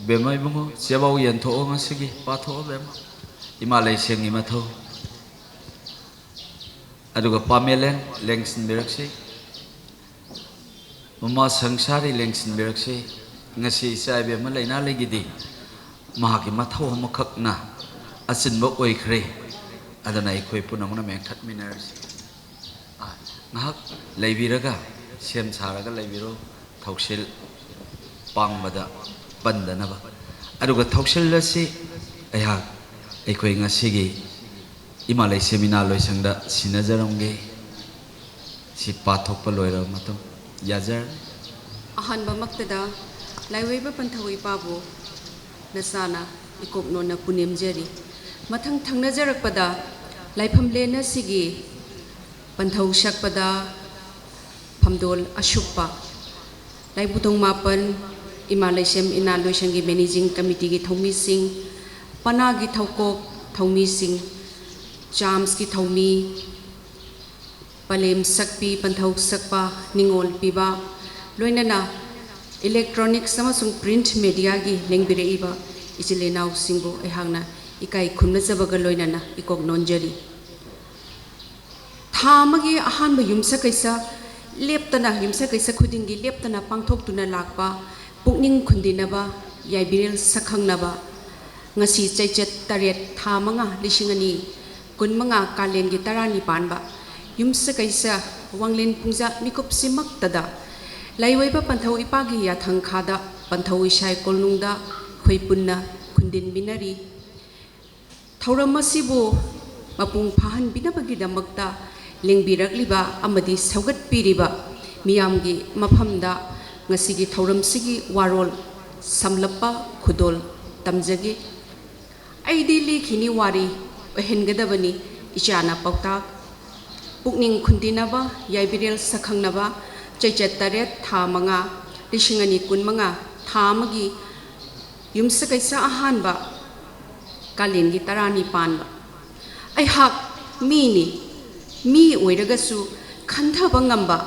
Bema ibungo siabau yento ngasigi patho bema imalay siyang imatho aduga pamelen lengsin biraksi mama sangsari lengsin biraksi ngasi isa bema layna legidi mahaki matho makakna asinba oikre adana ikoi punamuna mengkhat minarsi ngahak laibiraga sem saraga laibiro thausil pangmada bandanaba aduga thausil lasi ayha ikoi ngasigi imalay seminar loisangda sinajarongge si pathok paloira matam yajar ahan bamaktada laiweba panthawi pabu nasana ikopno na punemjari mathang thangnajarakpada laifam lena sigi panthau sakpada phamdol ashuppa laibutong mapan imalay sem ina loisangi managing committee gi thomi sing panagi thauko thomi sing James ki thomi palem sakpi panthau sakpa ningol piba loinana electronics samasung print media gi lengbire iba ichilenau singbo ehangna ikai khumna jabaga loinana ikok nonjari thamagi ahanba yumsa kaisa leptana yumsa kaisa khudingi leptana pangthok tuna lakpa pukning khundinaba yaibirel sakhangnaba ngasi chaichet taret thamanga lisingani kunmanga kalen gi tarani panba yumsa kaisa wanglen pungja mikup simak tada laiwaiba panthau ipagi ya thangkhada panthau isai kolnungda khoipunna khundin binari thauramasibu mapung phahan binabagi damakta lengbirakliba amadi saugat piriba miyamgi maphamda ngasigi thauramsigi warol samlappa khudol tamjagi aidi likhini wari ohengadabani ichana pautak pukning khundinaba yaibirel sakhangnaba chaichet taret tha manga lisingani kunmanga thamagi yumsa kaisa ahanba kalengi tarani panba ai hak mi oiragasu khanthaba ngamba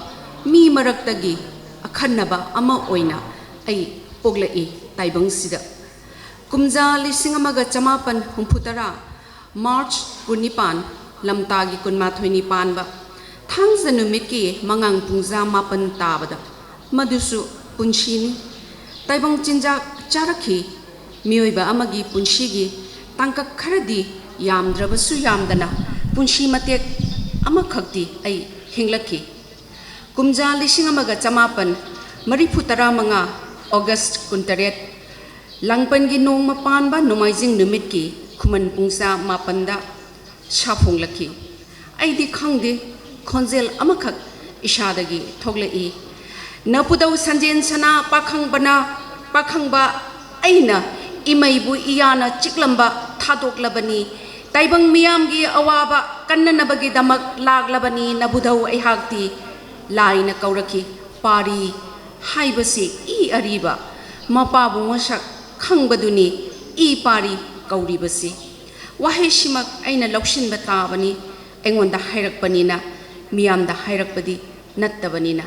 mi maraktagi akhannaba ama oina ai poglai taibang sida kumja lisingamaga chamapan humputara March kunipan lamtagi kunmathoi panba thangza numiki mangang pungza mapan tabada madusu punshini taibang chinja charakhi mioiba amagi punshigi tangkak kharadi yamdrabasu yamdana punshi matek amakhakti ai hinglakhi kumja lisingamaga chamapan marifutara manga August kuntaret langpangi nong mapanba nomaijing numitki kuman pungsa mapanda shafung laki aidi khangde khonjel amakhak ishadagi thoglei napudau sanjen sana pakhangba aina imaibu iyana chiklamba thadoklabani taibang miyamgi awaba kannanabagi damak laglabani nabudau aihakti laina kauraki pari haibasi I ariba mapabu ngosak khangbaduni I pari kauribasi wahai simak aina lauksinba tabani aingonda hairakpanina miyamda hairakpadi nattabanina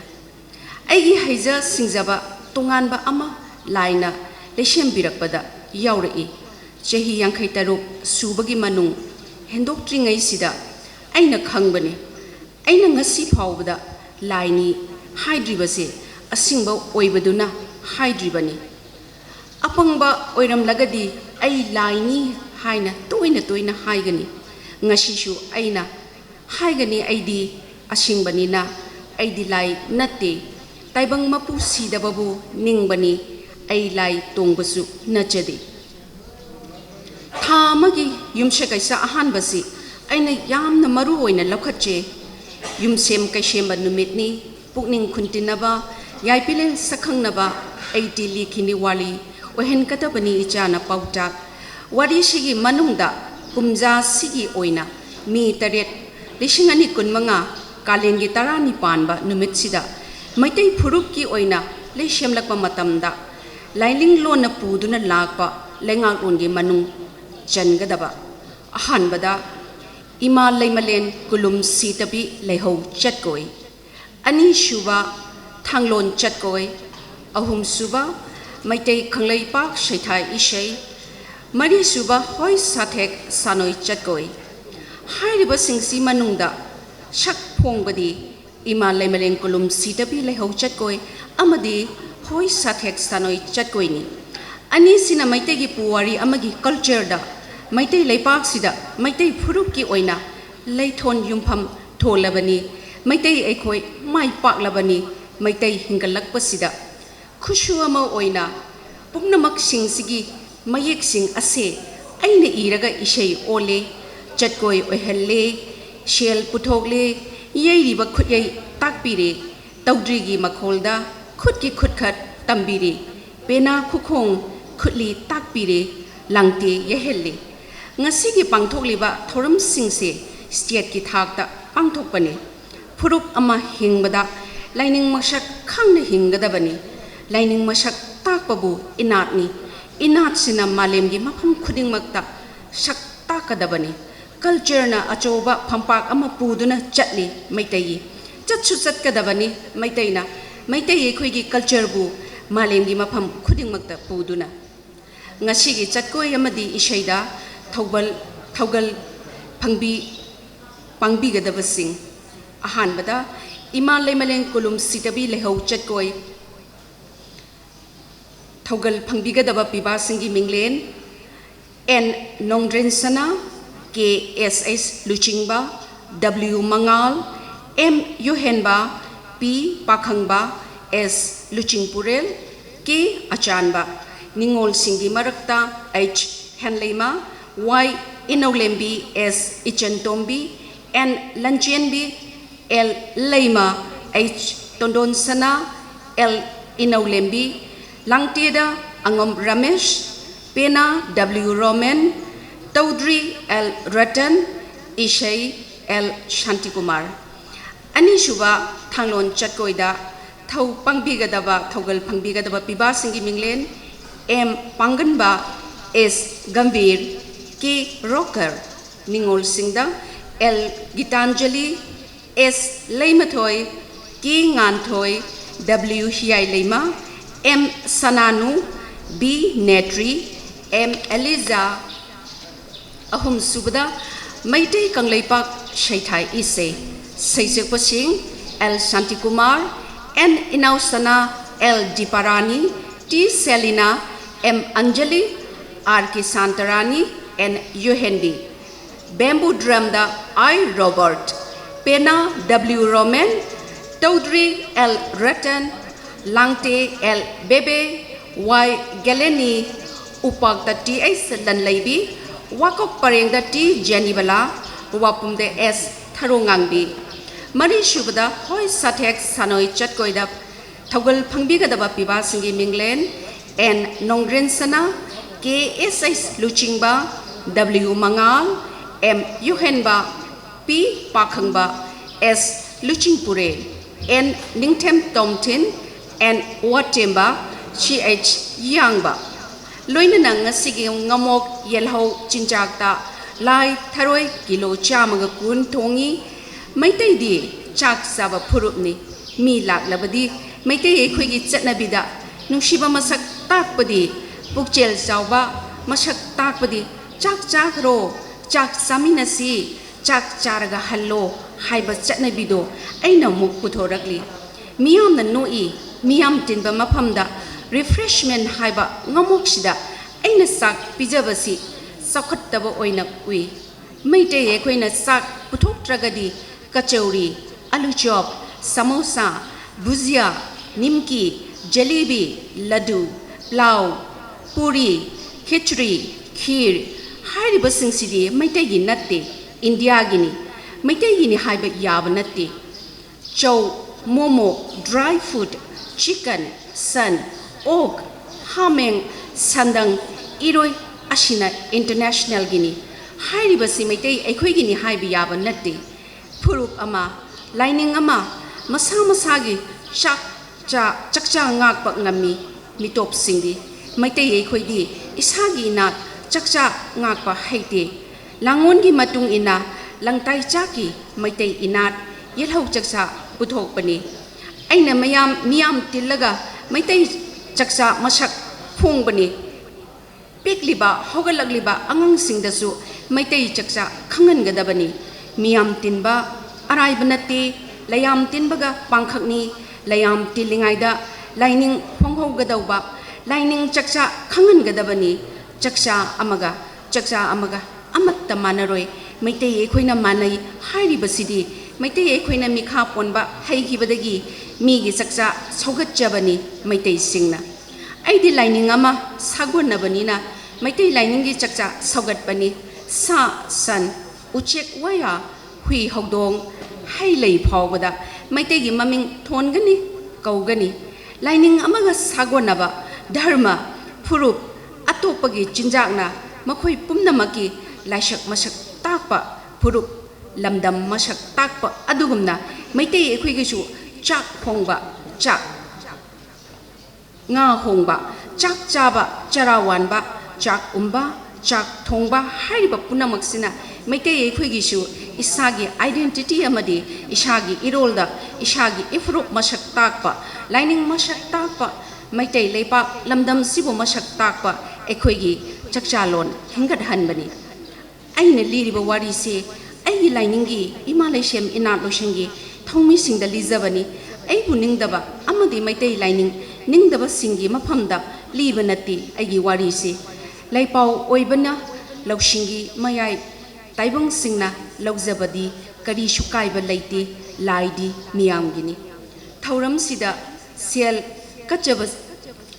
aigi haija singjaba tonganba ama laina lesembirakpada yaurei chahi 57 subagi manung hendoktringsai sida aina khangbani aina ngasi phawbada laini haidribase asingba oibaduna haidribani apangba oiramlagadi ai laini haina toina haigani ngasishu aina haigani aidi asingbanina aidi lai natte taibang mapu sidababu ningbani ai lai tongbasu nachadi thamagi yumse kaisa ahanbasi aina yamna maru oina lokhache yumsem kaisema numitni pukning khuntinaba yaipile sakhangnaba aidi likhini wali ohen katabani ichana pautak wari sigi manungda kumja sigi oina mi taret lisingani kunmanga kalengi tarani panba numitsida maitai phurukki oina lesemlakpa matamda lailing lona puduna lakpa lengak longi manung changadaba ahanbada ima leimalen kulum sitabi leho chatkoi ani shuba thanglon chatkoi ahum suba Maitei Kanglei Pak Shaitai Ishei Mari Suba Hoi Sathek Sanoi Chatkoi Hairiba Singsi Manungda Shak Pongbadi Ima Lemeleng Kulum Sitabi Leho Chatkoi Amadi Hoi Sathek Sanoi Chatkoi ni Ani Sina Maitei Gi Puwari Amagi Culture da Maitei Leipak Sida Maitei Phurup Ki Oina Leithon Yumpham Tholabani Maitei Ekhoi Mai Pak Labani Maitei Hingalak Pasida Khushu ama Oina Pumnamak Sing Sigi Mayek Sing Ase Aina Iraga Ishei Ole Chatkoi Oihelle Shell Putogle Yeiriba Khutyai Takpire Tawdrigi Makholda Khutki Khutkat Tambiri Pena Khukhong Khutli Takpire Langte Yehelle Ngasigi Pangthokliba Thoram Singse State Ki Thakta Pangthokpani Phurup ama Hingbada Lining Mashak Khangna Hingadabani Lining Mashak Takpabu Inatni Inat Sina Malemgi Mapam Khuding Makta Shak Takadabani Culture na Achoba Pampak ama Puduna Chatli Maitei Chatsu Chatkadabani Maitei na Maitei Khuygi Culture Bu Malemgi Mapam Khuding Makta Puduna Ngasigi Chatkoi Amadi Ishaida Thaugal Pangbi Gadabasing Ahan Bada Ima Lemeleng Kulum Sitabi Leho Chatkoi Thaugal Pangbigadaba Piba Singi Minglen N Nongdren Sana KSS Luchingba W Mangal M Yohenba P Pakhangba S Luchingpurel K Achanba Ningol Singi Marakta H Henleima Y Inaulembi S Ichentombi N Lanchienbi L Leima H Tondon Sana L Inaulembi Langteda Angom Ramesh Pena W Roman Tawdri L Ratan Ishai L Shantikumar Ani Shuba Thanglon Chatkoida Thau Pangbigadaba Thaugal Pangbigadaba Piba Singi Minglen M Panganba S Gambir K Rocker Ningol Singda L Gitanjali S Leimathoi K Nganthoi W Hiai Leima M Sananu B Netri M Eliza Ahum Subada Maitei Kanglaipak Shaitai Ise Seisek Pasing L Shantikumar N Inausana L Diparani T Selina M Anjali R K Santarani N Yohendi Bamboo Drum I Robert Pena W Roman Tawdri L Ratan Langte L Bebe Y Galeni Upagta T S Lanlaibi Wakok Parengda T Janibala Wapumde S Tharongangbi Mari Shubada Hoi Sathek Sanoi Chatkoida Thaugal Pangbigadaba Piba Singi Minglen N Nongren Sana KSS Luchingba W Mangal M Yohenba P Pakhangba S Luchingpure N Ningthem Tomtin N Watemba CH Yangba Loina Nangasigi Ngamok Yelho Chinjakta Lai Tharoi Kilo Chamaga Kun Tongi Maitei Di Chak Saba Purupni Mi Lak Labadi Maitei Ekhwigi Chatnabida Nungshiba Masak Takpadi Pukchel Sauba Masak Takpadi Chak Chak Ro Chak Saminasi Chak Charaga Hallo Haiba Chatnabido Aina Muk Puthorakli Miyam na Noi Miyam Tinba Mapamda Refreshment Haiba Ngamoksida Aina Sak Pijabasi Sakhattaba Oina Ui Maitei Ekhwina Sak Puthok Tragadi Kachori Alu Chop Samosa Bhujia Nimki Jalebi Ladu Plau Puri Khichdi Kheer Hairiba Singsidi Maitei Gi Natte India Gini Maitei Gini Haiba Yaba Natte Chow Momo Dry Food Chicken Sun Oak Hameng Sandang Iroi Ashina International Gini Hairiba Si Maitei Ekhoi Gini Haiba Yaba Natte Phurup Ama Lining Ama Masa Masagi Chakcha Ngakpa Ngami Mitop Singdi Maitei Ekhoi Di Isagi Nat Chakcha Ngakpa Haite Langon Gi Matung Ina Langtai Chaki Maitei Inat Yelhau Chaksa Puthok Pani Aina Miyam Tilaga Maitei Chaksa Masak फोंबनी पेकलिबा होगलगलिबा अंगांसिंगदसु Meitei चक्चा खंगनगदबनी मियाम तिनबा अराइब नते लयाम तिनबगा पांखकनी लयाम तिलिंगाइदा lining फोंगहोगदौबा lining चक्चा खंगनगदबनी चक्चा अमगा अमत्ता मानरोय Meitei एखोइना मानै हाइरिबसिदी Meitei एखोइना Milkha पोनबा हैखिबदगी मीगी चक्चा सौगतजबनी Meitei सिंगना ऐदी lining अमा सागोनबनीना Meitei lining की चक्चा सौगतपनी सा सन उचेक वया हुई हौदोंग hai lei phawbada maitai gi maming thongani kaugani लाइनिंग अमगा सागोनबा धर्म फुरुप अतोपगी चिंजाकना मखोई पुमनमकी लाइशक मसक ताकपा फुरुप लमदम मसक ताकपा अदुगुमना मैतै एखोइगिसु चाक होंगबा चाक nga hongba chak chaba charawanba chak umba chak thongba hariba punamaksina Meitei एखोइगिसु इसागी identity अमदी इसागी इरोलदा इसागी इफ्रुप मसक ताकपा लाइनिंग मसक ताकपा मैतै लेपा लमदम सिबो मसक ताकपा एखोइगी चकचालोन हिंगत हनबनी आइने लिरिबा वारीसे आइगी लाइनिंगी इमालेशेम इनात लोशंगी थौमी सिंगदा लिजबनी आइबु निंगदबा अमदी मैतै लाइनिंग निंगदबा सिंगी मफमदा लिबा नति आइगी वारीसे लाइपाउ ओइबना लौशिंगी मयाइ ताइबंग सिंगना लौजबदी करी शुकाइबा लैते लाइदी मियामगिनी थौरम सिदा सेल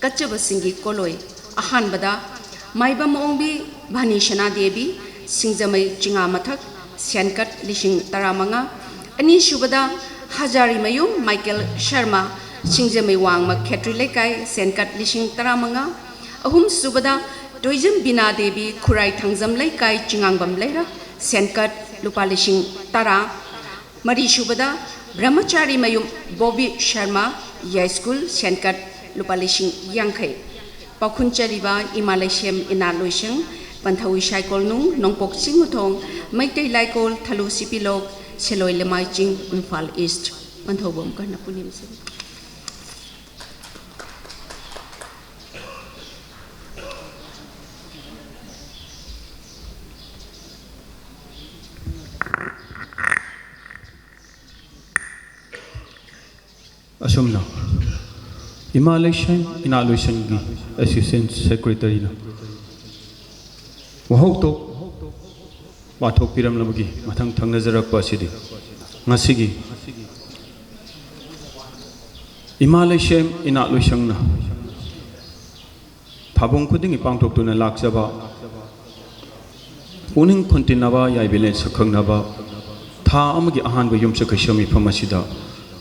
कच्चब सिंगी कोलोय अहानबदा माइबा मोंबी भानीशना देवी सिंगजमै चिंगा मथक सेनकट लिशिंग तरामंगा अनि सुबदा हजारी मयूम माइकल शर्मा सिंगजमै वांगमा खेत्री लेकाय सेनकट लिशिंग तरामंगा अहुम सुबदा टोइजम बिना देवी खुराई थंगजम लेकाय चिंगांगबम लेरा सेनकट लुपा लिशिंग तरा मरी सुबदा ब्रह्मचारी मयूम बॉबी शर्मा या स्कूल सेनकट लुपा लिशिंग यांखै पाखुनचरीबा इमालेशेम इनालोइशंग पंथावी साइकोल नुंग नोंपोक सिंगुथोंग मैतै लाइकोल थलु सिपिलोक सेलोय लेमाइचिंग इम्फाल ईस्ट पंथौबम करना पुनिमसे असुमना इमालेशन इनालोशन की असिस्टेंट सेक्रेटरी ना वहाँ तो वाथोक पिरम लमगी मथंग थंग नजरक पासिदी ngasiगी इमालेशन इनालोशन ना थाबों खुदिंग पांगथोक तुना लाक्सबा पुनिंग खुंतिनबा याइबिलेन सखंगनबा था अमगी अहानबा युमसे खशमी फमसिदा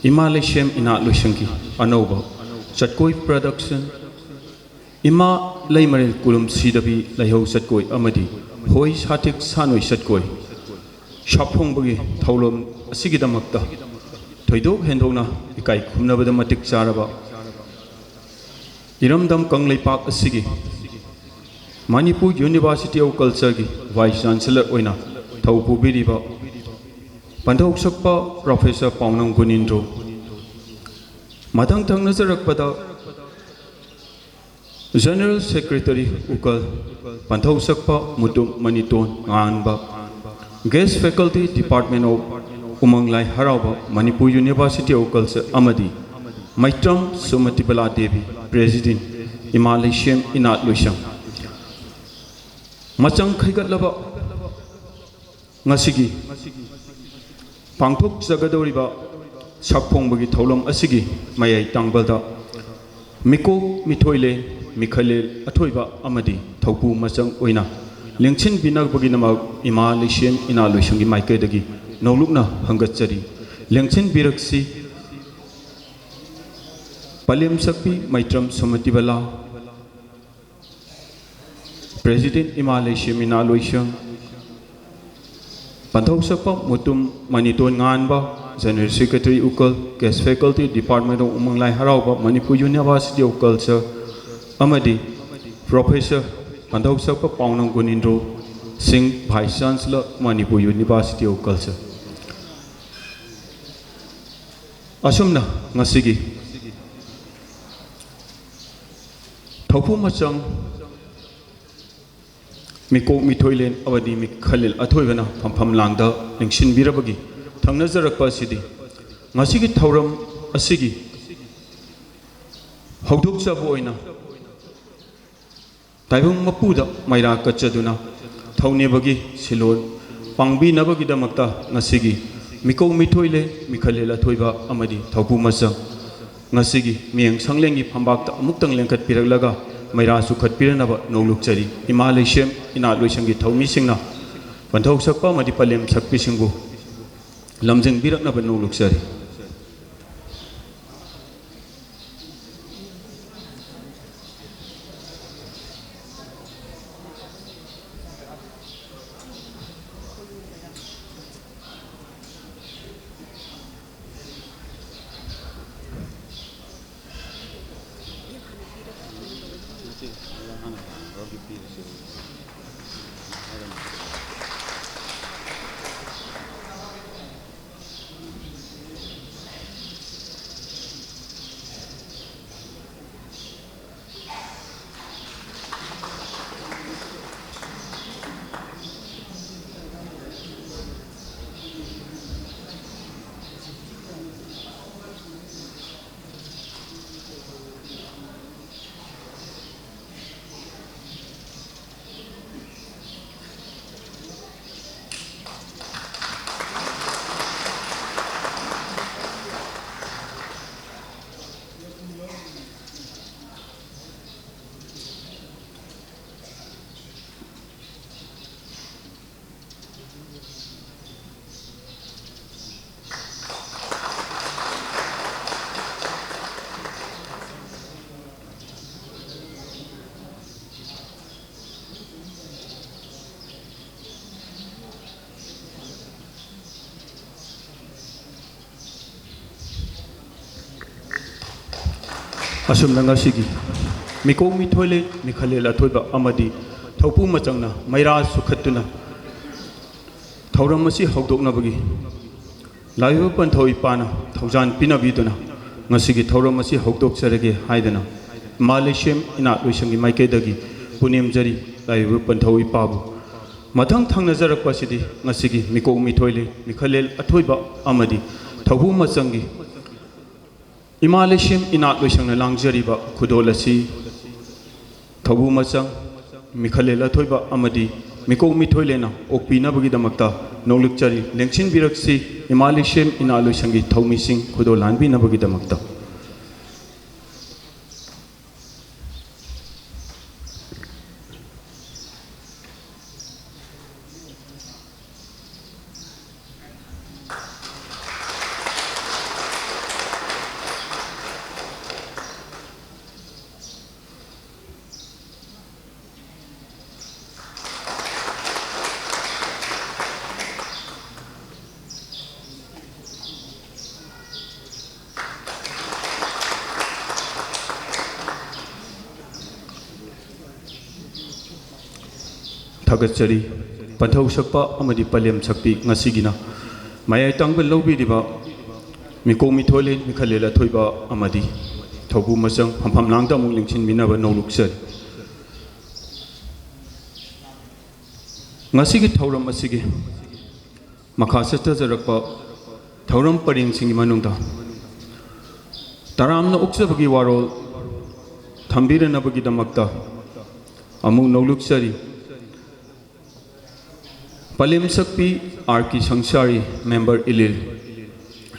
इमालेशन इनालोशन की अनोबा चटकोई प्रोडक्शन इमा लेमरेल कुलुम सीदबी लैहौ सटकोई अमदी होई साथिक सानोई सटकोई शाफोंबगी थौलम असिगिदमक्ता थोइदोक हेंदोना इकाई खुमनबदा मतिक चारबा इरमदम कंगलेपाक असिगी मणिपुर यूनिवर्सिटी ऑफ कल्चर की वाइस चांसलर ओइना थौपुबिरिबा पंथौक सकपा प्रोफेसर पाउनम गुनिंद्रो मथंग थंग नजरकपदा जनरल सेक्रेटरी उकल पंथौ सकपा मुतुम मनितोन गानबा guest faculty department of Umang Lai हरावबा मणिपुर यूनिवर्सिटी ऑफ कल्चर अमदी मैत्रम सुमतिबला देवी प्रेसिडेंट इमालेशियम इनात लुशम मचंग खैगतलबा ngasiगी पांथोक जगदौरिबा साफोंबगी थौलम असिगी मयाई तांगबलदा मिको मिथोइले मिखले अथोइबा अमदी थौपु मचंग ओइना लेंचिन बिनागबगी नमक इमालेशियन इनालोशंगी माइकेदगी नौलुकना हंगचरी लेंचिन बिरक्सी पलेम सकपी मैत्रम सुमतिबला प्रेसिडेंट इमालेशियन इनालोशंग पंथौ सकपा मुतुम मनितोन गानबा जनरल सेक्रेटरी उकल guest faculty department of Umang Lai हरावबा मणिपुर यूनिवर्सिटी ऑफ कल्चर अमदी प्रोफेसर पंथौ सकपा Paonam Gunindro Singh vice chancellor Manipur university of culture असुमना ngasiगी थौपू मचंग मिकोक मिथोइलेन अवधि मिखलिल अथोइबना फमफम Langda लिंगसिन बिरबगी थंगनजरकपा सिदि ngasi gi thauram asigi hawduk chabu oina taibung mapuda maira kachaduna thaune bagi silon pangbi nabagi damakta ngasi gi miko mithoile mikhalela thoiba amadi thaupu masang ngasi gi mieng sanglengi phambakta amuktang lengkat piraklaga maira su khat piranaba noluk chari himalay shem ina loisangi thaumi singna banthau sakpa madi palem sakpi singbu lamjeng biraknaba noluk chari asum nanga sigi miko mi thole mi khalela thoiba amadi thaupu machangna maira sukhatuna thauram masi hawdokna bagi laiba pan thoi pana thaujan pinabiduna ngasigi thauram masi hawdok charege haidana malaysiam ina loisangi maike dagi punem jari laiba pan thoi pabu mathang thangna jarakpa sidi ngasigi miko mi thole mi khalel athoiba amadi thaupu machangi Imalashim ina loisangna langjariba khudolasi thabu machang mikhalela thoiba amadi mikok mithoilena okpina bagi damakta nolukchari lengchin biraksi Imalashim ina loisangi thaumising khudolanbi na bagi damakta Thagachari panthau sakpa amadi palem sakpi ngasigina mayai tangba lobiriba miko mithole mikhalela thoiba amadi thobu masang phampham langda mung lingchin minaba noluksar ngasigi thauram asigi makhasata jarakpa thauram paring singi manungda taramna uksabagi warol thambirana bagi damakta amung noluksari Palim Sakpi Arki Sangsari member Ilil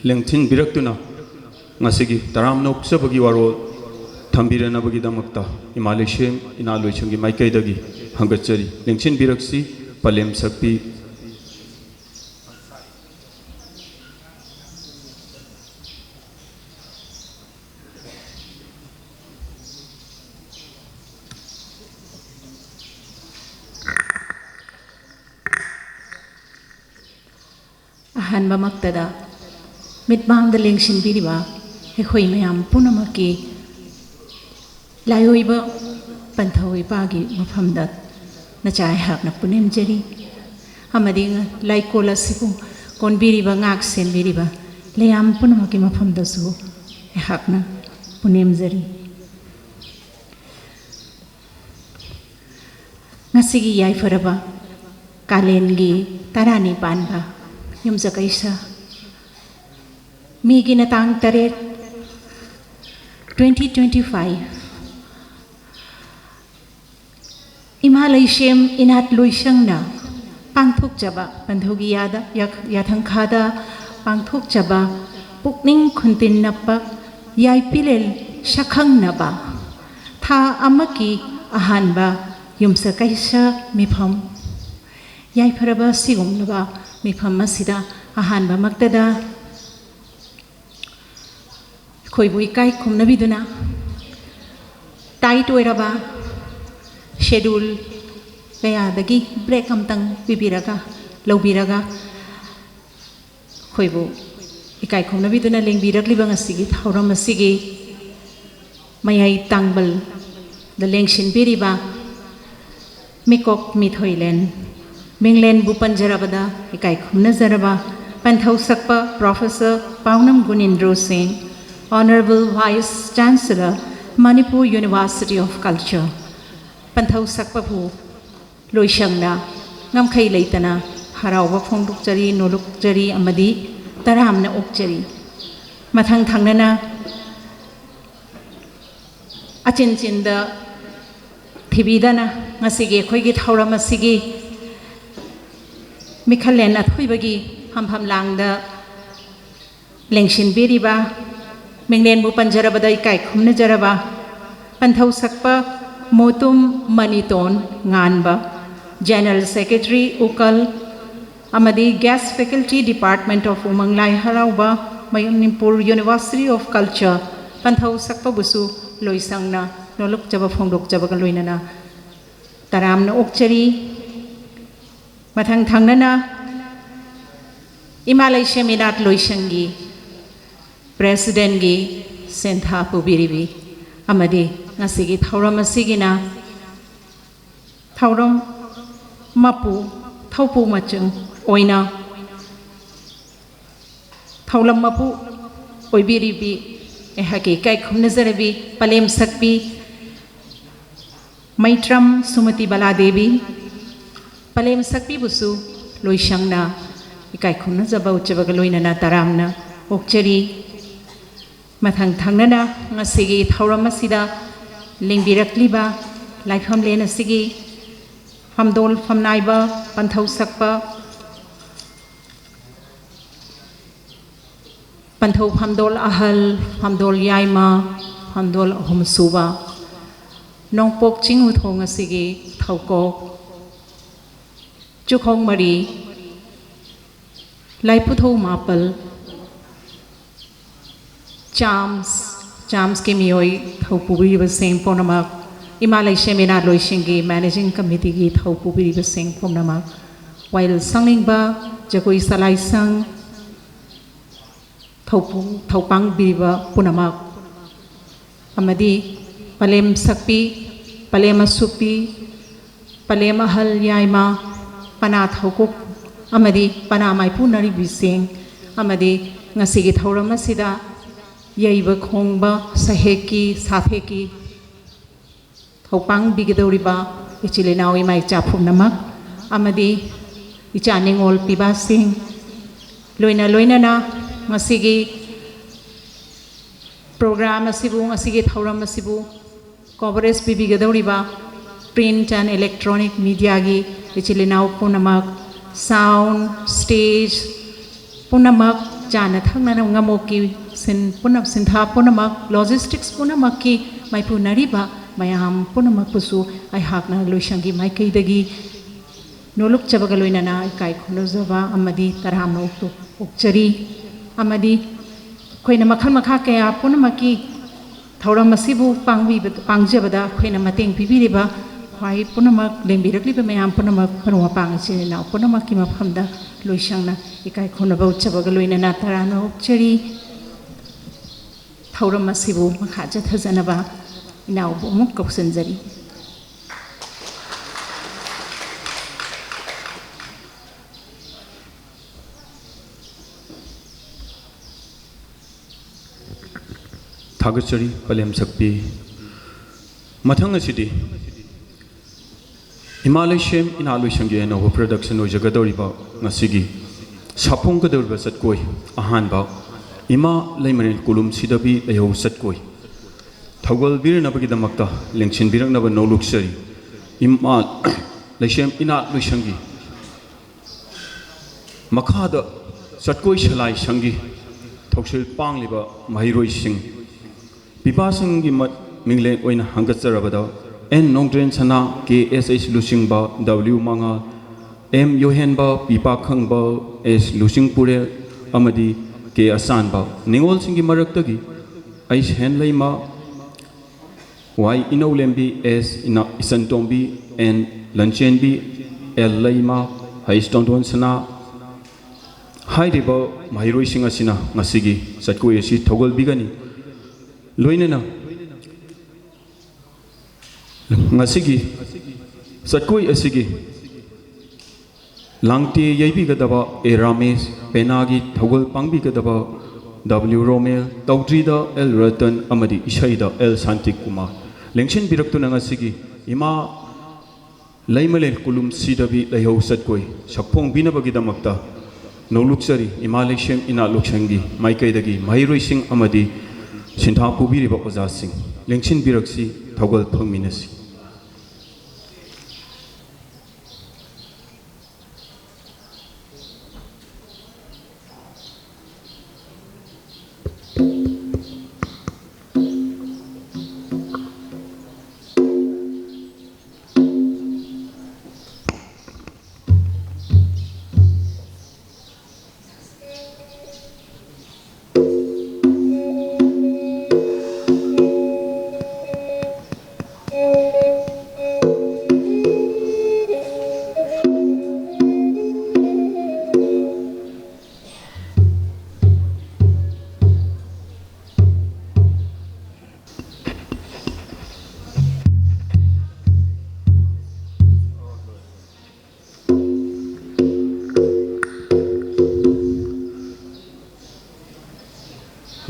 Lengthin Biraktuna Ngasigi Taram Nok Sabagi Waro Thambirana Bagi Damakta Imalashim Inaloichangi Maikai Dagi Hangachari Lengthin Biraksi Palim Sakpi Ahanba maktada mitbang the lengshin biriba ekhoi mayam punamaki layoiba panthoi pagi mafamda nachai hak na punem jeri amading laikola siku kon biriba ngak sen biriba leyam punamaki mafamda su hak na punem jeri ngasi yai faraba kalen gi tarani panba yumza kaisa mi gi natang taret 2025 Imalay Shem inat luisang na pangthuk jaba panthugi yada yathang khada pangthuk jaba pukning khuntin napa yai pilel shakhang naba tha amaki ahanba yumsa kaisa mifam yai pharaba sigum naba mifam masida ahanba maktada khoibui kai khumnabiduna tight oiraba schedule kaya dagi break amtang bibiraga lobiraga khoibu ikai khomnabiduna lengbirakliba ngasigi thauram asigi mayai tangbal the lengshin biriba mikok mithoilen minglen bupanjarabada ikai khomnazaraba panthau sakpa Professor Paunam Gunindro Singh Honorable Vice Chancellor Manipur University of Culture Panthau sakpapu loisangna ngamkhai leitana harauba phongdukjari nolokjari amadi taramna okjari mathang thangnana achinchinda thibidana ngasigi khoigi thauram asigi mikhalen athoibagi hampham langda lengshin biriba minglen bu panjarabada ikai khumna jaraba panthau sakpa Motum Maniton Nganba, General Secretary Ukal, Amadi Guest Faculty Department of Umanglai Harauba, Manipur University of Culture, Panthau Sakpa Busu, Loisangna, Nolok Java Fongdok Java Galoinana, Taramna Okchari, Matang Tangnana, Imalay Sheminat Loisangi, President Gi, Sentha Pubiribi, Amadi. Ngasigi thauram asigina thauram mapu thaupu machung oina thaulam mapu oibiribi ehaki kai khumnazarabi palem sakbi maitram sumati baladevi palem sakbi busu loisangna ikai khumnazaba uchabaga loinana taramna okchari mathang thangnana ngasigi thauram asida lingbirakliba laifam lena sigi famdol famnaiba panthau sakpa panthau famdol ahal famdol yaima famdol ahumsuba nongpok chingu thong asigi thauko chukhong mari laiputho mapal Chams ke mioi thaupubi baseng ponamak Imalay Sheminat Loishingi Managing Committee gi thaupubi baseng ponamak while sangingba jakoi salai sang thaupang biba punamak amadi palem sakpi palema supi palema hal yaima pana thaukuk amadi pana maipu nari biseng amadi ngasigi thauram asida yaiba khongba saheki satheki thopang bigidoriba ichilenawi mai chapum namak amadi ichaningol piba sing loina na ngasigi program asibu ngasigi thauram asibu coverage bigidoriba print and electronic media gi ichilenaw punamak sound stage punamak jana thangna ngamoki sin punap sintha punamak logistics punamaki mai punariba mayam punamak pusu ai hakna loishangi mai kaidagi nolok chabaga loinana kai khunozaba amadi taramno okchari amadi khoina makhal makha kaya punamaki thauram masibu pangjabada khoina mateng pibiriba khwai punamak lengbirakliba mayam punamak parwa pangchina punamaki maphamda loishangna ikai khunaba chabaga loinana tarano okchari thauram masibu makha jathazanaba inaw bomuk koksanjari Thagachari palem sakpi mathang asidi Himalaya ina luishangi na ho production o jagadori ba ngasigi sapong kador ba satkoi ahan ba ima laimarin kulum sidabi ayo satkoi thawal bir na bagi damakta lengchin birang na ba no luxury ima laishem ina luishangi makhada satkoi shalai shangi thoksil pangliba mahiroi sing pipasang gi mat mingle oina hangatsarabada N Nongdren Sana KSH Lusing Ba W Manga M Yohen Ba Pipa Khang Ba S Lusing Pure Amadi K Asan Ba Ningol Singi Maraktagi Aish Hen Laima Y Inolembi S Isantombi N Lanchenbi L Laima Haistonton Sana Haidiba Mahiroi Singasina Ngasigi Satko Yesi Togol Bigani Loinena ngasigi satkoi asigi langti yaibi gadaba e ramesh penagi thogol pangbi gadaba W Romel tawdrida L Ratan amadi ishaida L Santik Kumar lengchen biraktu ngasigi ima laimale kulum sidabi laihau satkoi sakpong binabagi damakta no luxury imaleshem ina luxangi maikaidagi mahiroi sing amadi sintha pubiri ba oza sing lengchen biraksi thogol phangminasi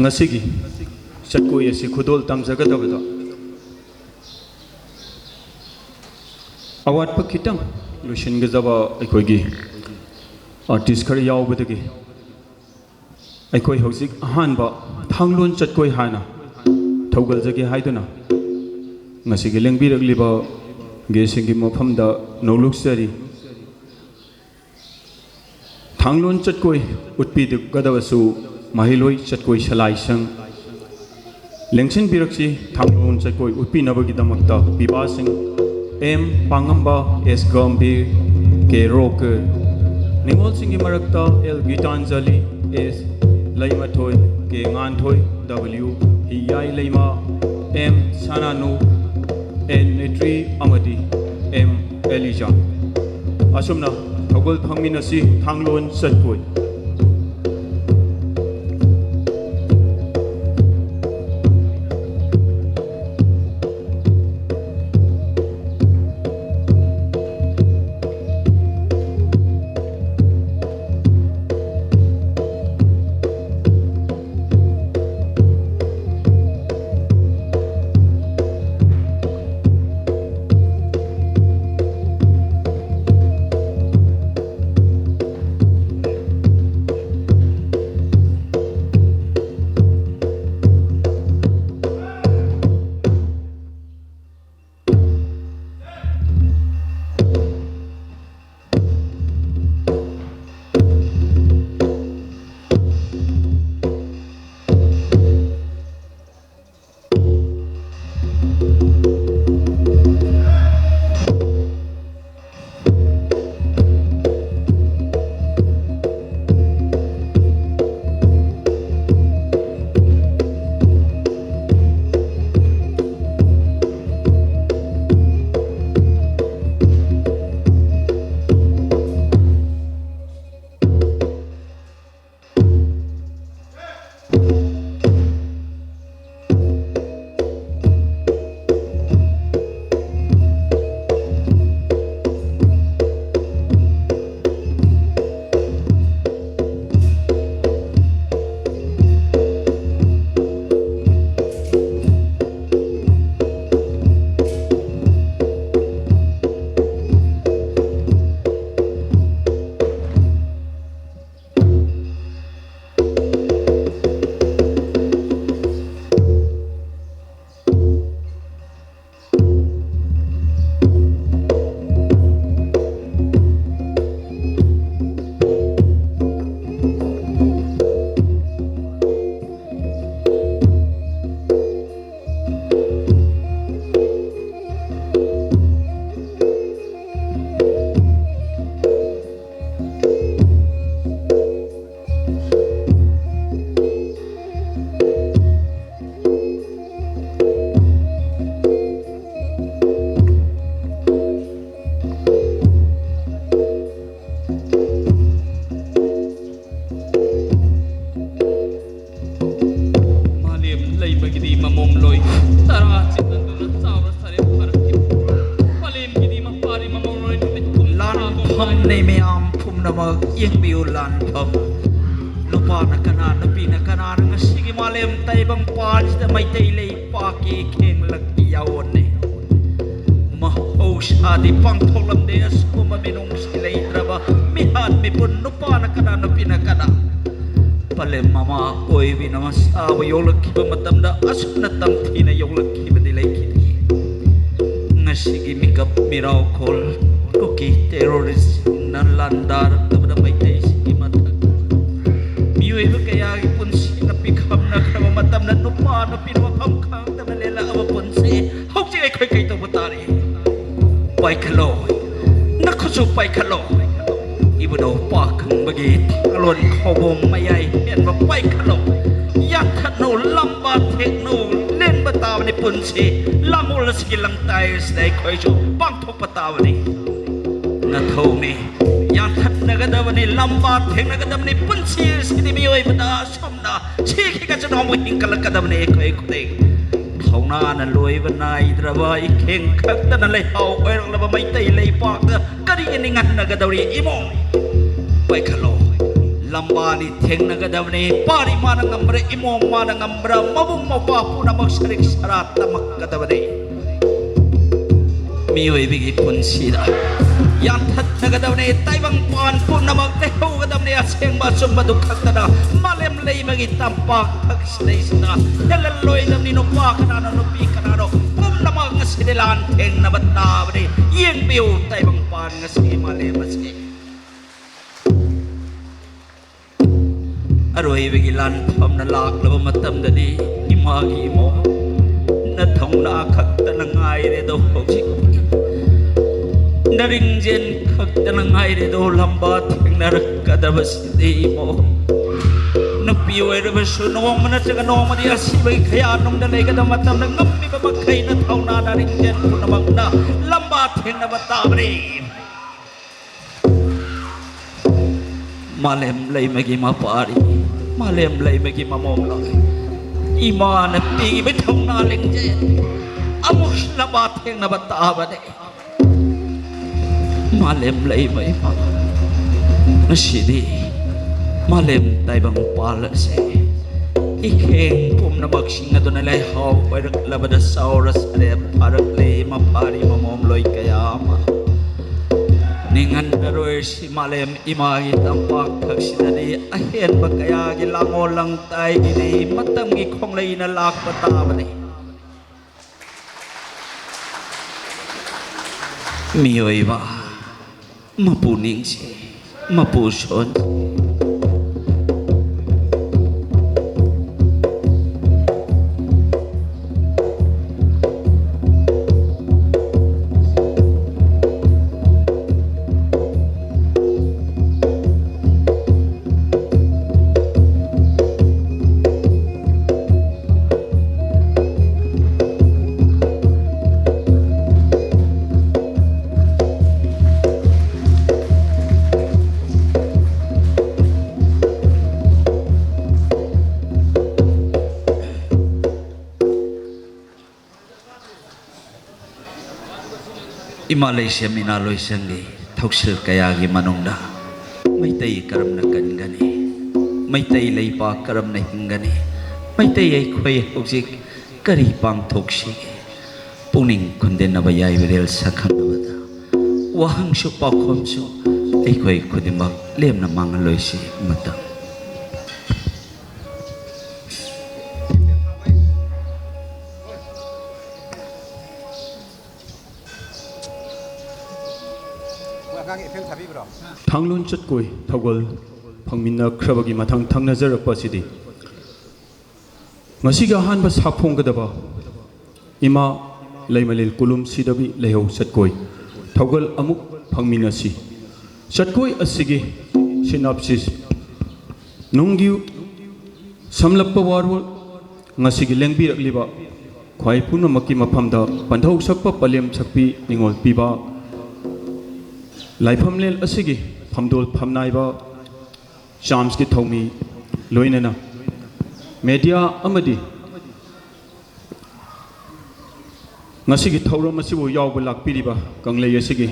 ngasigi satkoi asi khudol tamjagadabada awat pakitang lushin gazaba aikoigi artist khari yaubadagi aikoi hojik ahanba thanglon chatkoi hana thaugal jage haiduna ngasigi lengbiragliba gesingi mafamda noluksari thanglon chatkoi utpi gadawasu Mahiloi chatkoi shalai sang lengchen biraksi thanglon chatkoi utpi nabagi damakta biba sing M Pangamba S Gambir K Rocker ningol singi marakta L Gitanjali S Laimathoi K Nganthoi W Hiyai Laima M Sananu N Netri Amadi M Elijah asumna thogol phangminasi thanglon chatkoi phom nei me am phum na ma yeng biu lan phom nupa na kana nupi na kana nga sige malem tai bang pan da mai tai lei pa ki kheng lak yaw ne ma o shadi pang tholam de as ko ma binong silai traba mi han mi pun nupa na kana nupi na kana palem mama oi bi namas aw yolak ki ba matam da asna tam thi na yolak ki ba dilai ki ngasigi mikap miraw kol koki terrorist nan landar tabda mai tai sigi matag miwe ba kaya gi punsi na pikham na khaba matam na nupa na pinwa pham khang tabda lela aba punsi hok ji ai khoi kai to batari pai khalo na khosu pai khalo ibu do pa khang bagi alon khobom mayai hen ba pai khalo yak khano lamba thekno len bataw ni punsi lamul sigi lang tai snai khoi chu pang thok bataw ni na thau ni yak khat na ga daw ni lamba thek na ga daw ni punsi sidi mi oi bata somna chi khi ka chno mo hing kal ka daw ni khoi khoi thongna na loi ba nai draba I kheng khak ta na lai hau oi rang la ba mai tai lai pa ka ri ni ngan na ga daw ri imo pai khalo lamba ni theng na ga daw ni pari ma na ngamre imo ma na ngambra mabung ma pa pu na mag sarik sarat tamak ga daw ni mi oi bi gi pun si da yang that na ga daw ni tai bang pan pu na mag te ho ga daw ni aseng ba sum ba duk khak ta da malem lei magi tampak khak sei sa helal loi dam ni no pa kana no pi kana no pum na mag ngasidelan theng na bata ba ni yeng biu tai bang pan ngasi malem asi aroi bigilan pham na lak laba matam da di imagi mo na thong na khak ta na ngai re do hoji na ring jen khak ta na ngai re do lamba theng na rak ka da bas di mo na pioi re bas no mana chaga no ma di asi bai khaya nom da lai ka da matam na ngam mi ba ma khai na thong na na ring jen ku na bang na lamba theng na bata bre malem lai magi ma pari malem lai magi ma mom la iman pi be thong na leng je amush la ba theng na bata ba de malem lai mai pa nasidi malem tai bang pal se ikheng pum na bak sing adon lai haw oi rak la ba da sauras re parak le ma pari ma mom loi kaya ma ningan naroi si malem imagi tampak khaksidani ahen ba kaya gi langol lang tai gi ni matam gi khong lei na lak bata ba ni mi oi ba mapu ning si mapu son Malaysia minaloy sangi thoksil kaya gi manungda mai tai karam na kan gani mai tai lei pa karam na hingani mai tai ai khoi hojik kari pang thokshi puning kunden na bayai virel sakhang na bada wahang su pa khom su ai khoi khudimak lem na mangaloi si mata Thanglun chatkoi thawal phangminna khrabagi mathang thangna jarakpa sidi ngasiga hanba saphong gadaba ima leimalil kulum sidabi leho chatkoi thawal amuk phangminna si chatkoi asigi synopsis nunggiu samlappa warwol ngasigi lengbirakliba khwai punamaki maphamda pandhau sakpa palem sakpi ningol piba laifamlel asigi phamdol phamnaiba chams ki thomi loinana media amadi ngasigi thauram asibu yawba lakpiriba kanglei asigi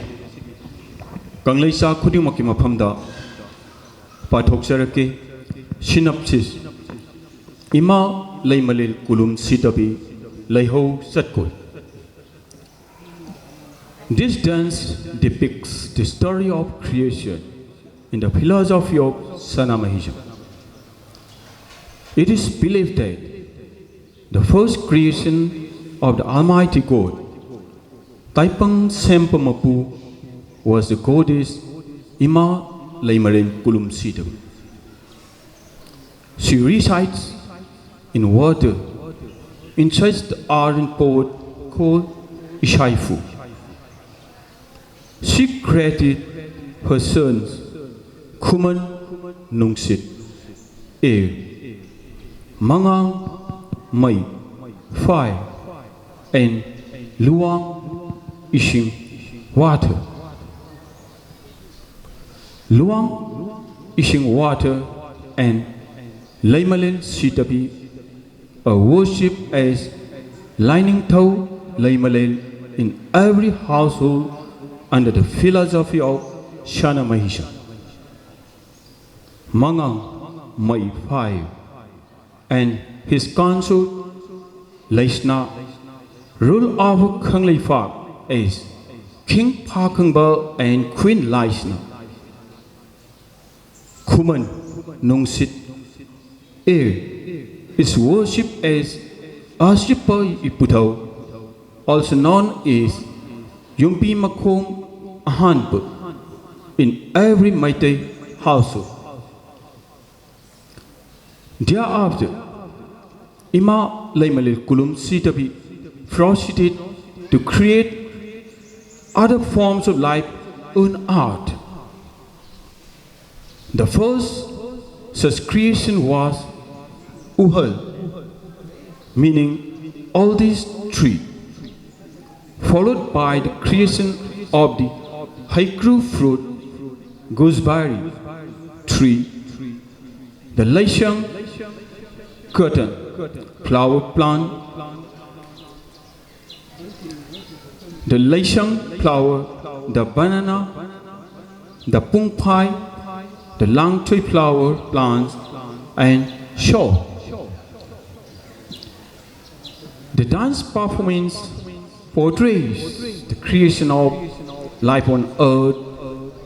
Kanglesa khudimaki maphamda pathokjarake synopsis Ima leimalil kulum sitabi leiho satkoi. This dance depicts the story of creation in the philosophy of Sanamahism. It is believed that the first creation of the Almighty God, Taipang Sempamapu, was the goddess Ima Leimarin Kulum Sitabi. She resides in water inside the ardent pot called Ishaifu. She created her sons Kuman Nungsit, Air, Mangang, Mai, Fire, and Luang Ishing, water. Luang Ishing water and Leimalin Sitabi are worshipped as lining Tau Leimalin in every household under the philosophy of Shana Mahisha. Mangang Mai Phai and his consort Laisna rule over Khanglei Phak as King Pakangba and Queen Laisna. Kuman Nungsit Air is worshipped as Ashipa Iputau, also known as Yumpi Makom Ahanput, in every Meitei household. Thereafter, Ima Leimalil Kulum Sitabi proceeded to create other forms of life in art. The first such creation was Uhal, meaning all these three, followed by the creation of the Haiku fruit, gooseberry tree, the Laishang curtain, flower plant, the Laishang flower, the banana, the pung pai, the lang tree flower plants, and shaw. The dance performance portrays the creation of life on earth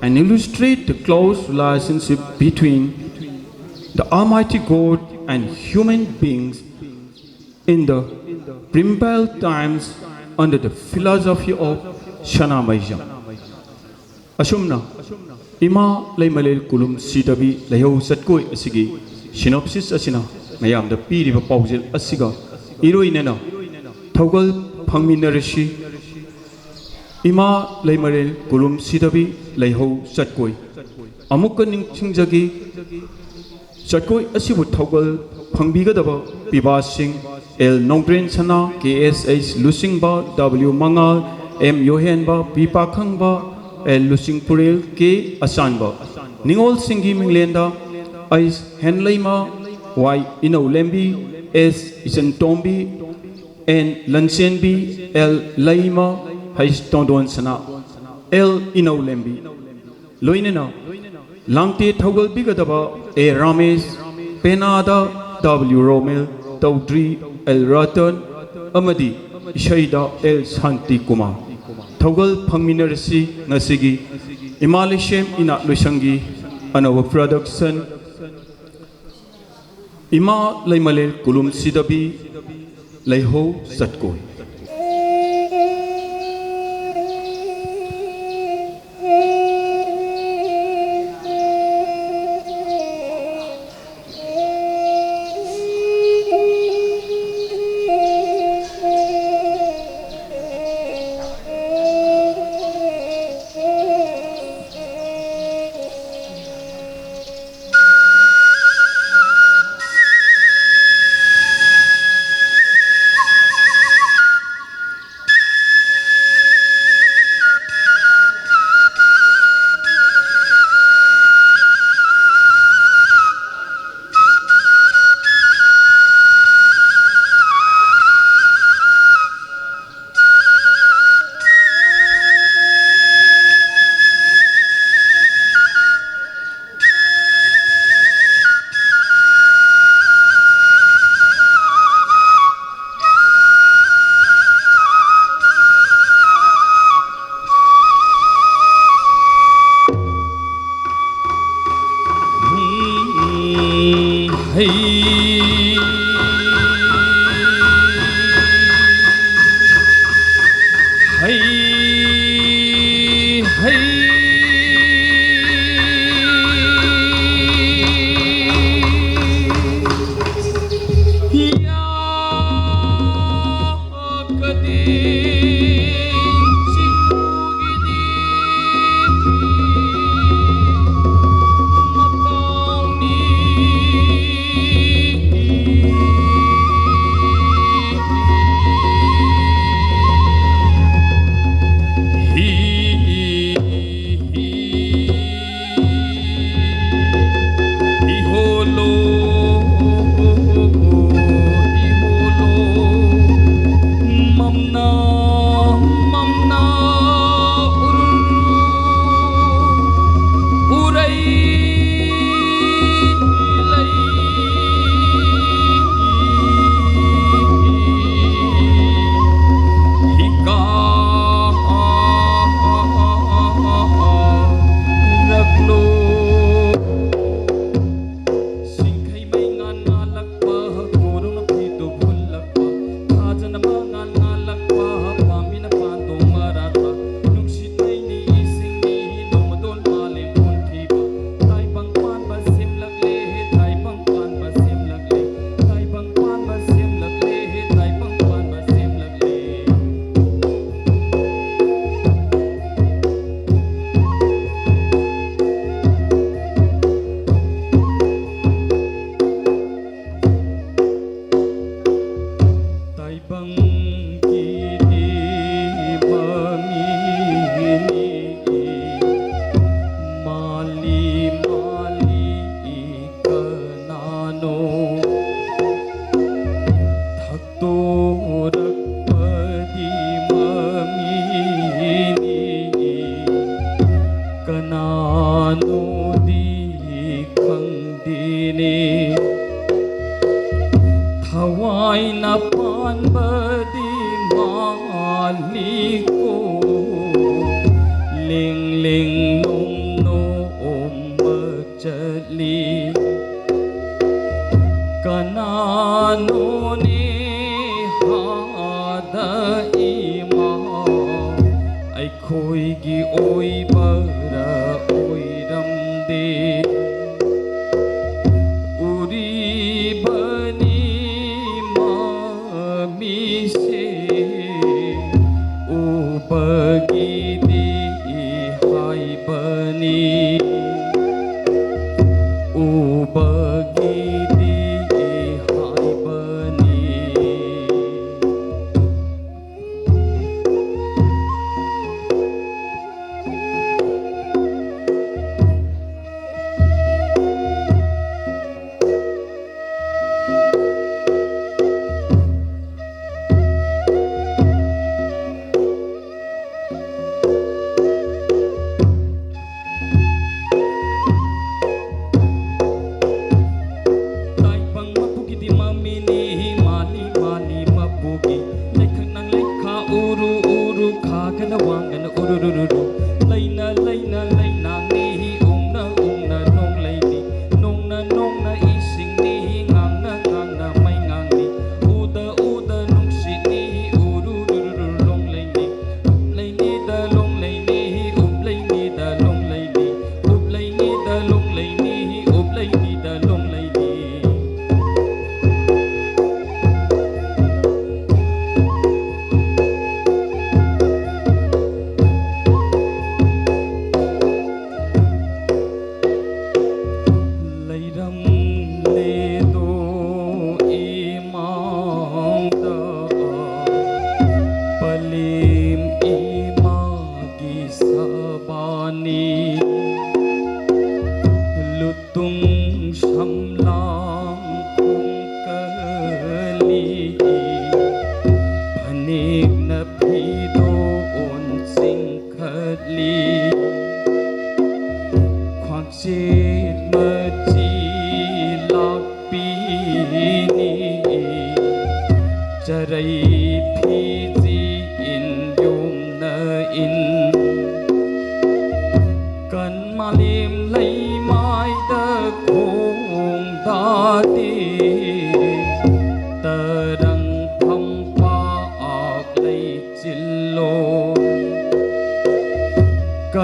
and illustrates the close relationship between the Almighty God and human beings in the primeval times under the philosophy of Shana Mahisha. Asumna, Ima Leimalil Kulum Sitabi Leho Satkoi Asigi, synopsis Asina, Mayam the Piri Pauzil Asiga, Iroinena, Togal Pangminarishi, Ima Leimalil Kulum Sitabi Leho Satkoi, Amukaning Chingjagi, Satkoi Asibu Togal Pangbigadaba, Biba Singh, El Nongdrin Sana, KSH Lusingba, W Mangal, M Yohenba, Pipa Kangba, El Lusing Purel, K Asanba, Ningol Singi Minglenda, Ais Henleima, Y Ino Lembi, S Isentombi, N Lansenbi, L Laima, Hais Tondon Sana, L Ino Lembi, Loinena, Langte Togal Bigadaba, A Ramesh, Penada, W Romel, Taudri, El Ratan, Amadi, Shaida, El Santi Kumar. Togal Pangminarasi, Nasigi, Imalishem Ina Lushangi, Anawa Production, Ima Leimalil Kulum Sidabi, Leiho Satkoi.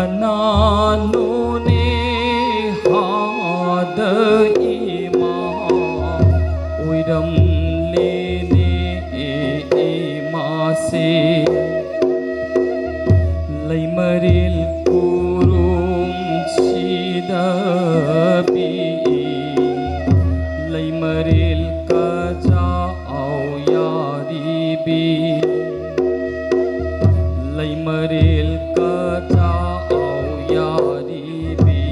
kanano hada ima oiram lene ima se laimaril kurum sidabi laimaril kaja au yaribi laimaril kaja au yaribi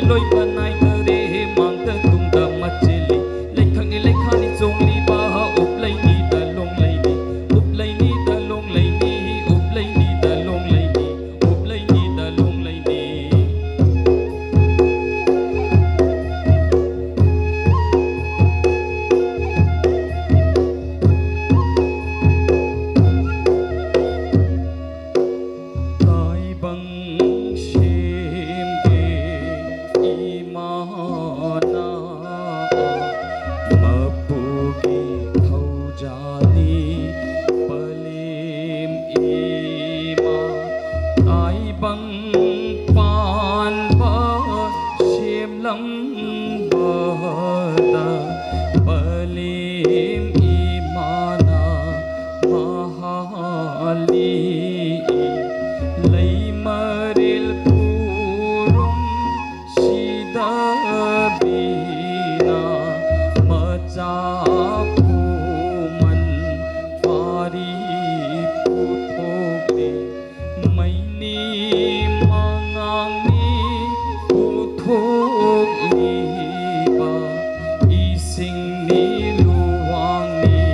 loi banai tere mang ta tung da machili lai thang ni lai khani chong li ba up lai ni da long lai ni up lai ni da long lai ni up lai ni da long lai ni up lai ni da long lai ni tai bang mana mapugi thaujani palim ima ai bang pan ba shem lam ba da palim imana mahali laimaril kurum sidabina macaku man pari puthokle maini mangangi puthokli ba ising ni luwangi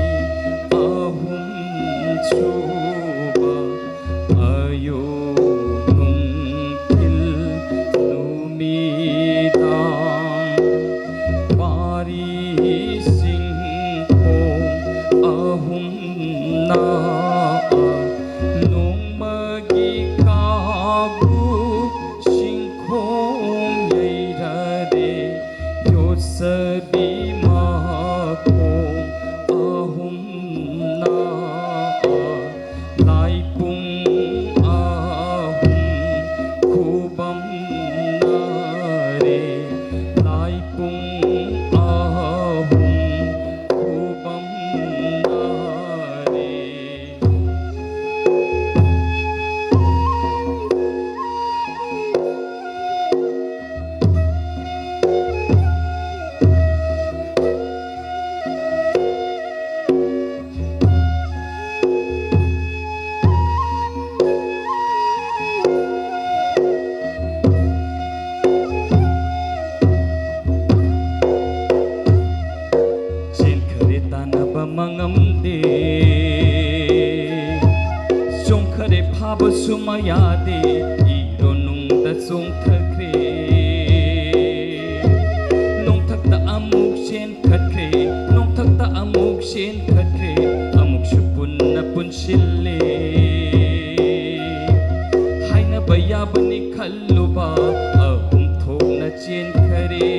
ahum chuba ayo sumayade ironung da song thakre nong thakta amuk sen khatre nong thakta amuk sen khatre amuk shupun na punshille haina baya bani khalluba ahum thok na chen khare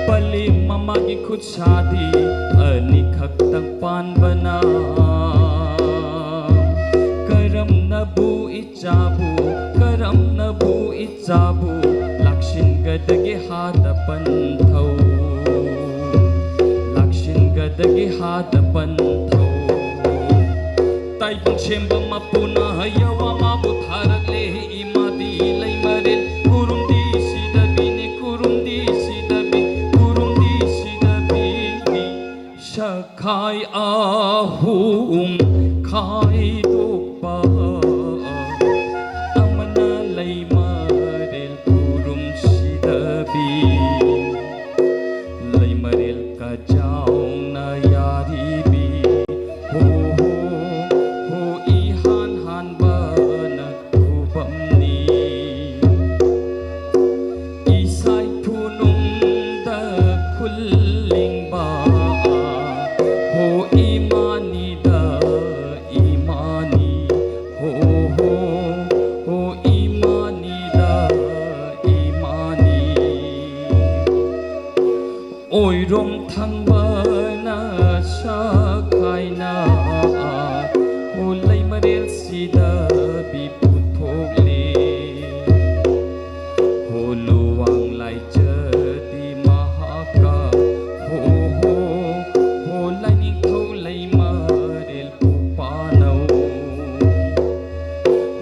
pale mama gi khut shadi ani khak tak pan bana karam nabu ichabu lakshin gadagi hadapan thau lakshin gadagi hadapan thau tai bang shemba mapuna hayawa mabu tharak le imadi laimaril kurum di sidabi ni shakai ahum khai dokpa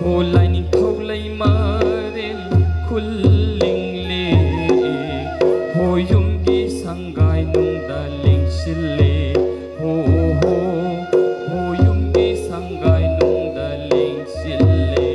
ho lai ning thau lai ma ren khul ling le ho yum gi sangai nung da ling sil le ho ho ho yum gi sangai nung da ling sil le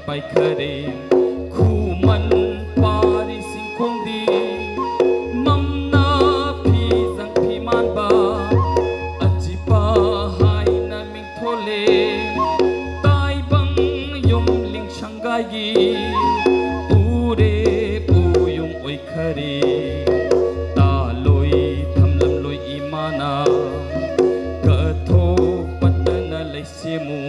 pai khare khu man pari sing khong di mam na phi zang phi man ba achi pa hai na ming thole tai bang yum ling shangai gi ure pu yum oi khare ta loi tham lam loi imana ka tho patana lai se mu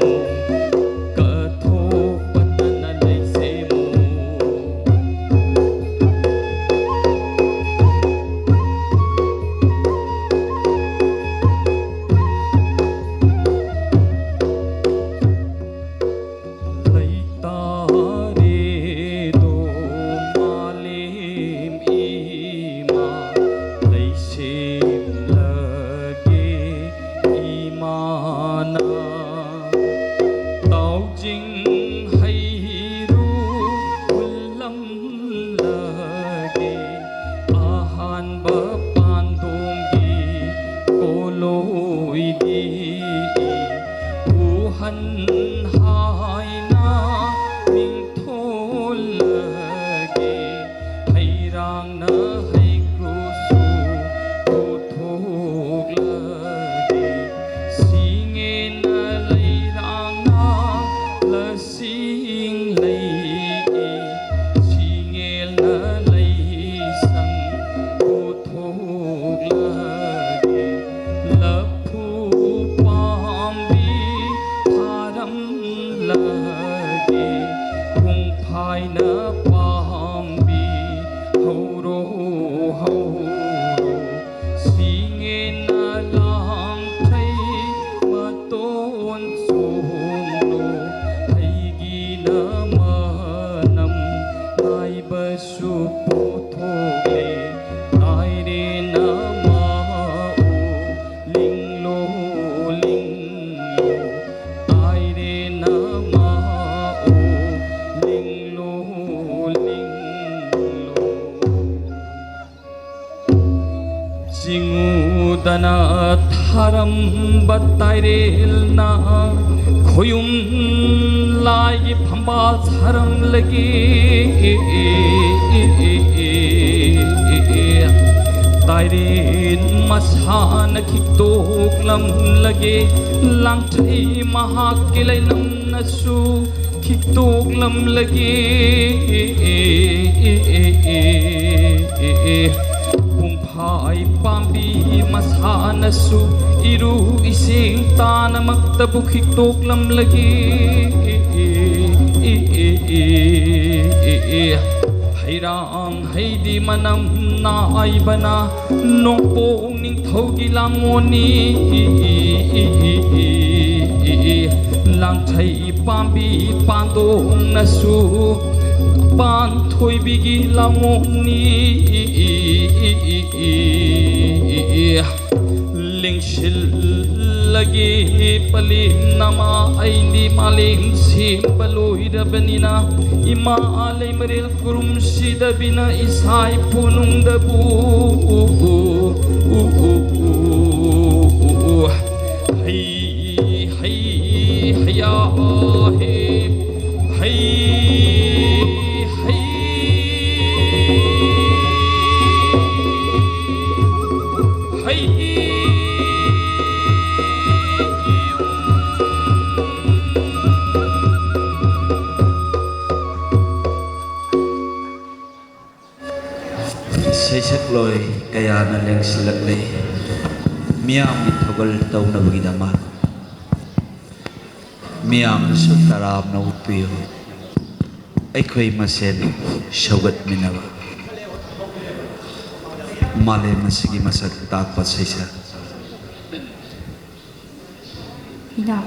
dana tharam batairel na khoyum lai phamba tharam lagi tairin masan khiktok lam lage langthai mahakilai nam nasu khiktok lam lage hai pambi masanasu iru ising tana maktabu khiktok lam lagi hairang haidi manam na aibana nongpong ning thogi lamoni langthai pambi pandong nasu pan thoi bigi lamoni lingshil lagi palim nama aini maling sim baloi rabanina ima alai maril kurum sida bina isai punung dabu hai hai haya he hai Saisak loy kaya na lang silaglay miyam itagal taw na bagidama miyam sa tarab na upiyo ay ko'y masen syawat minawa malay masigi masagtakpat sa isa Ina.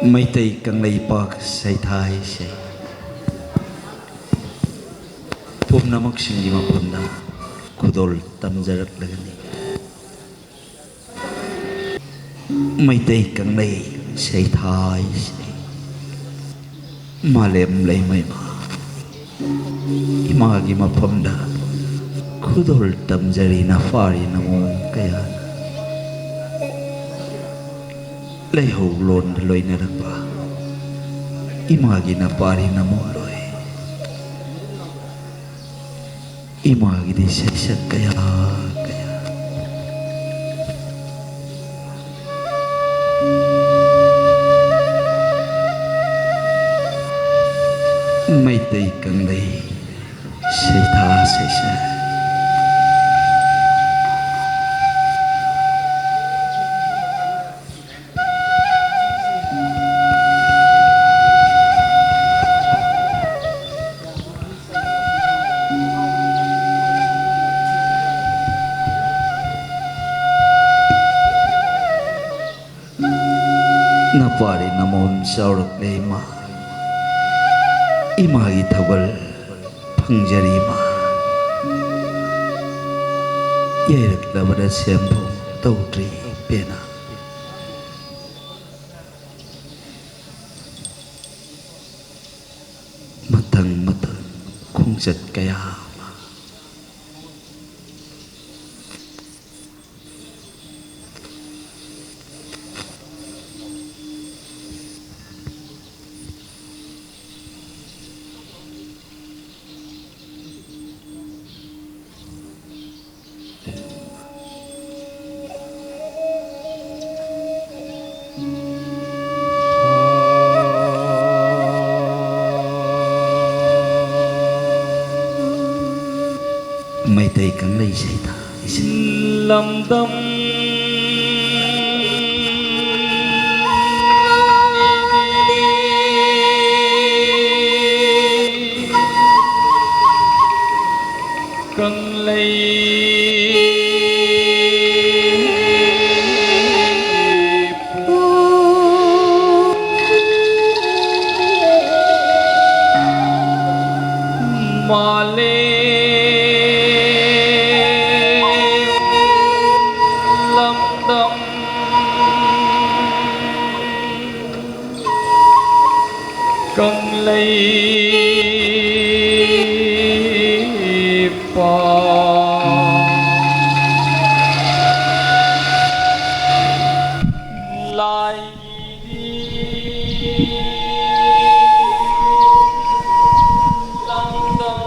Maitay kang naipak sa itay siya pum na magsindi mapunda kudol tamjarak lagani maitay kang nai sa itay siya malem lay may ma imagi mapunda kudol tamjari na fari na mo kaya Leho lon loy na ba imagi na pari na mo loy imagi di sesat kaya may tay kang lay seta sesat Napari namon saurak lema imagi tawal pangjarima yerak labada sempo tautri pena matang kungsat kaya may tay kang lay sa ita Lamdam kang lay male lamdam kang lay pa lai lamdam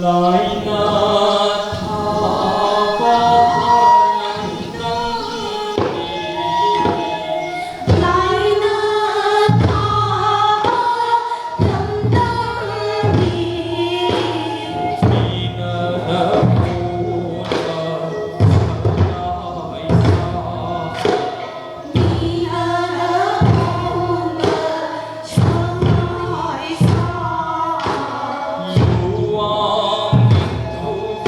Hãy subscribe cho kênh Ghiền Mì Gõ để không bỏ lỡ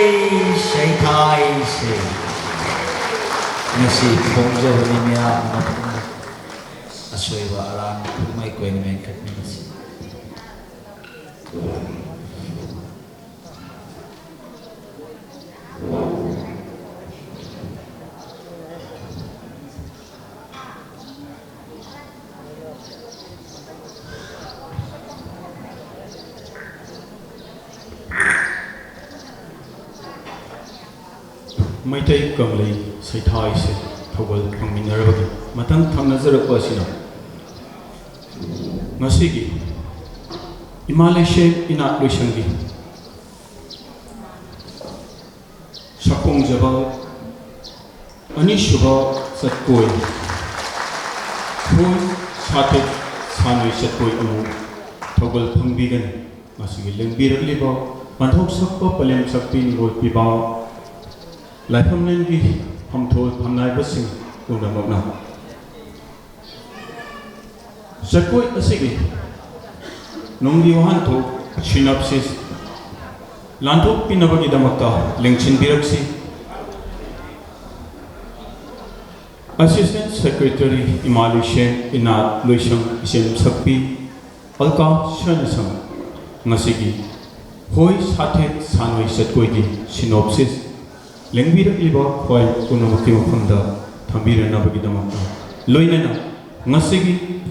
say Nasi Pongjo ni Mia Asoi wa alam Mai ko ni men kat ni nasi Maitai Kamlei Saitai se Thawal Pangminarabagi Matang Thangnazarapa asina Ngasigi Imalaysia Inat Luisangi Sakong Jabal Anishuba Satkoi Hoi Satek Sanoi Satkoi Amu Thawal Pangbigan Ngasigi Lengbirak Liba Manthok Sakpa Palem Sakpin Roi Piba Laifam Lengi Hamthol Pamnai Basing Una Magna Satkoi Asigi Nongdi Wahanto Synopsis Lantok Pinabagi Damakta Lengchin Biraksi Assistant Secretary Imalaysia Inat Luisang Isim Sakpi Alka Shanasang Ngasigi Hoi Satek Sanoi Satkoi Di Synopsis Lengbirak Liba Hoi Unamaki Mafamda Thambira Nabagi Damakta Loinana Ngasigi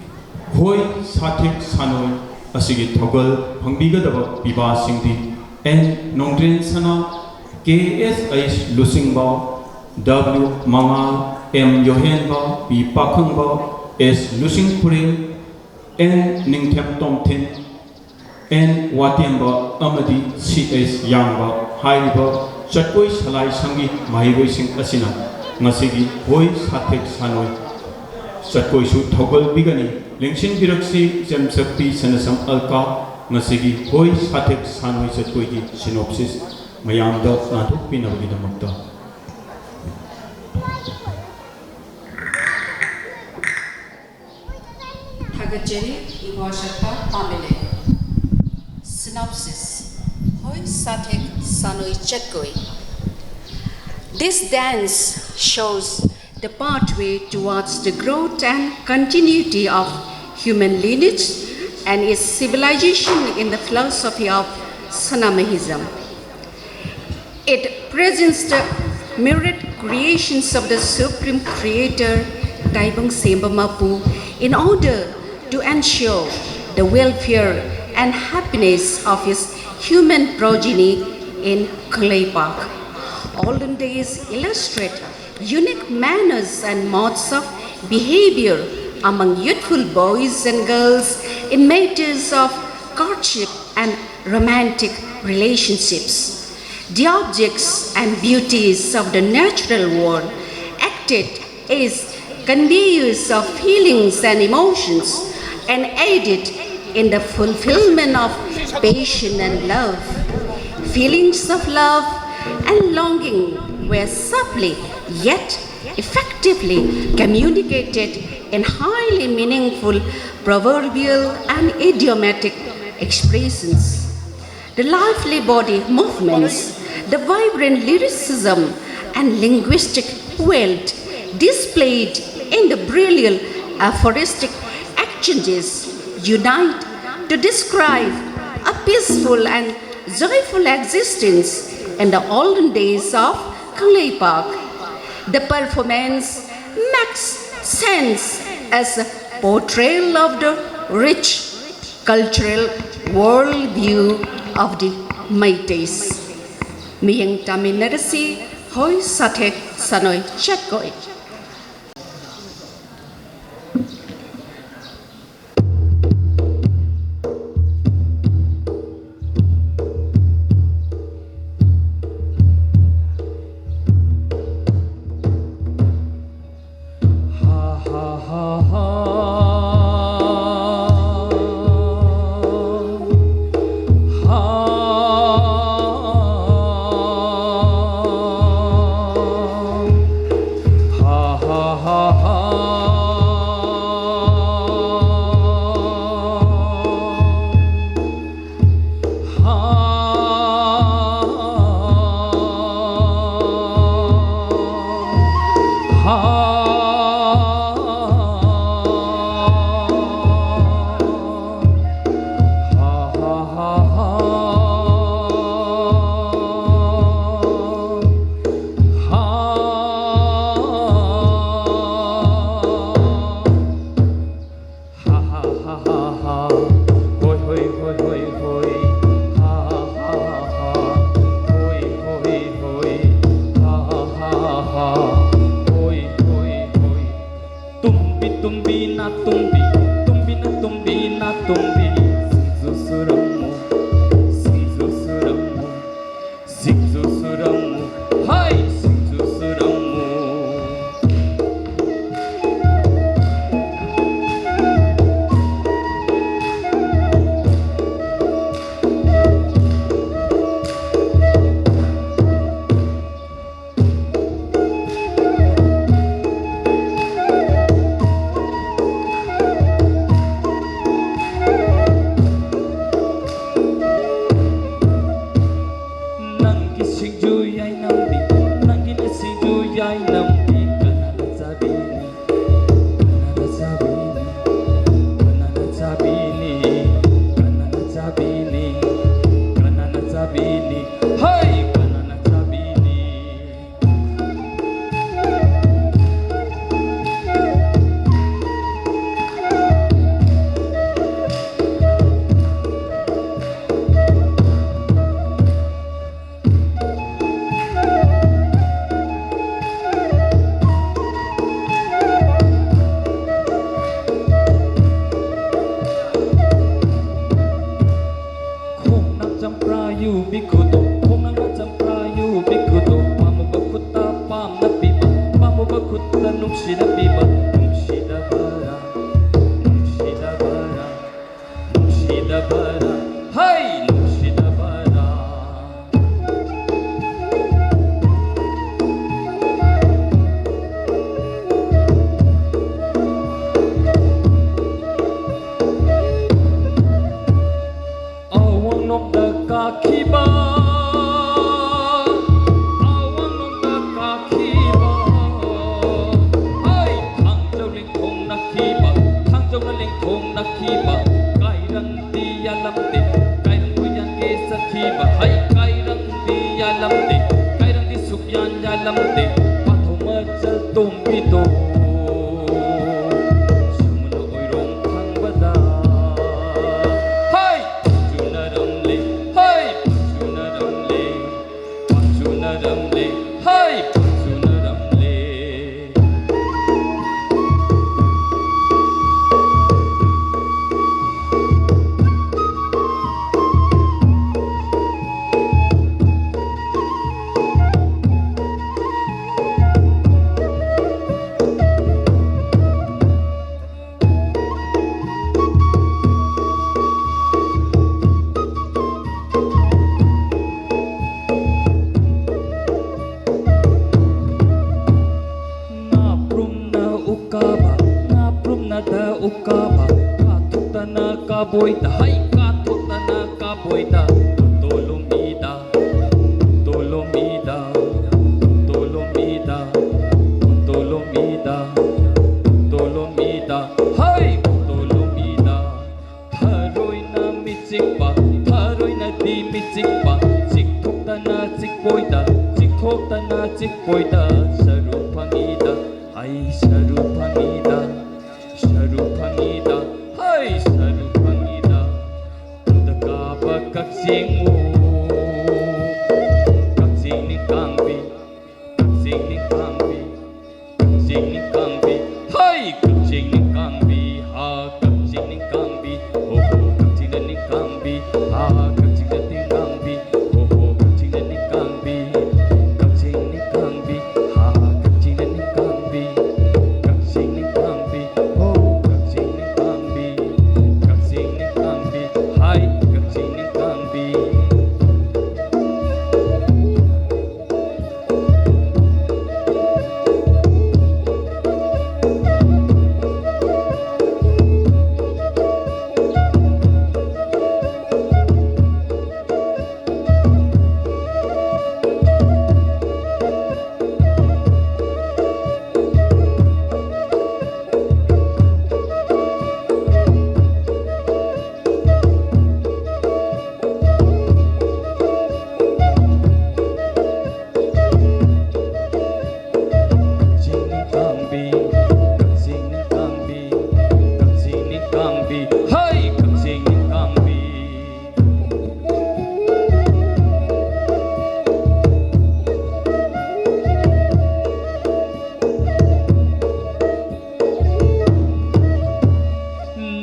Hoi Satek Sanoi Asigi Thogol Pangbigadaba Biba Singdi N Nongdren Sana KSH Lusingba W Mangal M Yohenba P Pakhangba S Lusingpurim N Ningthem Tomthin N Watiamba Amadi CS Yangba Haiba Chatkoi Salai Sangi Mahigoi Sing Asina Ngasigi Hoi Satek Sanoi Chatkoi Su Thogol Bigani Lengshin Biraksi Jem Sakpi Sanasam Alka Ngasigi Hoi Satek Sanoi Chatkoi Gi Synopsis Mayamda Nathok Pinabagi Damakta Thagacheri Iwashapa Pamele Synopsis Hoi Satek Sanoi Chatkoi. This dance shows the pathway towards the growth and continuity of human lineage and its civilization in the philosophy of Sanamahism. It presents the mirrored creations of the Supreme Creator, Taibang Semba Mapu, in order to ensure the welfare and happiness of his human progeny in Klei Park. Olden days illustrate unique manners and modes of behavior among youthful boys and girls in matters of courtship and romantic relationships. The objects and beauties of the natural world acted as conveyors of feelings and emotions and aided in the fulfillment of passion and love. Feelings of love and longing were subtly yet effectively communicated in highly meaningful proverbial and idiomatic expressions. The lively body movements, the vibrant lyricism and linguistic wealth displayed in the brilliant aphoristic exchanges unite to describe a peaceful and joyful existence in the olden days of Klei Park. The performance makes sense as a portrayal of the rich cultural worldview of the Meiteis. Miyang Taminarasi Hoi Satek Sanoi Chatkoi. tumbi na tumbi tumbi na tumbi na tumbi singzu suramu hai singzu suramu Boita, hai katutana ka boita, Dolomida, Dolomida, Dolomida, Dolomida, Dolomida, hai Dolomida, Tharoy na michikpa, Tharoy na di michikpa, Chikthokta na chikpoita, Sharupangida, hai Sharupangida, Sharupangida, hai Sharupangida. Kaksing mo Kaksing ni Kangbi Kaksing ni Kangbi Kaksing ni Kangbi Hai Kaksing ni Kangbi Ha Kaksing ni Kangbi Ho ho Kaksing na ni Kangbi Ha Kaksing na ni Kangbi Ho ho Kaksing na ni Kangbi Kaksing ni Kangbi Ha Kaksing na ni Kangbi Kaksing ni Kangbi Ho Kaksing ni Kangbi Kaksing ni Kangbi Hai Kaksing ni Kangbi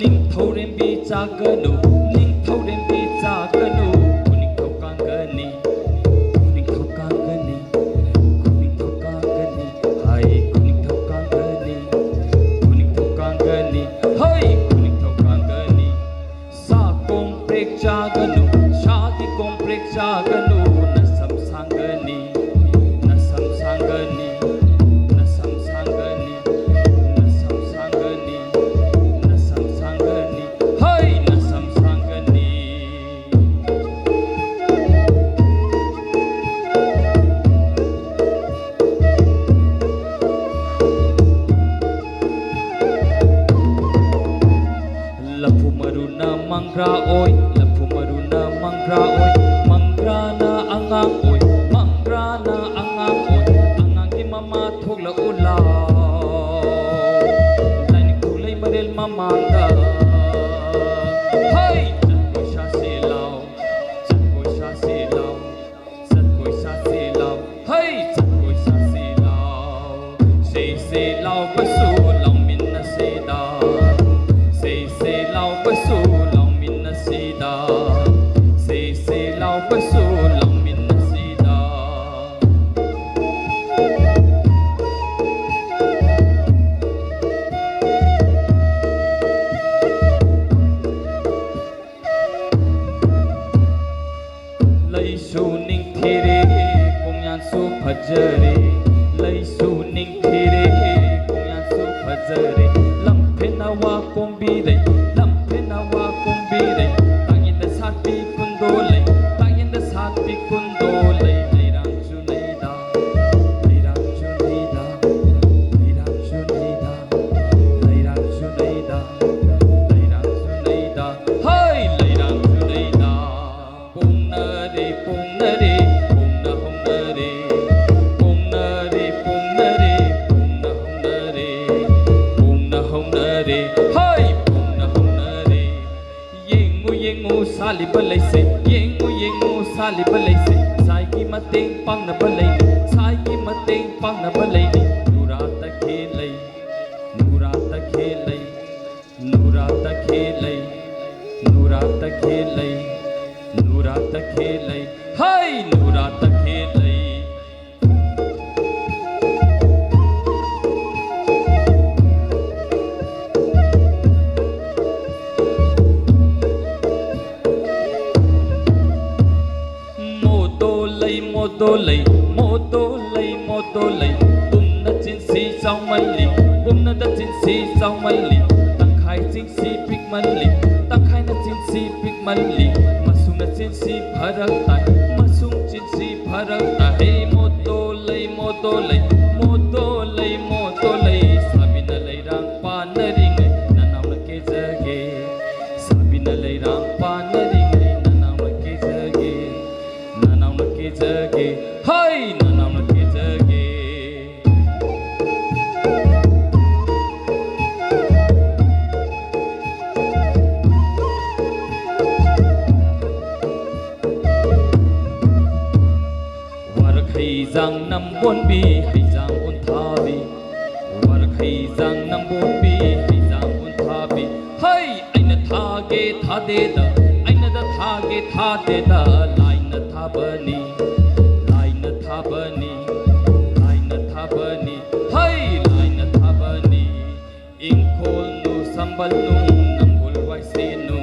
ꯅꯤꯡꯊꯧꯔꯦꯝꯕꯤ ꯆꯥꯒꯅꯨ ꯅꯤꯡꯊꯧꯔꯦꯝꯕꯤ ꯆꯥꯒꯅꯨ ꯈꯨꯅꯤꯡꯊꯧ ꯀꯥꯡꯒꯅꯤ ꯈꯨꯅꯤꯡꯊꯧ ꯀꯥꯡꯒꯅꯤ ꯈꯨꯅꯤꯡꯊꯧ ꯀꯥꯡꯒꯅꯤ ꯍꯥꯏ ꯈꯨꯅꯤꯡꯊꯧ ꯀꯥꯡꯒꯅꯤ ꯈꯨꯅꯤꯡꯊꯧ ꯀꯥꯡꯒꯅꯤ ꯍꯩ ꯈꯨꯅꯤꯡꯊꯧ ꯀꯥꯡꯒꯅꯤ ꯁꯥ ꯀꯣꯝꯄ꯭ꯔꯦꯛ ꯆꯥꯒꯅꯨ ꯁꯥꯒꯤ ꯀꯣꯝꯄ꯭ꯔꯦꯛ ꯆꯥꯒꯅꯨ ꯅꯁꯝ ꯁꯥꯡꯒꯅꯤ nasam sanggani nasam sanggani nasam sanggani nasam sanggani hai nasam sanggani lapu maruna mangra oi lapu maruna mangra oi mangra na angang oi mangra na angang oi angang ki mama thogla ula lain kulai marel mamanga hai chatko sha se lao chatko sha se lao chatko sha se lao hai chatko sha se lao pasu lao min na se da se lao pasu lao min na se da se lao pasu lao min na se da lai su ning thire kongyan su phajare lai su ning thire kongyan su phajare lam phenawa kombi dai lam phenawa kombi dai tangin da sati kundo lai tangin da sati kundo lai leirang chu neida leirang chu neida leirang chu neida leirang chu neida leirang chu neida hai leirang chu neida pungna re pungna re pungna hongna re pungna re pungna re pungna hongna re pungna hongna re hai pungna hongna re yengu sali balai se yengu sali balai se sai ki mateng pang na balai ni sai ki mateng pang na balai ni nurata khelai nurata khelai nurata khelai nurata khelai nurata khelai hai nurata khelai modo lay bumna chin si sao mali bumna da chin si sao mali tang khai chin si pik mali tang khai na chin si pik mali masung na chin si pharak tai masung chin si pharak tai hey modo lay sabina lay rang pa na ring na naw na ke jage sabina lay rang pa na ring na naw na ke jage na naw na ke jage hai na naw na ke jage war khai jang nam bon bi hai jang un tha bi war khai jang nam bon bi hai jang un tha bi hai aina tha ge tha de da aina da tha ge tha de da lai na tha bani lai na tha bani lai na tha bani hai lai na tha bani in khol nu sambal nu nangul wai se nu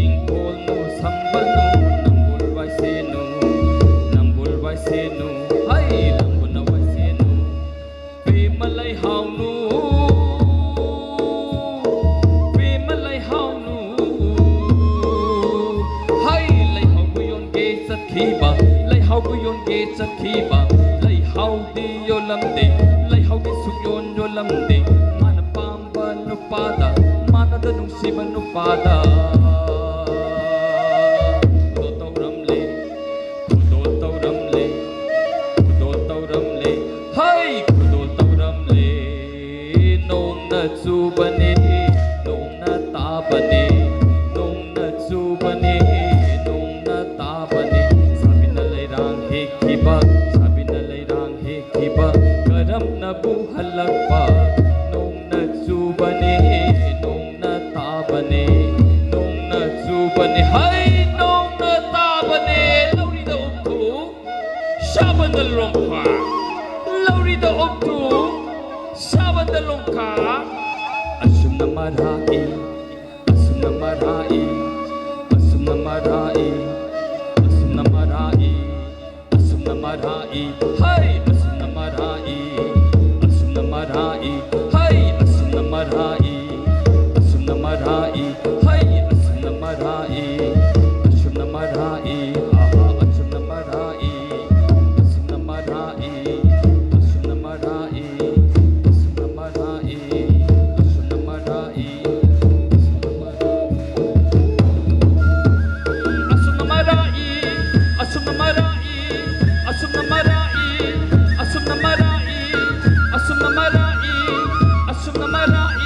in khol nu sambal nu nangul wai se nu nangul wai se nu hai nangul na wai se nu pe malai hau nu pe malai hau nu hai lai hau bu yon ge sat khi ba lai hau bu yon ge sat khi ba lai hau di yo lam de lai hau di su yon yo lam de mana pamba nu pada mana da nung si ba nu pada do tau ram le do tau ram le do tau ram le hai do tau ram le nong na chu ba ne nong na ta ba ne nong na chu ba ne nong na ta ba ne sabina lai rang he ki ba sabina lai rang he ki ba karam na bu halak ba nong na chu ba ne nong na ta ka asumna marai asumna marai asumna marai asumna marai asumna marai hai asumna marai asumna marai hai asumna marai asumna marai hai asumna marai asumna marai aha asumna marai asumna marai asumna marai asumna marai asumna marai asumna marai asumna marai asumna marai asumna marai asumna marai asumna marai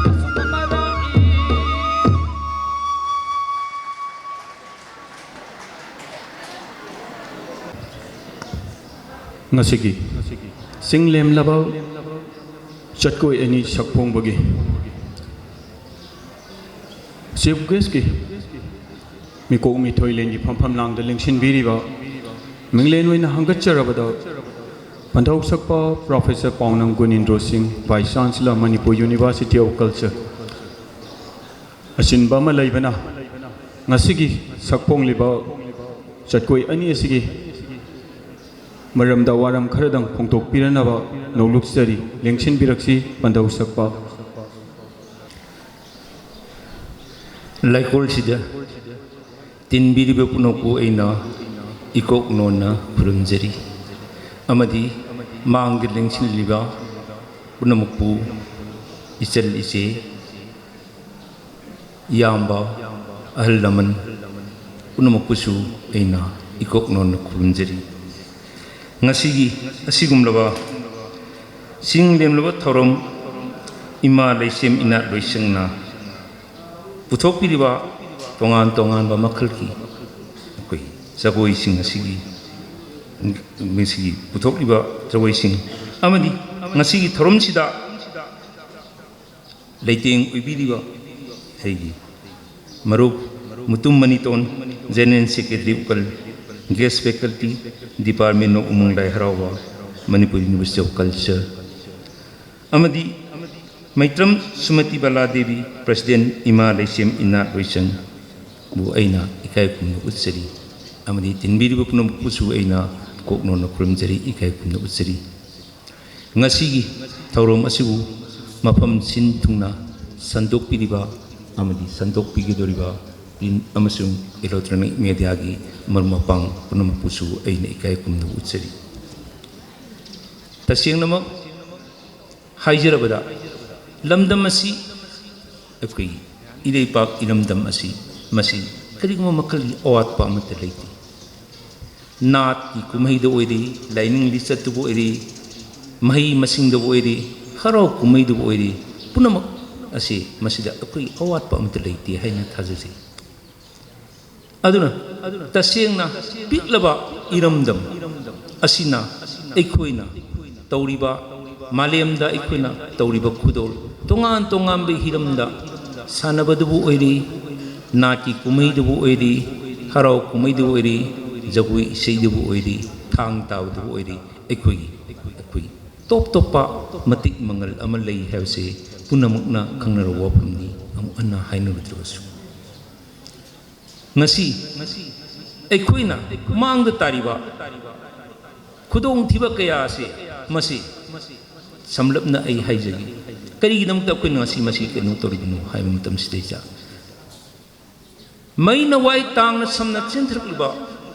asumna marai ngasigi singlem labaw chatkoi ani sakpong bagi chief guest ki mi ko mi thoilen gi pham lang da lengsin biri ba minglen wina hangat charabada pandau sakpa professor paunang gunindro singh vice chancellor manipur university of culture asin ba ma leibana ngasigi sakpong liba chatkoi ani asigi maramda waram kharadang phongtok piranaba noluk sari lengsin biraksi pandau sakpa laikol sida tin biribe punoku aina ikok nonna purumjari amadi mangir lengsin liba punamukpu ichal ise yamba ahal laman punamukpusu aina ikok nonna purumjari ngasigi asigumlaba singlemlaba thorom ima leisem ina loisengna puthokpiriba tongan tongan ba makhalki koi jagoi sing asigi mesigi puthokliba jagoi sing amadi ngasigi thorom sida leiteng uibiriba hegi marup mutum maniton general secretary ukal guest faculty department of umang lai harawa manipur university of culture amadi maitram sumati bala devi president ima leisem ina loisang bu aina ikai kum utsari amadi tinbiri bu kunum kusu aina kokno na kurumjari ikai kum utsari ngasigi thaurom asibu mafam sin thungna sandok piriba amadi sandok pigidoriba in amasung electronic media gi marmapang punam pusu aina ikai kum utsari tasing namak haijarabada lamdam asi akai ilai pak ilamdam asi masi karigma makali awat pa amata leiti nat ki kumai do oiri lining lisat do oiri mahi masing do oiri harau kumai do oiri punamak asi masida akai awat pa amata leiti haina thajasi aduna tasengna piklaba iramdam asina ekoina tawriba malemda ekoina tawriba khudol tongan tongan be hiramda sanabadubu oiri naki kumaidubu oiri harau kumaidubu oiri jagui iseidubu oiri thang tawdubu oiri ekoi top topa matik mangal amal lei hause punamukna khangnara wapamni amu anna hainurudrusu ngasi ekoina mangda tariba khudong thiba kaya ase masi samlapna ai haijagi karigidamta koina ngasi masi kenu torignu haimam tamsideja maina wai tangna samna chenthrakliba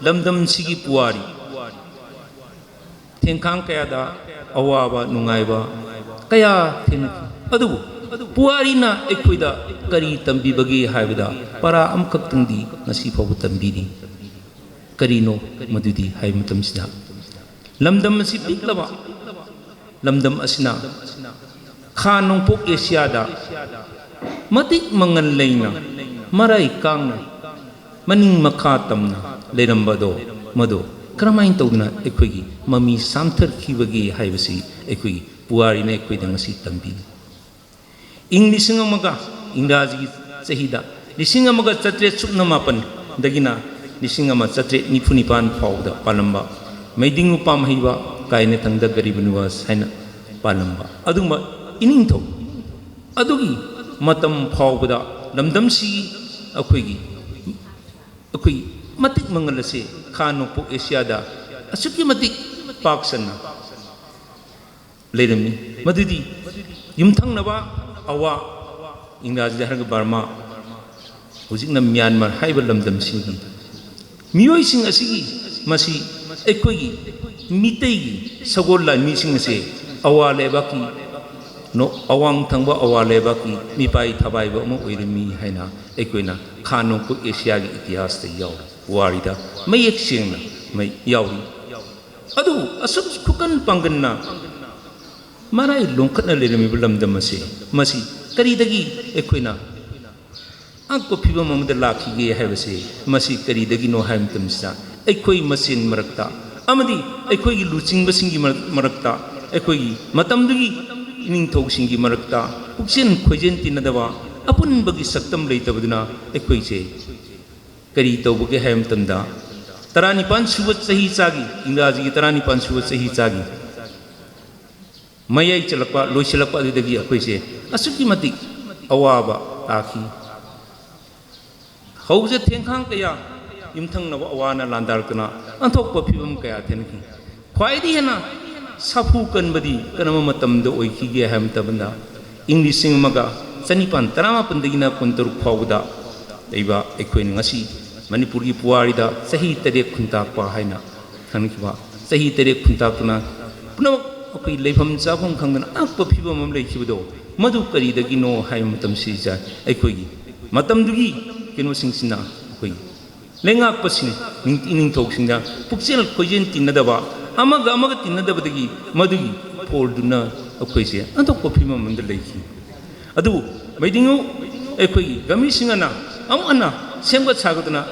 lamdam sigi puari thengkhang kaya da awaba nungaiba kaya thengki adubu puari na ekoida kari tambi bagi haibada para amkhak tangdi ngasi phabu tambini karino madudi haimam tamsida lamdam si piklaba lamdam asina khanong pok asia da matik mangal leina marai kangna maning makhatamna leirambado mado kramain tawna ekoigi mami samthar khibagi haibasi ekoigi puari na ekoida ngasi tambi english ngamaga ingraji chahida lisingamaga chatre sukna mapan dagina lisingama chatre nifunipan fawda palamba maidingu pam hiba kaine thangda garib niwas haina palamba aduma इनिंगथौ अदुगी मतम फावबदा लमदमसी अखोगी अखोई मतिक मंगलसे खा नोंपोक एशियादा असुकी मतिक पाकसना Laramie मदुदी युमथंगनबा अवा इंग्राजी हरग Burma हुजिकना Myanmar HYBE लमदमसिंगी मियोइसिंग असिगी मसी एखोगी मितेगी सगोल लाइमीसिंग से अवा लेबाकी no अवांग थंगबा अवा लेबाकी मिपाई थबाइबा अमो ओइरमी हाइना एखोइना खा नोंपोक Asia की इतिहास ते याव वारिदा मयेक सेंगना मय यावी अदु असुक खुकन पंगन्ना माराई लोंखतना लेरमी लमदम से मसी करीदगी एखोइना अंको फिबम अमद लाखिगे हैबसे मसी करीदगी नो हाइम तमसा एखोई मसिन मरक्ता अमदी एखोई लुचिंगबसिंगी मरक्ता एखोई मतमदगी निंगथौसिंगी मरक्ता पुक्सिन खोजेन तिनदबा अपुनबगी सक्तम लेतबदुना एखोइसे करी तौबगे हैम तमदा तरानिपान सुबत सही चागी इंग्राजी की तरानिपान सुबत सही चागी मयाई चलपा लोइसलपा अदुदगी अखोइसे असुकी मतिक अवाबा ताखी हौजे थेंखांग कया युमथंगनबा अवाना लांदारकना अंथोकपा फिबम कया थेनकी ख्वाइदी हेना साफु कनबदी कनम मतमद ओइखिगे हैम तबंदा इंग्लिशिंग मगा चनिपान तरामापनदगिना कुंतरुक फावदा लेबा एखोइन ngasi मणिपुर की पुवारीदा सही तरेक खुंताकपा हाइना खनखिबा सही तरेक खुंताकना पुनम अखोइ लेफम चाफम खंगना अक्पा फिबम अम लेखिबदो मधु करीदगी नो हाइ मतम सिजा एखोइगी मतमदुगी किनो सिंगसिना अखोइ लेंगाकपसिंग निंगथौसिंगा पुक्सेल खोजेन तिनदबा अमग तिनदबदगी मधुगी फोरदुना अखोइसे अंतोकपा फिबम अमद लेखि अदु मैदिंगु एखोइगी गमिसिंगना अमना सेमगत सागदना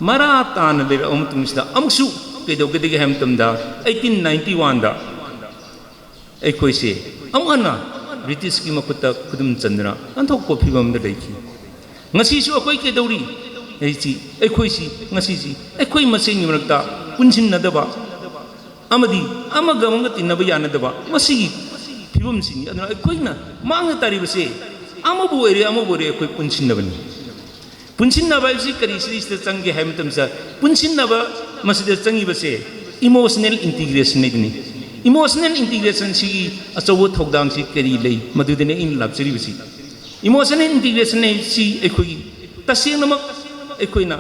मरा तान लेर अमतुंगसिदा अमसु केदोगदिगे हेमतमदा 1891 दा एखोइसे अमना ब्रिटिश की मकुता खुदुम चंद्रा अंथोकपा फिबमदा लेखि ngasisu akoi kedori eichi एखोइसी ngasiसी एखोइ मसेंगी मरक्ता पुनसिनदबा अमदी अमगा मंग तिनबा यानदबा मसिगी फिबमसिनी अदना एखोइना मांग तारिबसे अमबु ओरे एखोइ पुनसिनबनी पुनसिनबा इसी करी सिरिस चंगे हेमतमसा पुनसिनबा मसिदे चंगीबसे इमोशनल इंटीग्रेशन नेदनी इमोशनल इंटीग्रेशन सी अचौबो थौदांग सी करी लई मदुदने इन लापचरीबसी इमोशनल इंटीग्रेशन ने सी एखोइ तसेंगनमक एखोइना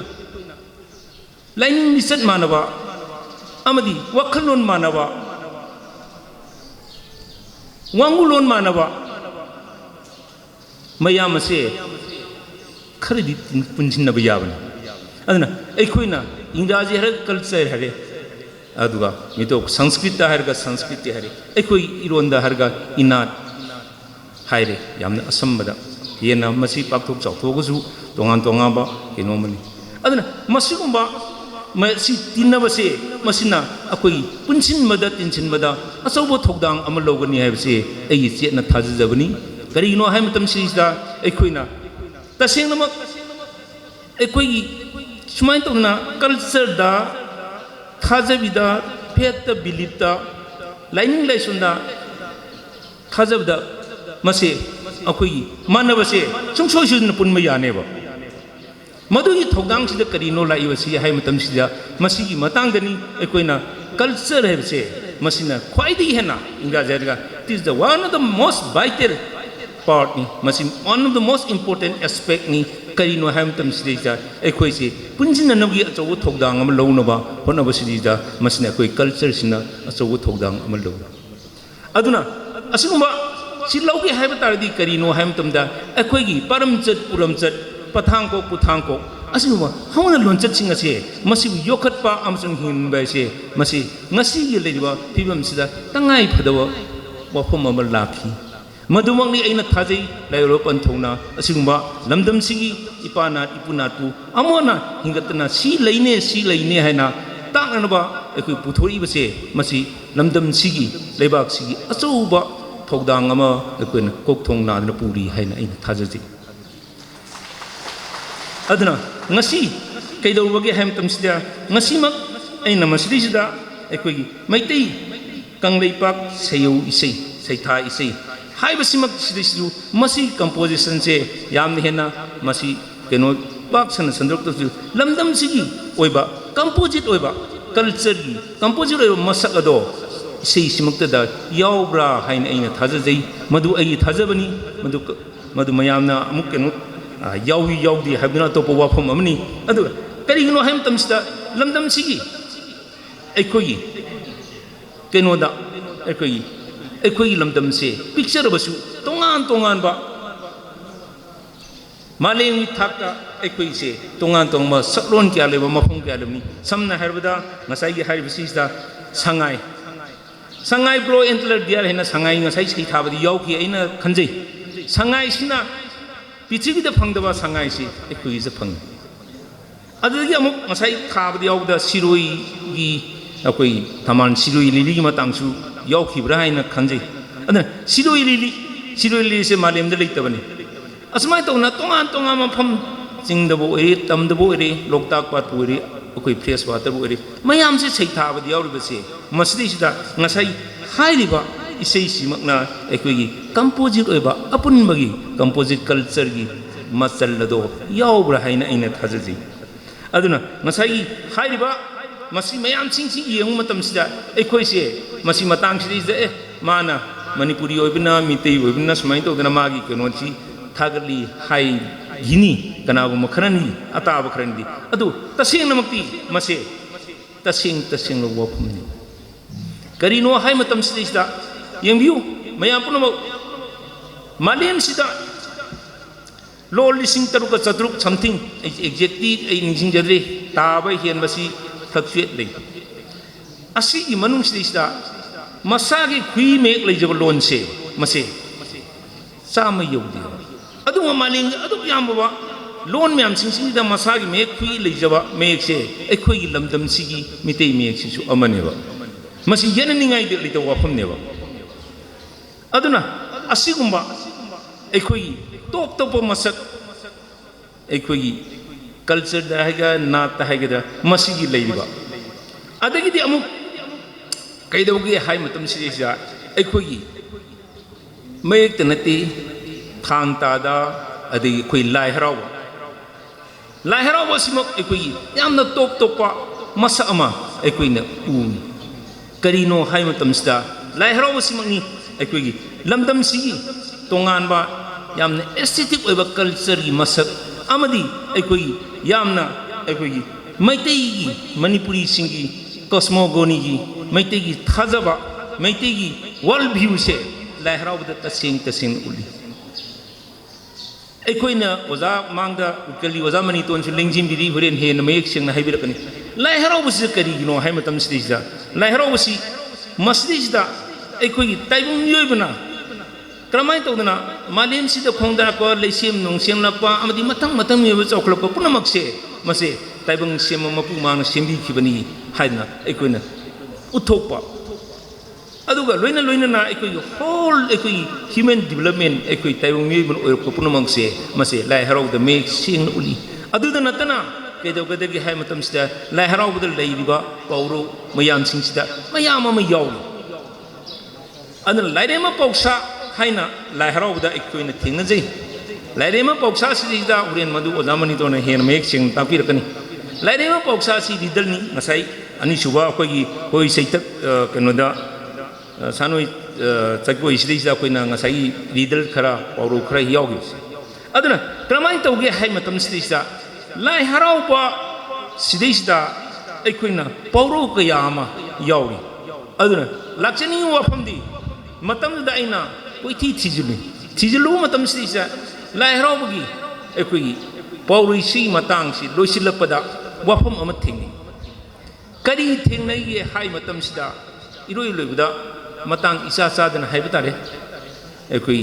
लाइनिंग निसत मानवा अमदी वखलोन मानवा वांगुलोन मानवा मयामसे खरदी पुनसिनबा याबन अदना एखोइना इंग्राजी हर कल्चर हरे अदुगा मितो संस्कृत हरगा संस्कृति हरे एखोइ इरोंदा हरगा इनात हाइरे यामना असंबदा येना मसी पाक्थोक चाउथोगसु तोंगान तोंगाबा केनोमनी अदना मसिगुंबा मसी तिनबसे मसिना अखोइ पुनसिनबदा तिनसिनबदा अचौबो थौदांग अमा लौगनी हाइबसे एगी चेतना थाजजबनी करिनो हाइ मतम सिदा एखोइना तसेंगनमक एखोइ सुमाइन तौना कल्चर दा थाजबिदा फेत बिलीफ लाइनिंग लाइसुंदा थाजबदा मसे अखोइ मानबसे सुंसोइ सुन पुनम यानेबा मधुगी थौदांग सिदा करिनो लाइबसी हाइ मतम सिदा मसिगी मतांगदनी एखोइना कल्चर हेबसे मसिना ख्वाइदी हेना इंग्राजीगा it is the one of the most vital part नि मसि one of the most important aspect नि करिनो हाइ मतम सिदा एखोइसे पुनसिननबगी अचौबो थौदांग अमा लौनबा होनबसिदा मसिना एखोइ कल्चर सिना अचौबो थौदांग अमा लौ अदुना असुगुंबा सि लौगे हाइबा तारदी करिनो हाइ मतमदा एखोइगी परमचत पुरमचत पथांको पुथांको असुगुंबा हौना लोनचत सिंगसे मसिबु योखतपा अमसुंग हिनबाइसे मसि ngasiगी लेरिबा फिबमसिदा तंगाइ फदवा वफम अमा लाखि मधुमंगनी अइना थाजै लाइरो पंथौना असुगुंबा लमदमसिगी इपानात इपुनातु अमोना हिंगतना सी लैने हाइना तांगनबा एखोइ पुथोरिबसे मसि लमदमसिगी लेबाकसिगी अचौबा थौदांग अमा एखोइना कोकथोंनादना पुरी हाइना अइना थाजै अदना ngasi कैदौबगे हाइमतमसिदा ngasimak अइना मसिदिसिदा एखोइगी मैतै कंगलैपाक सयौ इसै सैथा इसै हाइबसिमक सिदिसु मसी कंपोजिशन से याम हेना मसी केनो बाक सन संदोक्तसु लमदम सिगी ओइबा कंपोजिट ओइबा कल्चर की कंपोजिट ओइबा मसक अदो इसे सिमक्तदा यावब्रा हाइन अइना थाजजै मदु अइ थाजबनी मदु मयामना अमुक केनो यावी यावदी हाइबना तो वाफम अमनी अदु करिगनो हाइम तमसदा लमदम सिगी अखोई केनोदा अखोई लमदम से पिक्चर बसु तोंगान तोंगान बा मालेंगी थाका अखोई से तोंगान तोंगा सकलोन क्या लेबा मफुं क्या लेबनी समना हरबदा ngसाई गी हारिबसिदा संगाई ब्रो एंटलर दियार हेना संगाई ngसाई sei थाबदी यावखि अइना खंजै संगाई सिना पृथ्वीदा फंगदबा संगाई से अखोई जे फंग अदुगी अमुक ngसाई थाबदी यावदा सिरोई गी अखोई थमान सिरोई लिली गी मतंगसु यावखिब्रा हाइना खंजै अदना सिरोई लिली से मालेमदा लेतबनी असमाय तौना तोंगान तोंगा मफम चिंगदबो एरे तमदबो एरे लोकताक पातु एरे अखोई फ्रेश वाटर एरे मयाम से sei थाबदी यावरिबसे मसदिसिदा ngसाई हाइरिबा इसै सिमकना अखोई कंपोजिट ओइबा अपुनबगी कंपोजिट कल्चर गी मचलदो यावब्रा हाइना अइना थाजजै अदुना ngसाई हाइरिबा मसी मयाम सिंगसी येंगु मतमसिदा अखोई से मसी मतंग सिदे माना मणिपुरी ओइबना मितै ओइबना समाय तौदना मागी केनोची थागली हाई गिनी कनागु मखरनी अताब खरनी अदु तसेंग नमक्ति मसे तसेंग वफमनी करिनो हाई मतम सिदा येंबियु मयाम पुनम मालेम सिदा लो लिसिंग तरुक चतरुक समथिंग एक्जेक्टली ए निसिंग जदरे ताब हेन मसी फ्लक्चुएट ले असी की मनुंग सिदा मसागी खुई मेक लेजब लोन से मसे साम योगदे अदुमा मालिंग अदु यामबा लोन म्याम सिंसिदा मसागी मेक खुई लेजब मेक से अखोई लमदम सिगी मितै मेक सिसु अमनेबा मसी येननिंगाई दे लितो वाफमनेबा अदुना असिगुंबा अखोई टॉप टॉप मसक अखोई कल्चर दा हैगा नात हैगा मसीगी लेरिबा अदगिदि अमुक कैदौगे हाई मतम सिजा अखोई मयेक तनती थांग तादा अदि अखोई लाई हराव सिमक अखोई यामना टॉप टॉपा मसा अमा अखोइना उनी करिनो हाई मतम सिदा लाई हराव सिमकनी अखोई लमदम सिगी तोंगानबा यामना एस्थेटिक ओइबा कल्चर की मसक अमदी अखोई यामना अखोई मैतेगी मणिपुरी सिंगी कॉस्मोगोनी की मैतेगी थाजबा मैतेगी वर्ल्ड व्यू से लाई हरावदा तसेंग उली अखोइना ओजा मांगदा उकली ओजा मणितोन सु लिंजिमबिरी होरेन हेन मयेक सेंगना हाइबिरकनी लाई हरावबसि करिगिनो हाइ मतम सिदिजा लाई हरावबसि मसदिजा अखोइगी ताइबुं मियोइबना क्रमाय तौदना मालेम सिदा खोंदारको लेसेम नोंसेंलापा अमदि मतंग मियोब चौखलपा पुनमक से मसे ताइबुं सेम मपु मांग सेमबिखिबनी हाइना अखोइना उथोपा अदुगा लोइना ना अखोइ होल अखोइ ह्यूमन डेवलपमेंट अखोइ ताइबुं मियोइबन ओइरको पुनमक से मसे लाई हरावदा मेक सेंग उली अदुदा नतना केदौगदगी हाइ मतम सिदा लाई हरावदा लेरिबा पौरो मयाम सिंसिदा मयाम अमा यावि अदुना लाइरेमा पौसा हाइना लाई हरावदा अखोइना थेंगनजै लाइरेमा पौसा सिदा उरेन मदु ओजामनी तोना हेन मेक सेंग तापिरकनी लाइरेमा पौसा सि रिदलनी ngसाई अनिसुबा अखोइगी होइ सैतक कनोदा सानोइ चक्कोइ सिदा अखोइना ngसाई रिदल खरा पौरो खरा यावgi अदुना क्रमाय तौगे हाइ मतम सिदा लाई हरावबा सिदा अखोइना पौरो कयामा यावि अदुना लाक्चनी वाफमदी मतमदा आइना कोइथि थिजिलु मतम सिदा लाई हरावबगी अखोइगी पौरोइसि मतंगसि लोइसिलपदा वाफम अमा थेंगि करी थेंगनैगे हाइ मतम सिदा इरोइ लोइबदा मतंग इसा चादना हाइब तारे अखोइ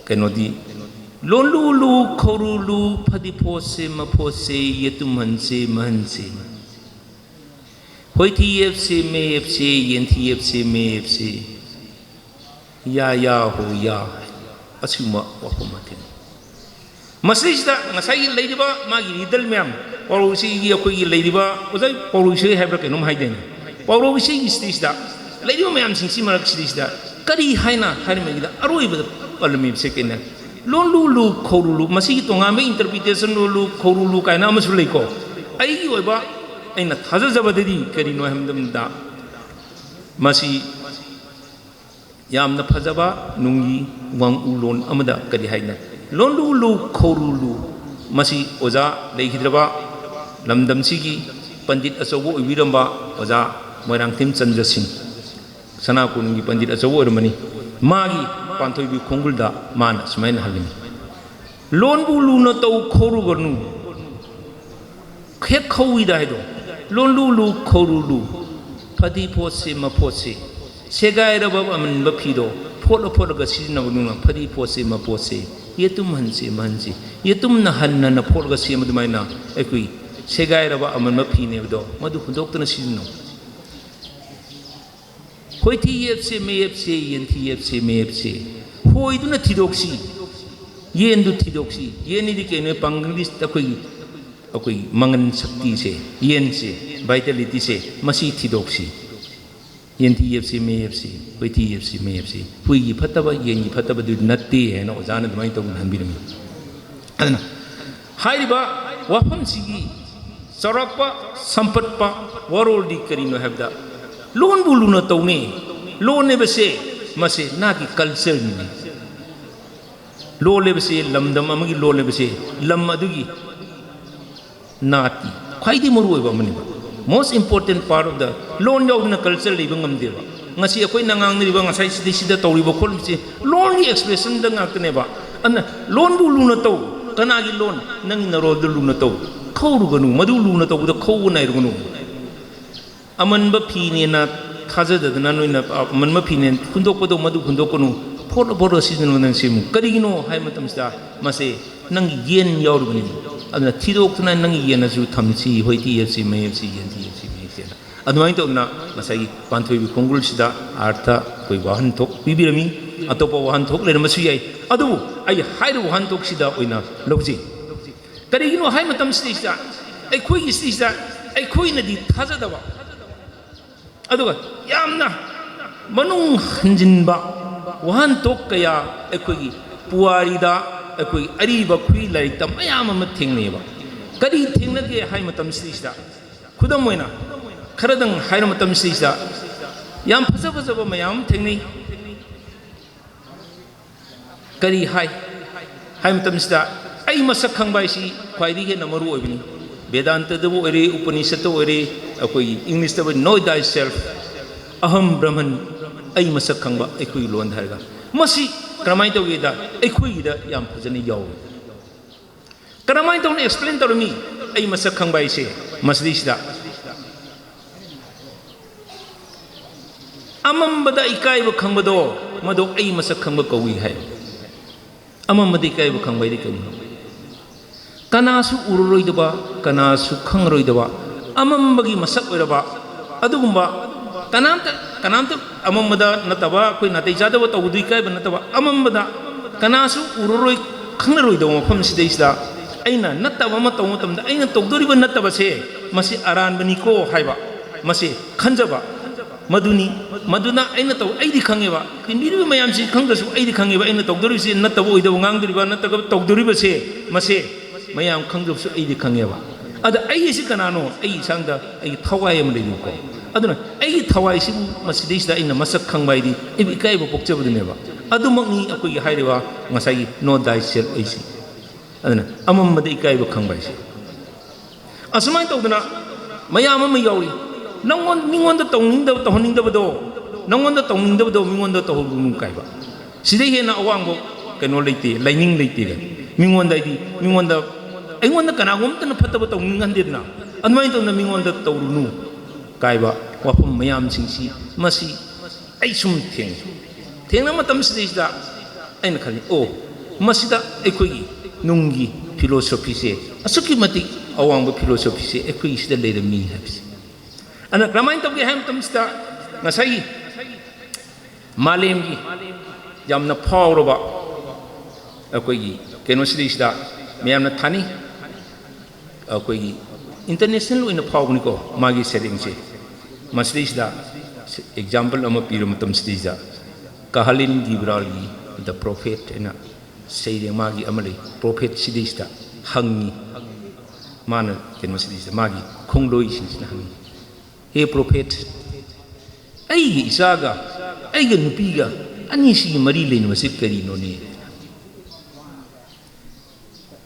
कनोदी लोलुलु खोरुलु फदिफोसे मफोसे येतुमनसे महनसे होइथि एफसे मे एफसे येंथि एफसे मे एफसे या हो या असिमा वाफमथे मसलिसदा ngसाई लेरिबा मागी रिदल म्याम पौरोसी गी अखोई लेरिबा ओजाई पौरोसी हाइब्रा केनोम हाइदेन पौरोसी गी स्टिसदा लेरिबा म्याम सिंसि मरक सिदिसदा करी हाइना हाइमेगिदा अरोइबदा पलमी से केने लोन लू लू खौरू लू मसी तोंगामे इंटरप्रिटेशन लू लू खौरू लू काइना अमसु लेको अइगी ओइबा अइना थाजजबददी करिनो हमदमदा मसी यामना फजबा नुंगी वांग उलोन अमदा करी हाइना लोन लू लू खौरू लू मसी ओजा लेखिद्रबा लमदम सिगी पंडित अचौबो ओइबिरंबा ओजा मोइरांगथिम चंद्र सिंह सनाकुनगी पंडित अचौबो ओरमनी मागी पांथोइबी खोंगुलदा माना सुमाइन हलिनी लोनबु लूना तौ खौरू गनु खेक खौइदा हैदो लोन लू लू खौरू लू फदी पोसे मपोसे सेगाइरब अमन बफिदो फोल फोलगा सिजनबनुना फदी पोसे मपोसे येतुम हंसे महंसे येतुम न हन्न न फोलगा सेमदुमाइना एकुई सेगाइरब अमन बफिनेबदो मदु हुंदोक्तन सिजनो होइथी येपसे मेयेपसे येंथी येपसे मेयेपसे होइदुना थिदोक्सी येंदु थिदोक्सी येनिदि केने पांगलिस अकोई मंगन शक्ति से येन से वाइटलिटी से मसी थिदोक्सी येंथी येपसे मेयेपसे होइथी येपसे मेयेपसे हुइगी फतबा येंगी फतबा दु नत्ते हेना ओजाना दमाइ तौ हनबिरमी अदना हाइरिबा वाफम सिगी चरकपा संपत्पा वरोल्डी करिनो हेबदा लोन बुलूना तौने लोन बसे मसे ना की कल्चर नि लोन बसे लमदम अमगी लोन बसे लम अदुगी नाती खाइदी मरु ओइबा मनिबा most important part of the लोन याउदना कल्चर लेबा ngamdeba ngasi akoi nangang niba ngasai sida tawriba khol लोन की एक्सप्रेशन द ngakneba ana लोन बुलूना तौ कनागी लोन नंग नरो द लूना तौ खौरुगनु मदु लूना तौ द खौ नाइरुगनु अमनब फीनेना थाजदना नोइना अमनब फीने खुंदोकपदो मदु खुंदोकनु फोलो बोरो सिजन नंग सिमु करिगिनो हाय मतमस्ता मसे नंग येन यावरुगनि अदना थिदोक्तना नंग येनजु थमसी होइती येसी मेयसी येंती येसी मेयसेना अदुमाइन तोना मसाई पांथोइबि कोंगुलसिदा अर्थ कोइ वाहन थोक पिबिरमी अतोप वाहन थोक लेरमसु याई अदु आई हाइरो वाहन थोकसिदा ओइना लौजी करिगिनो हाय मतमसिदा अखोइगी सिदा अखोइनदि थाजदबा अदुगा यामना मनुंग हंजिनबा वाहन तोक कया अखोइगी पुवारीदा अखोइ अरीबा खुइ लाइक मयाम अम थेंगनेबा करी थेंगनगे हाय मतम सिदा खुदम मोइना खरदंग हाय मतम सिदा याम फजा फजबा मयाम थेंगनै करी हाय हाय मतम सिदा आई मसक खंबाइसी ख्वाइदी हे नमरु ओइबनी वेदांत दबो ओरे उपनिषद ओरे अखोइ इंग्लिश दबो नो दाइ सेल्फ अहम ब्रह्मन आई मसक खंबा अखोइ लोन धारगा मसी क्रमाइ तौगेदा अखोइदा याम फजनी याव क्रमाइ तौने एक्सप्लेन तौरमी आई मसक खंबाइसे मसदीसदा अमम्बदा इकाइब खंबदो मदो आई मसक खंब कौई है अमम्बदा इकाइब खंबाइदि कौई कनासु उरुरोइदबा कनासु खंगरोइदबा अमम्बगी मसक ओइरबा अदुगुम्बा कनामत अमम्बदा नतबा कोइ नातै जादबा तौदुइ काइब नतबा अमम्बदा कनासु उरुरोइ खंगरोइदबा मफम सिदैसदा अइना नतबा म तौ मतमदा अइना तौदोरिबा नतबसे मसि अरानबनिको हाइबा मसि खंजबा मदुनी मदुना अइना तौ अइदि खंगेबा तिनबिरिबा मयामसि खंगदसु अइदि खंगेबा अइना तौदोरिबसे नतबा ओइदबा ngang नतबा तौदोरिबसे मसे मयाम खंगदसु अइदि खंगेबा अद अइसि कनानो अइ सांगदा अइ थवाय अम लेनुको अदुना अइ थवाय सिबु मसिदैसदा अइना मसक खंबाइदि इबि काइबो पोक्चबदुनेबा अदुमकनी अकोइ हाइरेबा ngасai नो दाइ सेल अइसि अदुना अमम्मदा इकाइबो खंबाइसि असमाय तौदना मयाम अम याउरि नंगोन मिंगोंदा तौनिंगदा तौहनिंगदबदो नंगोंदा तौनिंगदबदो मिंगोंदा तौहरुनु काइबा सिदै हेना अवांगबो कनो लेते लाइनिंग लेते मिंगोंदाइदि मिंगोंदा अइगोंदा कनागोमतन फतबा तौनिंगहंदेदना अदुमाय तौना मिंगोंदा तौरुनु काइबा वाफम मयाम सिंसी मसी अइ सुम थेंगना मतम सिदैसदा अइना खलि ओ मसिदा अखोइगी नुंगी फिलोसॉफी से असुकी मति अवांगबो फिलोसॉफी से अखोइगी सिदा लेरमी हाबिसे अना क्रमाइन तौगे हाम तमसिदा ngасai मालेमगी यामना फावरबा अखोइगी केनो सिदैसदा मयामना थानी अखोइगी इंटरनेशनल ओइना फावगनिको मागी सेटिंग से मसदिसदा एग्जांपल अमा पिरो मतम सिदैसदा Kahalin Gibrali the prophet and say Magi Amali prophet Sidista Hangi Mana can Sidista Magi Konglois Hangi. Hey prophet Ay Isaga Agan Piga Anisi Marilyn was it very no need.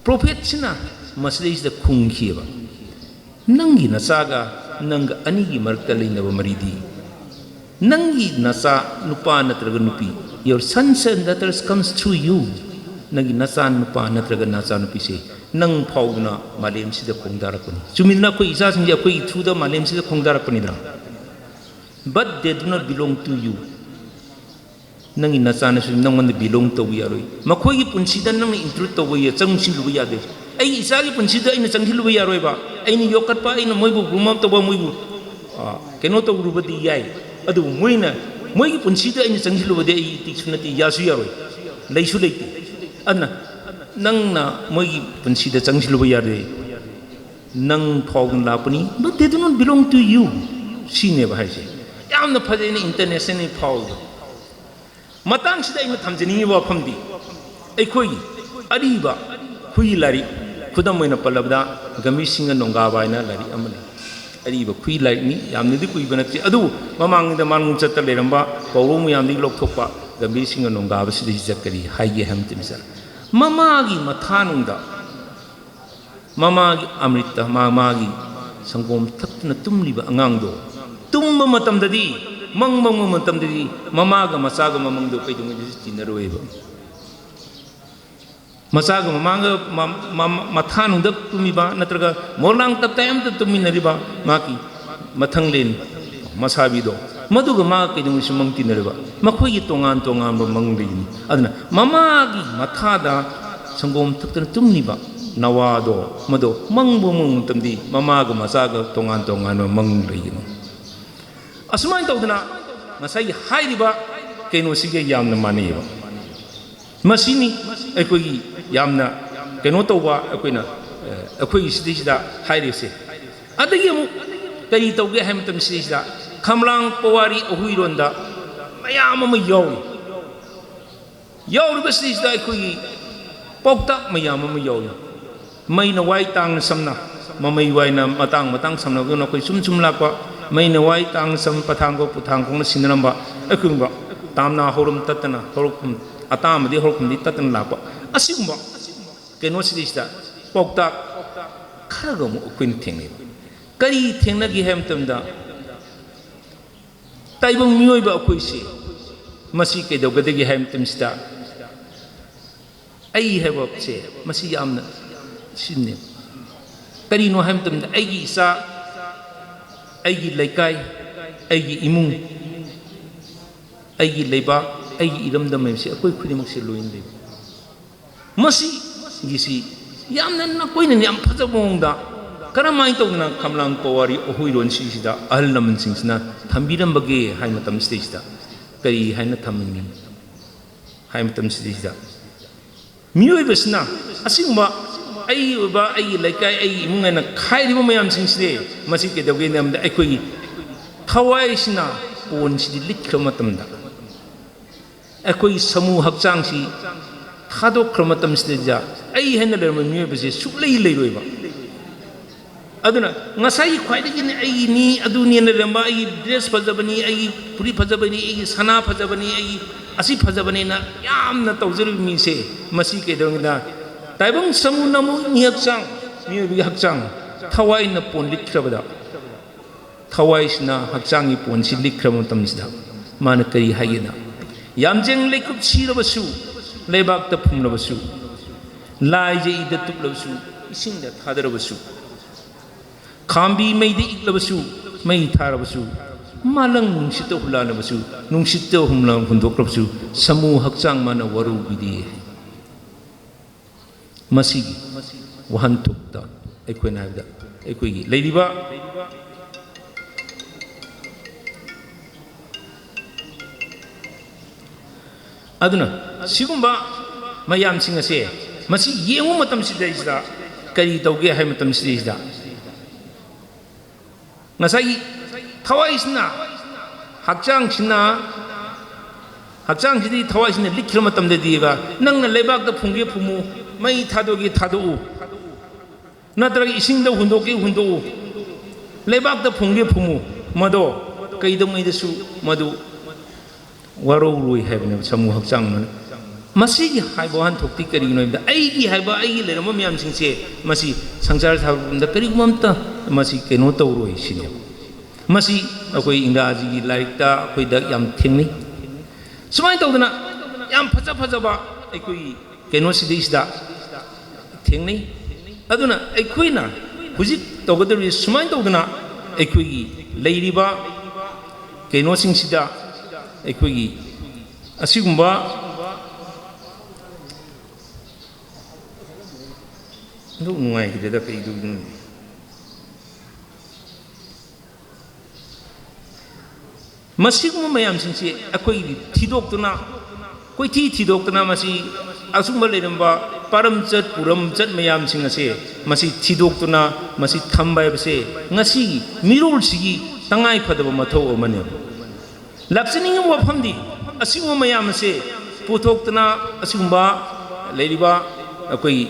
Prophet Sina must raise the Kung Kiva Nangi Nasaga Nanga Anigi Markali Maridi Nangi Nasa Nupa Natraganupi. Your sons and daughters comes through you. Nangi Nasa Nupa Natraga Nasa Nupi say Nang Pauna Malem Sida Kongdarakuni. Sumina Ko Isas and Yakui through the Malem Sida Kongdarakunidra. But they do not belong to you. Nangi Nasana should no one belong to we are. Makoi Punsida Nang in truth away at some Silvia. Ay Isagi Punsida in a Sangiluia Reva. Any Yokapa in a Moibu, Gumam to Wamuibu. Cannot Rubati Yai. Adu Muina. Moi Punsida in Sangilu de Tixunati Yasuya. Laisulate. Anna Nangna Moi Punsida Sangiluia de Nang Pogan Lapani, but they do not belong to you. She never has it. I am the Padani International Paul. Matang Sida in the Tanzania Pamdi. Ekoi Adiba Huilari. Kudamina Palabda, Gamising and Nongavaina, Lari Amali. Ariba Kui like me, Yamidi Kuibanati, Adu, Mamang the Mangun Sataleramba, Polomi Yamdi Lokopa, Gamising and Nongavas, Zakari, Haye Hamptonsa. Mamagi Matanunda Mamagi Amrita, Mamagi, Sangom Tapna Tumliba Angando, Tumba Matamdadi, Mangma Matamdadi, Mamaga Masaga Mamando Pedum in the Rueva. Masaga Manga Matanu to Miba, Natraga, Morlang Tatam to Minariba, Maki, Matanglin, Masabido, Maduga Maki, which Monkey River, Makui Tongan Tongan Manglin, Adna, Mamagi, Matada, Sangom Tumniba, Nawado, Mado, Mangbo Tamdi, Mamaga, Masaga, Tongan Tongan Manglin. Asman Todana, Masai Haidiba, Kenosige Yam the Maniva. Masini, Ekoi. Yamna Kenotowa Aquina Aqui Sida Hairisi. Adayamu Kaito Gahampton Sida Kamlang Powari Ohuironda Mayama Yowi Yowi Sida Equi Pokta Mayama Yowi Maina White Tang Samna Mamay Waina Matang Samna Gunako Sum Lapa Maina White Tang Sam Patango Putango Sinamba Ekumba Tamna Horum Tatana Horum Atam the Hokum di Tatan Lapa. Asumba, Kenosida, Pokta, Karagum, Quinting. Kari Tenagi Hamptonda Taibong Muiba Quisi, Masike the Gadegi Hamptonsta. I have up say, Masiamna, Sidney. Karino Hampton, Agi Sa, Agi Laikai, Agi Imun, Agi Leba, Agi Idam the Memsi, a quick Primaxilu in the Masi, Gisi, Yamna Queen Yam Patabonda, Karamaito Kamlang Powari, Ohuiron Sisida, Alaman Singsna, Tambiram Bagay, Haimatam Stista, Kari Hainatamini, Haimatam Stista. Muibesna, Asimba, Ayuba, Ay, like I, Mung and a Kaidimayam since day, Masika the Winam the Equi, Tawaisna, Pons the Likamatamda. Equi Samu Hapsangsi. Hado Chromatum Staja, I handle a music, Suli Leva. Aduna, Nasai quite in Aini, Aduni and the Rambai, dress Pazabani, I pre Pazabani, Sana Pazabani, Asi Pazabanina, Yam Natozil me say, Masike Dongina, Taibong Samunamu Niaksang, Mubi Haksang, Tawai Napon Likrabada, Tawai na Haksangi Pon Silikramotamisda, Manakari Hayena, Yamjang Lake of Sirabasu. Lebak the Pumlabasu, Laji the Tuplabasu, sing that Hadarabasu. Kambi made the Iklabasu, May Tarabasu, Malang Sito Hulanabasu, Nung Sito Humlang Hundokrabsu, Samu Haksang Mana Waru Bidi Masigi, Wahan Tukta, Equinada, Equi, Ladyba. Aduna, Sigumba, Mayam Singa say, Masi Yematam Sidda, Kari Toge Hamatam Sidda. Nasai, Tawaisna, Hakchang China, ꯍꯛꯆꯥꯡꯁꯤꯗꯤ ꯊꯋꯥꯏꯁꯤꯅ ꯂꯤꯛꯈꯤꯕ ꯃꯇꯝꯗꯗꯤꯕ ꯅꯪꯅ ꯂꯩꯕꯥꯛꯇ ꯐꯨꯝꯒꯦ ꯐꯨꯝꯃꯨ ꯃꯩ ꯊꯥꯗꯣꯛꯒꯦ ꯊꯥꯗꯣꯛꯎ ꯅꯠꯇ꯭ꯔꯒ ꯏꯁꯤꯡꯗ ꯍꯨꯟꯗꯣꯛꯀꯦ ꯍꯨꯟꯗꯣꯛꯎ ꯂꯩꯕꯥꯛꯇ ꯐꯨꯝꯒꯦ ꯐꯨꯝꯃꯨ ꯃꯗꯣ ꯀꯩꯗꯧꯉꯩꯗꯁꯨ ꯃꯗꯨ ꯋꯥꯔꯧꯔꯣꯏ ꯍꯥꯏꯕꯅꯦꯕ ꯁꯃꯨ ꯍꯛꯆꯥꯡꯅ ꯃꯁꯤꯒꯤ ꯍꯥꯏꯕ ꯋꯥꯍꯟꯊꯣꯛꯇꯤ ꯀꯔꯤꯒꯤꯅꯣ ꯍꯥꯏꯕꯗ ꯑꯩꯒꯤ ꯍꯥꯏꯕ ꯑꯩꯒꯤ ꯂꯩꯔꯝꯕ ꯃꯌꯥꯝꯁꯤꯡꯁꯦ ꯃꯁꯤ ꯁꯪꯁꯥꯔ ꯊꯥꯕꯗ ꯀꯔꯤꯒꯨꯝꯕ ꯑꯝꯇ ꯃꯁꯤ ꯀꯩꯅꯣ ꯇꯧꯔꯣꯏ ꯁꯤꯅꯦꯕ ꯃꯁꯤ ꯑꯩꯈꯣꯏ ꯏꯪꯒ꯭ꯔꯥꯖꯤꯒꯤ ꯂꯥꯏꯔꯤꯛꯇ ꯑꯩꯈꯣꯏꯗ ꯌꯥꯝ ꯊꯦꯡꯅꯩ ꯁꯨꯃꯥꯏꯅ ꯇꯧꯗꯅ ꯌꯥꯝ ꯐꯖ ꯐꯖꯕ ꯑꯩꯈꯣꯏꯒꯤ ꯀꯩꯅꯣꯁꯤꯗꯩꯁꯤꯗ ꯊꯦꯡꯅꯩ ꯑꯗꯨꯅ ꯑꯩꯈꯣꯏꯅ ꯍꯧꯖꯤꯛ ꯇꯧꯒꯗꯧꯔꯤꯕ ꯁꯨꯃꯥꯏꯅ ꯇꯧꯗꯅ ꯑꯩꯈꯣꯏꯒꯤ ꯂꯩꯔꯤꯕ ꯀꯩꯅꯣꯁꯤꯡꯁꯤꯗ ꯑꯩꯈꯣꯏꯒꯤ ꯑꯁꯤꯒꯨꯝꯕ ꯑꯗꯨ ꯅꯨꯡꯉꯥꯏꯈꯤꯗꯦꯗ ꯀꯩꯗꯧꯗꯣꯏꯅꯣ ꯃꯁꯤꯒꯨꯝꯕ ꯃꯌꯥꯝꯁꯤꯡꯁꯦ ꯑꯩꯈꯣꯏꯒꯤ ꯊꯤꯗꯣꯛꯇꯨꯅ ꯀꯣꯏꯊꯤ ꯊꯤꯗꯣꯛꯇꯨꯅ ꯃꯁꯤ ꯑꯁꯨꯝꯕ ꯂꯩꯔꯝꯕ ꯄꯥꯔꯝꯆꯠ ꯄꯨꯔꯝꯆꯠ ꯃꯌꯥꯝꯁꯤꯡ ꯑꯁꯦ ꯃꯁꯤ ꯊꯤꯗꯣꯛꯇꯨꯅ ꯃꯁꯤ ꯊꯝꯕ ꯍꯥꯏꯕꯁꯦ ꯉꯁꯤꯒꯤ ꯃꯤꯔꯣꯜꯁꯤꯒꯤ ꯇꯉꯥꯏ ꯐꯗꯕ ꯃꯊꯧ ꯑꯃꯅꯦꯕ ꯂꯥꯛꯆꯅꯤꯡꯉꯤꯕ ꯋꯥꯐꯝꯗꯤ ꯑꯁꯤꯒꯨꯝꯕ ꯃꯌꯥꯝ ꯑꯁꯦ ꯄꯨꯊꯣꯛꯇꯨꯅ ꯑꯁꯤꯒꯨꯝꯕ ꯂꯩꯔꯤꯕ ꯑꯩꯈꯣꯏꯒꯤ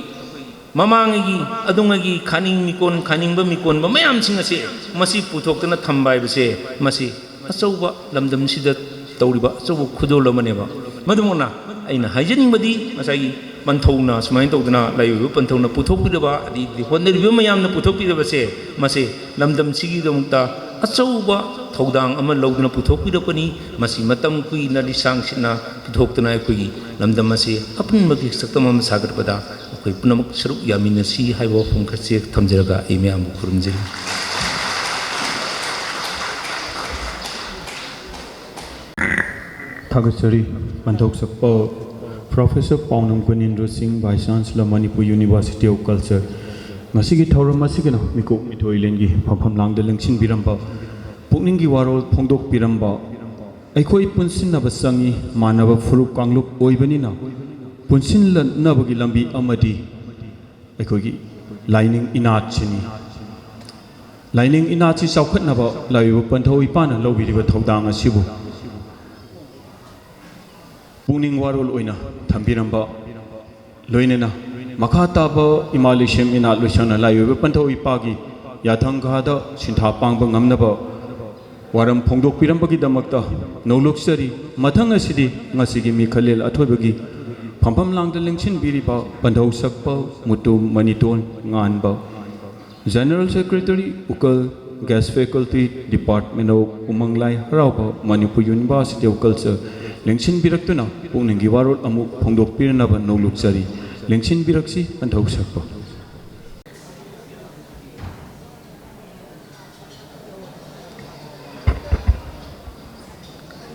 ꯃꯃꯥꯡꯉꯩꯒꯤ ꯑꯗꯨꯉꯩꯒꯤ ꯈꯥꯅꯤꯡ ꯃꯤꯀꯣꯟ ꯈꯥꯅꯤꯡꯕ ꯃꯤꯀꯣꯟꯕ ꯃꯌꯥꯝꯁꯤꯡ ꯑꯁꯦ ꯃꯁꯤ ꯄꯨꯊꯣꯛꯇꯨꯅ ꯊꯝꯕ ꯍꯥꯏꯕꯁꯦ ꯃꯁꯤ ꯑꯆꯧꯕ ꯂꯝꯗꯝꯁꯤꯗ ꯇꯧꯔꯤꯕ ꯑꯆꯧꯕ ꯈꯨꯗꯣꯜ ꯑꯃꯅꯦꯕ ꯃꯗꯨꯃꯛꯅ ꯑꯩꯅ ꯍꯥꯏꯖꯅꯤꯡꯕꯗꯤ ꯉꯁꯥꯏꯒꯤ ꯄꯟꯊꯧꯅ ꯁꯨꯃꯥꯏꯅ ꯇꯧꯗꯅ ꯂꯥꯏꯑꯣꯏꯕ ꯄꯟꯊꯧꯅ ꯄꯨꯊꯣꯛꯄꯤꯔꯕ ꯑꯗꯩ ꯍꯣꯠꯅꯔꯤꯕ ꯃꯌꯥꯝꯅ ꯄꯨꯊꯣꯛꯄꯤꯔꯕꯁꯦ ꯃꯁꯤ ꯂꯝꯗꯝꯁꯤꯒꯤꯗꯃꯛꯇ ꯑꯆꯧꯕ ꯊꯧꯗꯥꯡ ꯑꯃ ꯂꯧꯗꯨꯅ ꯄꯨꯊꯣꯛꯄꯤꯔꯛꯄꯅꯤ ꯃꯁꯤ ꯃꯇꯝ ꯀꯨꯏꯅ ꯂꯤꯁꯥꯡꯁꯤꯠꯅ ꯄꯨꯊꯣꯛꯇꯨꯅ ꯑꯩꯈꯣꯏꯒꯤ ꯂꯝꯗꯝ ꯑꯁꯤ ꯑꯄꯨꯟꯕꯒꯤ ꯁꯛꯇꯝ ꯑꯃ ꯁꯥꯒꯠꯄꯗ ꯑꯩꯈꯣꯏ ꯄꯨꯝꯅꯃꯛ ꯁꯔꯨꯛ ꯌꯥꯃꯤꯟꯅꯁꯤ ꯍꯥꯏꯕ ꯋꯥꯐꯝ ꯈꯔꯁꯦ ꯊꯝꯖꯔꯒ ꯑꯩ ꯃꯌꯥꯝꯕꯨ ꯈꯨꯔꯨꯝꯖꯔꯤ Thagachari, Manthok Sakpa, Professor Paunam Gunindra Singh, Vice Chancellor, Manipur University of Culture. Masigi Thauram Masigana, Miko Mitoilengi, Papam Lang the Lingshin Biramba, Pukningi Waro, Pongdok Biramba, Aikoi Punsin Nabasangi, Manava Furuk Kanglup, Oibanina, Punsin Nabagi Lambi Amadi, Aikogi, Lining Inachini. Lining Inachi Saukat Naba, Layu Panto Ipana, Lobi Taudanga Sibu. Puning warul oina thambiramba loinena makha taba imalishim ina lushana layu pantho ipagi yathang ghada sintha pangba ngamnaba waram phongdok pirambagi damakta noluksari mathang asidi ngasigi mi khalel athoibagi phampham langda lingchin biriba pantho sakpa mutu maniton nganba General Secretary Ukal Guest Faculty Department of Umanglai Harauba Manipur University of Culture Lengshin Biraktuna, Punangi Warol Amuk Pongdok Piranaba no luxury. Lengshin Biraksi and Hoksakpa.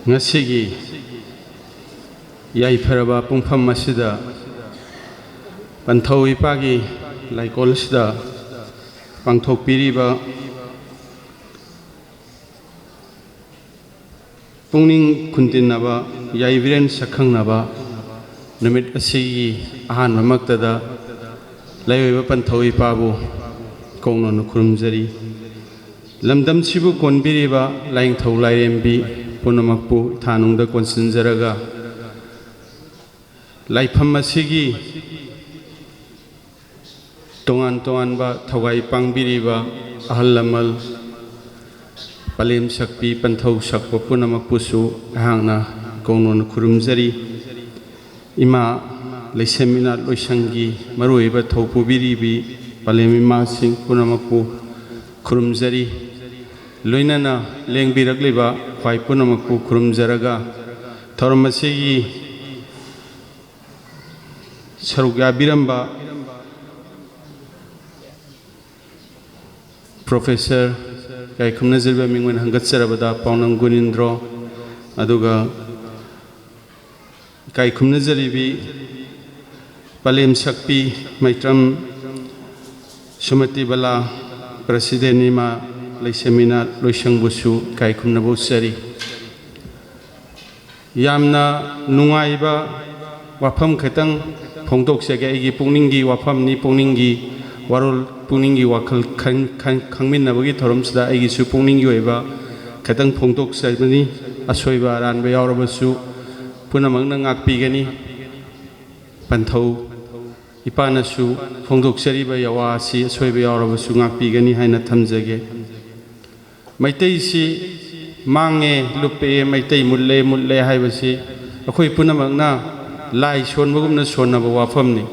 Nasigi Yai Paraba Pumpam Masida Pantawi Pagi like Olsda Pangtok Piriba Pungning Kuntinaba Yaiviren Sakangnaba Numit Asigi Ahan Mamaktada Laiva Pantawi Pabu Konon Kurumzari Lamdam Sibu Konbiriba Lying Tolai MB Punamakpu Tanung the Konsinzaraga Laipam Masigi Tongan Toanba Tawai Pangbiriba Ahalamal Palim Sakpi Panthau Sakpa Punamapusu Hangna Konon Kurumzari Ima Lesemina Loishangi Maruiba Topu Biribi Palemima Sing Punamapu Kurumzari Loinana Leng Biragliba Pai Punamapu Kurumzaraga Tauramasi Saruga Biramba Professor Kai Kumnazirba Mingwan Hangatsarabada Paunam Gunindro Aduga Kai Kumnazaribi Palim Sakpi Maitram Sumati Bala Presidenima Leisemina Loishang Busu Kai Kumnabusari Yamna Nungaiba Wapam Katang Pongdok Sagi Puningi Wapam Ni Puningi Warul Puningi Wakal Kangmin Nabagi Torumsda Agisu Puningi Eva Katang Pongdok Sabani Aswaiba Ran Bayaurabasu पुनमंगना ngakpigani panthau ipanasu phongdoksariba yawasi soiba yawrabasu ngakpigani haina thamjage maitai si mange lupe maitai mulle haibasi akhoi punamangna lai sonbagumna sonnaba wafamni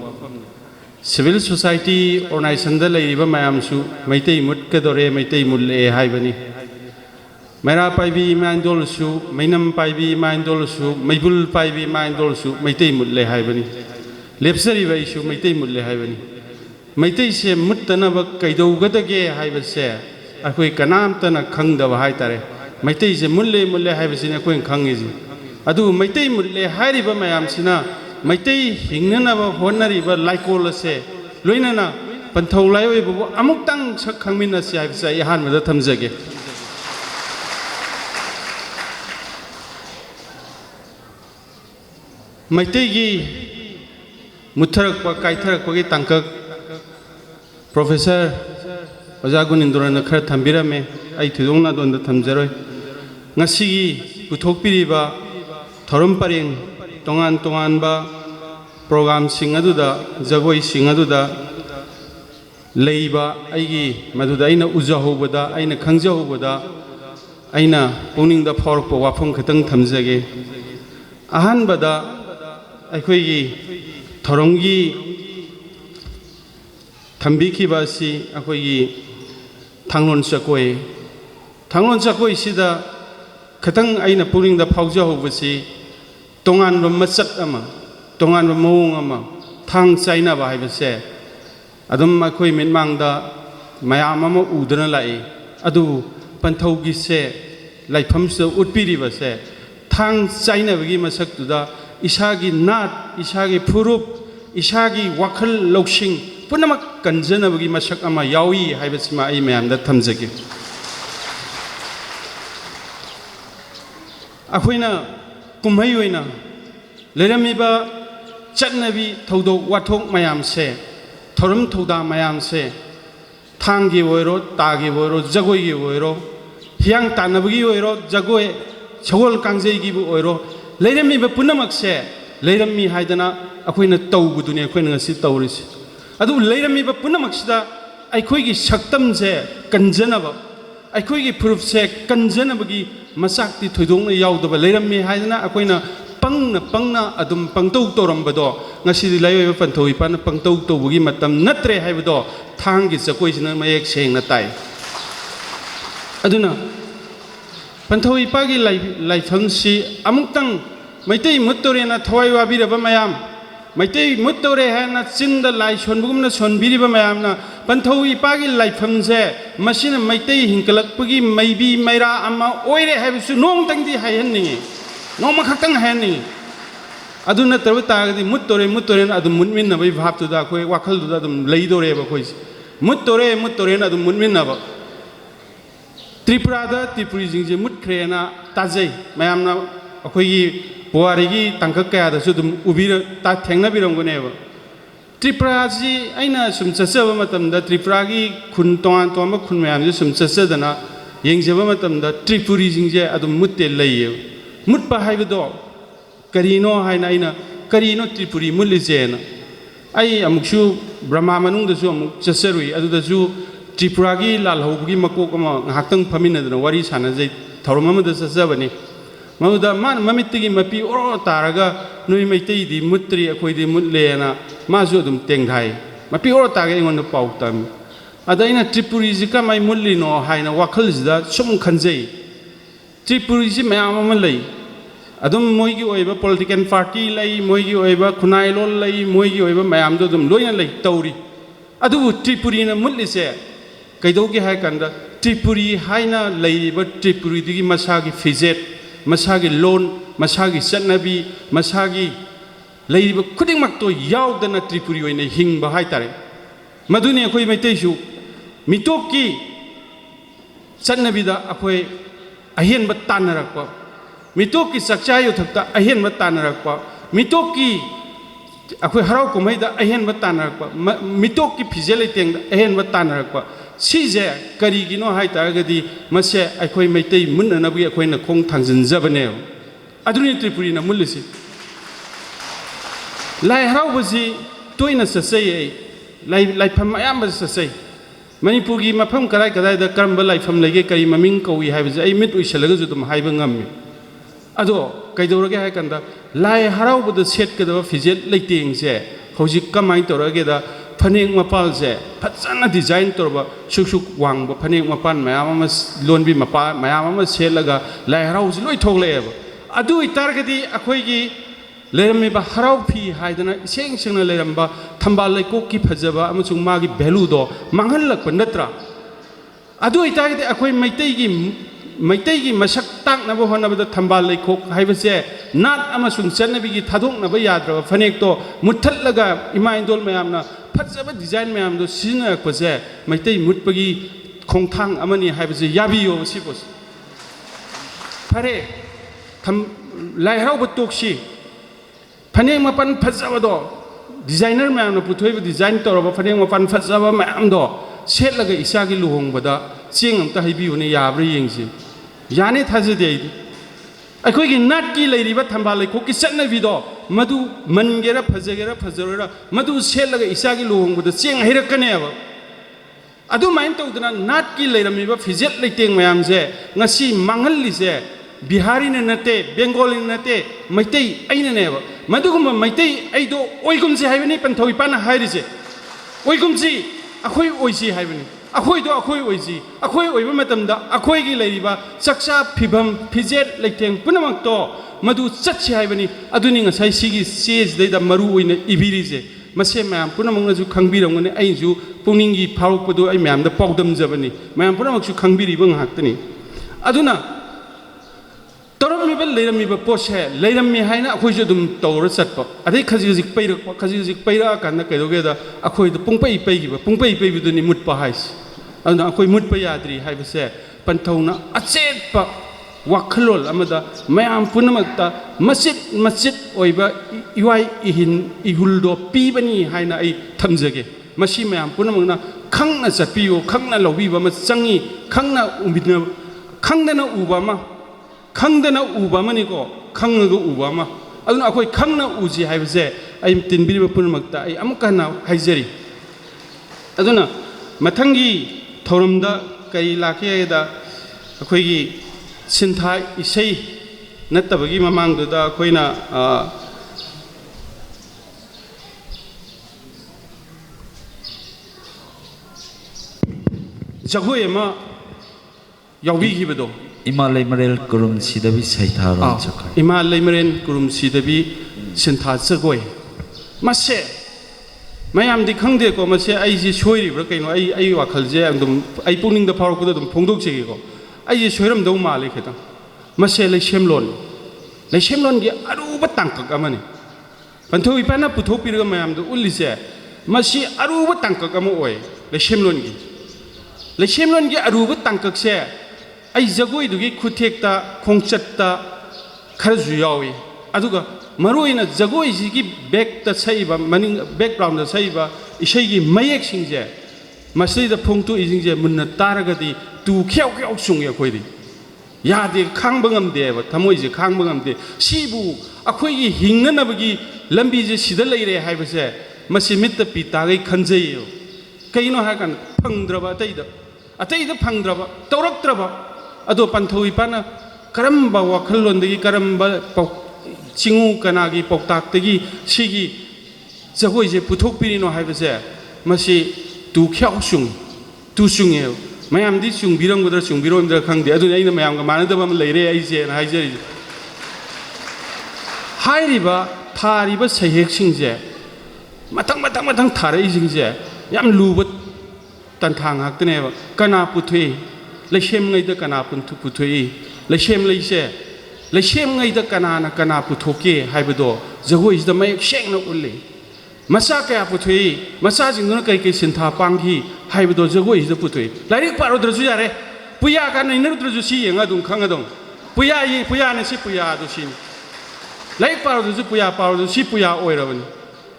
civil society organization da leiba mayamsu maitai mutkadore maitai mulle haibani Mera paibi mindolsu mainam paibi mindolsu maibul paibi mindolsu maitai mulle haibani lepsari baisu maitai mulle haibani maitai se muttana ba kaidau gadage haibase akoi kanamtana khangdaba haitare maitai se mulle haibasina akoi khangiji adu maitai mulle hairiba mayamsina maitai hingnana ba honari ba laikol se loinana panthau laioi bu amuktang sak khangmina se haibasa ihan mada thamjage Maitegi mutharak pa kaitharak pagi tangkak Professor Ojagun Indorana khar thambirame ai thidongna donda thamjaroi ngasigi puthokpiriba thorom paring tongan ba program sing aduda jagoi sing aduda leiba aigi maduda aina ujahobada aina khangjahobada aina pungning da phorok pa wafam khatang thamjage ahan bada ꯑꯩꯈꯣꯏꯒꯤ ꯊꯧꯔꯝꯒꯤ ꯊꯝꯕꯤꯈꯤꯕ ꯑꯁꯤ ꯑꯩꯈꯣꯏꯒꯤ ꯊꯥꯡꯂꯣꯟ ꯆꯀꯣꯏꯁꯤꯗ ꯈꯤꯇꯪ ꯑꯩꯅ ꯄꯨꯛꯅꯤꯡꯗ ꯐꯥꯎꯖꯍꯧꯕꯁꯤ ꯇꯣꯉꯥꯟꯕ ꯃꯆꯠ ꯑꯃ ꯇꯣꯉꯥꯟꯕ ꯃꯑꯣꯡ ꯑꯃ ꯊꯥꯡ ꯆꯥꯏꯅꯕ ꯍꯥꯏꯕꯁꯦ ꯑꯗꯨꯝ ꯑꯩꯈꯣꯏ ꯃꯤꯠꯃꯥꯡꯗ ꯃꯌꯥꯝ ꯑꯃ ꯎꯗꯨꯅ ꯂꯥꯛꯏ ꯑꯗꯨꯕꯨ ꯄꯟꯊꯧꯒꯤꯁꯦ ꯂꯥꯏꯐꯝꯁꯤꯗ ꯎꯠꯄꯤꯔꯤꯕꯁꯦ ꯊꯥꯡ ꯆꯥꯏꯅꯕꯒꯤ ꯃꯁꯛꯇꯨꯗ Isagi nat, isagi furup, isagi wakal loksing, punamak kanjana bagi masak ama yawi haibasima ai mayamda thamjage. Akhoina kumhai oina leramiba chatnabi thodok wathok mayam se, thorum thoda mayam se, thangi oiro, tagi oiro, jagoi gi oiro, hiang tanabagi oiro, jagoi chawol kangjai gi oiro. Leirami ba punamak se leirami haidana akoina tawbuduni akoina ngasi tawrisi adu leirami ba punamak sida aikoigi saktam se kanjanaba aikoigi proof se kanjanabagi masakti thoidongna yaudaba leirami haidana akoina pangna adum pangtau torambado ngasi laiwa panthoi pan pangtau tawbugi matam natre haibado thangi sakoisina mayek sengna tai aduna Panthau ipagi laifamsi amuktang maitai muttorena thawai wabiraba mayam maitai muttore hana chinda lai sonbugumna sonbiriba mayamna panthau ipagi laifamse masina maitai hinkalakpagi maibi maira ama oire habisu nong tangdi hayanni nong makhatang hayanni aduna tarwatagadi muttore adum munminna bai bhaptuda koi wakhalduda adum leidore ba koi muttore adum munminna ba Tripura Tripuri jingje mutkrena tajai mayamna akhoi puarigi tangkak kaya da sudum ubira ta thengna birongone ba Tripura ji aina sum chachaba matamda Tripura gi khun tongan toma khun mayam ji sum chachadana yengjaba matamda Tripuri jingje adum mutte leiye mutpa haibedo karino haina aina karino Tripuri mulijena ai amukshu brahma manung da su amuk chasarui adu da su Tripura gi lalhaugi makok ama nghaktang phaminadana wari sanajai thorom amada chachabani mamuda man mamittigi mapi oro taraga noi maitai di mutri akhoi di mutlena masu dum tengthai mapi oro taga ingon pautam adaina Tripuri ji ka mai mullino haina wakhal jida sum khanjai Tripuri ji mayam ama lei adum moigi oiba political party lei moigi oiba khunai lol lei moigi oiba mayam do dum loina lei tauri adu Tripuri na mullise Kaidogi hai kanda Tripuri haina leiba Tripuri digi masagi fijet masagi loan masagi satnabi masagi leiba khudingmak to yaudana Tripuri oina hingba haitare maduni akhoi maitaisu mitokki satnabida akhoi ahenba tanarakpa mitokki sakchayo thakta ahenba tanarakpa mitokki akhoi harau kumaida ahenba tanarakpa mitokki fijele tengda ahenba tanarakpa Sije karigino hai taragadi mase akhoi maitai munna nabi akhoi na khong thangjin jabane aduni Tripuri na mulisi lai haraubasi toina sasai lai pham ayam sasai Manipur gi mafam karai karai da karamba laifam lege kari maming kawi haibase ai mit uisalaga ju dum haiba ngammi ado kaidorage hai kanda lai haraubada set kadaba fijet leiteng se hojik kamai torage da phanek mapal se phajana design torba suk wang ba phanek mapan mayam ama lonbi mapa mayam ama selaga lai harau ji loi thokleba adu itargadi akhoi gi lerami ba harau phi haidana seng sengna leramba thambal leiko ki phajaba amachung magi value do manghal lakpa natra adu itargadi akhoi maitai gi masak tak na bo hona ba thambal leiko haibase nat amachung channabi gi thadok na ba yadra phanek to muthal laga ima indol mayam na phajaba design mayam do sina pase maitai mutpagi khongthang amani haibase yabiyo sibos phare tham lai harau ba tokshi phanek mapan phajaba do designer mayam na puthoi design toraba phanek mapan phajaba mayam do set laga isa gi luhong bada ching amta haibiu ne yabra yengsi yani thajade akhoi gi nat ki leiriba thambal leiko ki chatna vido madu mangera phajera madu set laga isa gi luhong bada ching hirakane aba adu main tawdana nat ki leiramiba fijet leiteng mayam je ngasi mangalli je Bihari ne nate Bengali ne nate maitai aina ne ba maduguma maitai aido oigum ji haibani panthoi pana hairi je oigum ji akhoi oisi haibani akhoi do akhoi oisi akhoi oiba matamda akhoi gi leiriba saksa phibam fijet leiteng punamak to madu chatchi haibani aduni ngasai sigi stage deida maru oina ibiri je mase mayam punamak na ju khangbiramgane ai ju pungningi pharokpadu ai mayam da pawdam jabani mayam punamak ju khangbiri bang haktani aduna Toramiba Leramiba Poshe, Lerami Haina, Akujum Tor Satpa. I think Kazik Payra can together, Akoi the Pompey Pay, Pompey Pay with the Mutpa Hais. And Akoi Mutpayadri, have said, Pantona, Atsetpa, Wakalol, Amada, Mayam Punamata, Masit, Oiba, Iwai Ihuldo, Pibani Haina Tamzage, Mashima Punamana, Kangna Sapio, Kangna Loviva, Matsangi, Kangna Ubina, Kangana Ubama. Kangdana ubamani ko kangaga ubama aduna akoi kangna uji haibase ai tinbiriba punamakta ai amkana haijeri aduna mathangi thoramda kai lakhe da akoi gi sintha isei nattabagi mamang da akoina jagoi ma yawi gibedo Imalay Marel Kurum Sidabi Saitaro Imalay Marel Kurum Sidabi Sintha Sagoi Mase Mayam di Kangde ko Mase I Shoi Rakino I Wakalje and I pulling the power of the Pongdok Chigo I Shoram do Maliketa Mase Le Shemlon Le Shemlon get Aruba Tanka Gamani Panto Ipana Putopi Mayam the Ulise Masi Aruba Tanka Gamoy Le Shemlon Le Shemlon get Aruba Tanka share I Zagoi do get Kutekta, Kongchata, Kazuyawi. Aduga, Maruina Zagoi Zigi back the Saiba, Manning background the Saiba, Ishagi Mayak Singja. Masay the Pongtu is in the Munataragadi to Kiao Sung Yakwedi. Yadi Kangbangam there, Tamoizi Kangbangam there. Shibu, Akwegi Hinganabagi, Lambi Sidalere Havase, Masimita Pitari Kanzayo. Kaino Hakan, Pandraba Taida. Atay the Pandraba, Toroktraba. Ado Pantoi Pana, Karamba Wakalon, the Karamba Chingu Kanagi, Poktak, the Shigi, Zahoise, Putopino Havase, Masi, to Kiaosung, to Sungel. Mayam this young Birong with us, young Biron the Kang, the other name, Mayam, Manadam, Lere, and Hizer. High River, Tariba Sayexing there. Matang Tara is in there. Yam Lubat Tantang Actaneva, Kana Putui. Le shem ngai da kana pun tu puthui le shem le se le shem ngai da kana puthoke haibedo jago is da mai sheng na ulle masa ka puthui masa jing na kai sintha panghi haibedo jago is da puthui lairik paro dra ju yare puya ka nai na dra ju si yenga dung khanga dong puya ne si puya do sin lairik paro ju puya paro ju si puya oirabani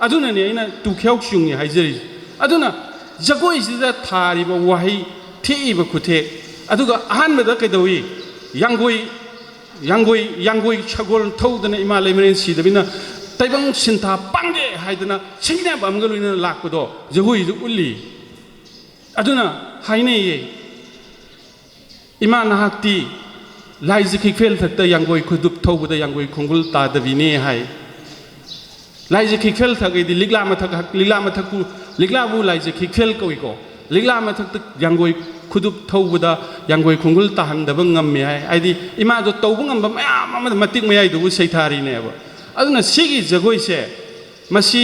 aduna ne ina tu khyok sung ni haijeri aduna jago is da thari ba wahi thi ba khuthe aduga ahanbada kaidawi yangoi chagol thodana Imalay Marel sidabina ताइबंग सिंथा पांगे हाइदना सिंगने बमगलुना लाकपदो जगोई उल्ली अदुना हाइने ये इमा नाहक्ति lies खिफेल थक्ता यांगोई खुदुप थौबदा यांगोई खुंगुल तादबिने हाय lies खिफेल थगैदि लिग्ला मथकु लिग्लाबु lies खिफेल कविको लिग्ला मथक यांगोई खुदुप थौबदा यांगोई खुंगुल ताहंदब ngam हाय आइदि इमा जो तौब ngam मयाम अमद मतिक मयाइ दुबु सैथारिनेब अदुना सिगी Jagoi से मसी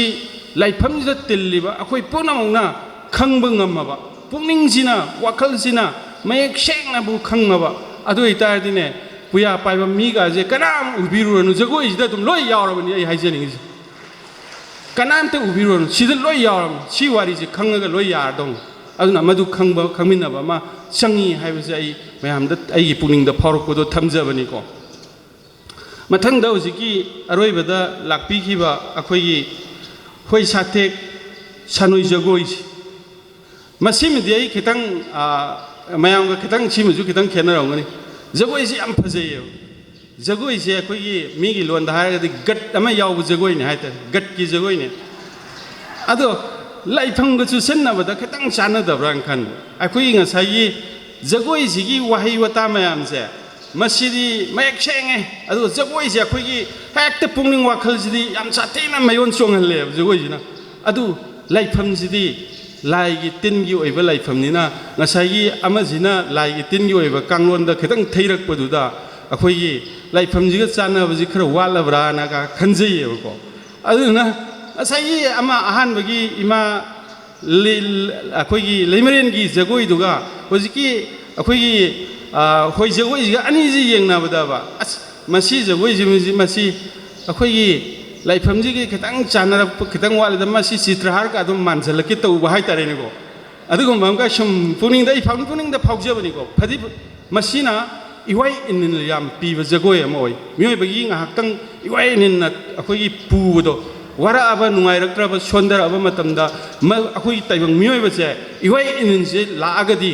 लाइफम ज तिल्लिबा अखोई पुनमौना खंग ngमबा पुनिंगजिना वाखलजिना मयेक सेंगनाबु खंगबा अदु इतादिने पुया पाइबा मीगाजे कनाम उबिरुनु जगोई जिदा तुम लोय यावरबनि आई हाइजेनिंग कनामते उबिरुनु सिदा लोय यावरम सी वारी जे खंगगा लोय यारदों अदुना मदु खंगबा खंमिनबा मा संगी हाइबजे आई मयामदा आइगी पुनिंगदा फावरकदो थमजबनिको मथंगदा हुजिकी अरोइबदा लाकपीखिबा अखोइगी होय साथेक सानुई जगोई मसीमदि आई खितंग मयामगा खितंग सिमजु खितंग खेनरंगनि जगोई से याम फजैयो जगोई से अखोइगी मीगी लोन हारगदि गट अमा याव जगोई ने हाइता गट की जगोई ने अदो लाइफंगसु सन्नबदा खितंग चानदब्रां खन अखोइगी ngसाई जगोई सिगी वाहै वता मयाम से मसीदी मयक सेंगे अदो जगोई से अखोइगी हेक्ते पुंगनिंग वाखलसिदी याम साथेना मयोन सोंगहले जगोई जिना अदु लाइफंसिदी लाइगी तिनगी ओइबा लाइफमनिना ngसाई अमजिना लाइगी तिनगी ओइबा कांगलोनदा खितंग थैरकपदुदा अखोइगी लाइफमजिगा चानबजि खरा वालब्राना का खनजैयेबको अदुना ngसाई अमा अहानबगी इमा अखोइगी लेमरेनगी जगोइदुगा होजिकी अखोइगी होय जगोइजिगा अनिजि येंगनाबदाबा अस मसी जगोइजि मसी अखोइगी लाइफमजिगी खितंग चानरप खितंग वालदा मसी चित्रहार का अदुम मानजलके तौबा हाइतारेनिको अदुगुम हमका सुम पुनिंगदा इफाम पुनिंगदा फावजबनिको फदि मसीना इवाई इनिन याम पीब जगोय अमोय मियोइबगी ngahaktang इवाई इनिन अखोइगी पुबदो वराबा नुंगाइरक्त्रबा सोंदरबा मतमदा अखोइगी ताइबंग मियोइबसे इवाई इनिनसे लाअगदि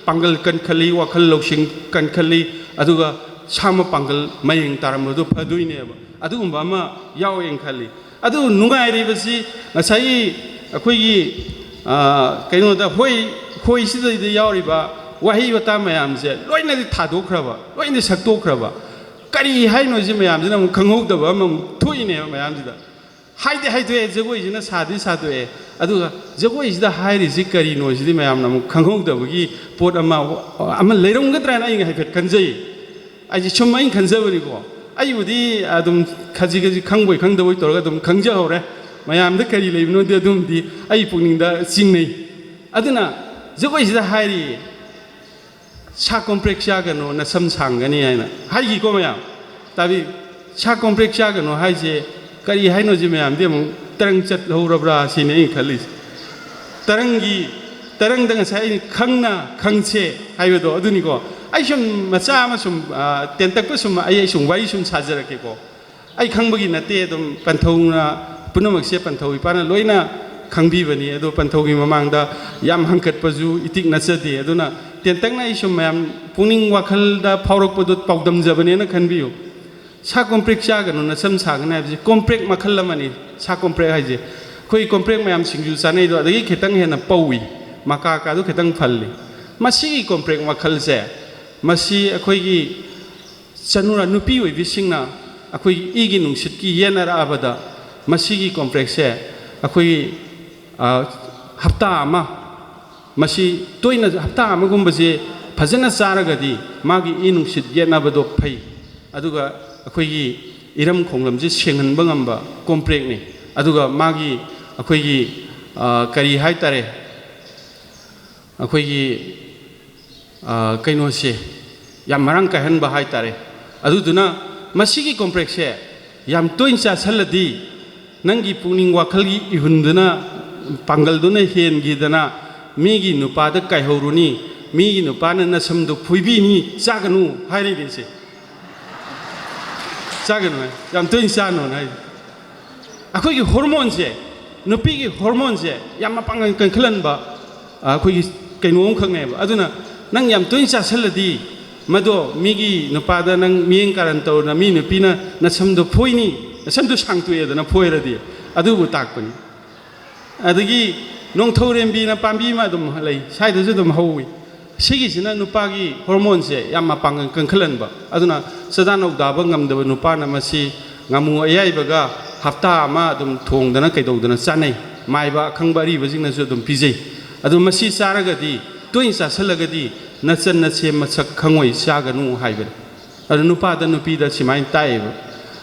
पांगल कनखली वाखल लौसिंग कनखली अदुगा साम पांगल मयेंग तारमदो फदुइनेबा अदुगुम्बा अमा यावें खली अदु नुंगाइरिबसि ngसाई अखोइगी कइनोदा होय सिदि यावरिबा वाही वता मयामसे लोइनदि थादोख्रबा लोइनदि सक्तोख्रबा करी हाइनो जि मयामजिना मु खंगौदबा मम थुइने मयामजिदा हाइदे हाइदे जगोइजिना सादि सादोए अदुगा जगोइजिदा हाइरिजि करिनो जिदि मयामना मु खंगौदबगी पोट अमा लेरंगद्राना इंग हाइफेट खंजै आइजि सुमै खंजबनिको आइबुदी अदुम खजि खजि खंबोय खंदबोय तोरगा अदुम खंजहौरे मयामदा करी लेबिनोदि अदुमदि आइ पुनिंगदा चिंनै अदुना जगोइजिदा हाइरि सा कॉम्प्लेक्स जागनो न सम सांगनी हाइना हाइगिको मयाम ताबि सा कॉम्प्लेक्स जागनो हाइजे करी हाइनो जि मयाम दे मु तरंग चत लौरब्रा सिने खलिस तरंग साइ खंगना खंगसे हाइबदो अदुनिको आई सुम मचा अमा सुम तेंतक सुम आई सुम वारी सुम साजरकेको आई खंगबगी नते अदुम पंथौना पुनमकसे पंथौ इपाना लोइना खंगबीबनी अदो पंथौगी ममांगदा याम हंकटपजु इतिक नचदे अदुना तेंतकना आई सुम मयाम पुनिंग वाखलदा फावरकपदो पावदम जबनेना खनबियो सा कॉम्प्लेक्स जागनो न सम सागना हाइबजे कॉम्प्लेक्स मखल अमनी सा कॉम्प्लेक्स हाइजे खोई कॉम्प्लेक्स मयाम सिंजु चानै दो अदगी खितंग हेना पौवी मका कादो खितंग फल्ली मसीगी कॉम्प्लेक्स मखलसे मसी अखोइगी चनुरा नुपी ओइबिसिंगना अखोइगी इगी नुंसितकी येनराबदा मसीगी कॉम्प्लेक्स से अखोइगी हप्ता अमा मसी तोइना हप्ता अमगुंबजे फजना चारगदी मागी इ नुंसित येनबदो फै अदुगा अखोइगी इरम खोंगलमजे सेंगनबा ngamba कॉम्प्लेक्स नि अदुगा मागी अखोइगी करी हाइतारे अखोइगी कइनो से याम मरंग कहनबा हाइतारे अदुदुना मसीगी कॉम्प्लेक्स से याम तोइन चासलदी नंगी पुनिंग वाखलगी इहुंदना पांगलदुना हेनगीदना मीगी नुपादा काइहौरुनी मीगी नुपाना नसमदु फुइबीनी चागनु हाइरिदिसे चागनु याम तोइन चानो नाइ अखोइगी हार्मोन से नुपीगी हार्मोन से याम पांगल कंखलनबा अखोइगी कइनो खंगनेबा अदुना नंग याम तोइन चासलदी मदो मीगी नुपादा नंग मियें कारण तौरना मी नुपीना नसमदु फुइनी ꯁꯟꯗꯨ ꯁꯥꯡꯇꯣꯛꯑꯦꯗꯅ ꯐꯣꯏꯔꯗꯤ ꯑꯗꯨꯕꯨ ꯇꯥꯛꯄꯅꯤ ꯑꯗꯒꯤ ꯅꯣꯡꯊꯧꯔꯦꯝꯕꯤꯅ ꯄꯥꯝꯕꯤ ꯑꯃ ꯑꯗꯨꯝ ꯂꯩ ꯁ꯭ꯋꯥꯏꯗꯁꯨ ꯑꯗꯨꯝ ꯍꯧꯋꯤ ꯁꯤꯒꯤꯁꯤꯅ ꯅꯨꯄꯥꯒꯤ ꯍꯣꯔꯃꯣꯟꯁꯦ ꯌꯥꯝ ꯃꯄꯥꯡꯒꯜ ꯀꯟꯈꯠꯍꯟꯕ ꯑꯗꯨꯅ ꯆꯥꯗꯥ ꯅꯧꯗꯥꯕ ꯉꯝꯗꯕ ꯅꯨꯄꯥꯅ ꯃꯁꯤ ꯉꯥꯃꯨ ꯑꯌꯥꯏꯕꯒ ꯍꯞꯇꯥ ꯑꯃ ꯑꯗꯨꯝ ꯊꯣꯡꯗꯅ ꯀꯩꯗꯧꯗꯅ ꯆꯥꯅꯩ ꯃꯥꯏꯕ ꯑꯈꯪꯕ ꯑꯔꯤꯕꯁꯤꯡꯅꯁꯨ ꯑꯗꯨꯝ ꯄꯤꯖꯩ ꯑꯗꯨ ꯃꯁꯤ ꯆꯥꯔꯒꯗꯤ ꯇꯣꯏꯅ ꯆꯥꯁꯤꯜꯂꯒꯗꯤ ꯅꯆꯟ ꯅꯆꯦ ꯃꯁꯛ ꯈꯪꯉꯣꯏ ꯆꯥꯒꯅꯨ ꯍꯥꯏꯕꯅꯤ ꯑꯗꯨ ꯅꯨꯄꯥꯗ ꯅꯨꯄꯤꯗ ꯁꯨꯃꯥꯏꯅ ꯇꯥꯛꯑꯦꯕ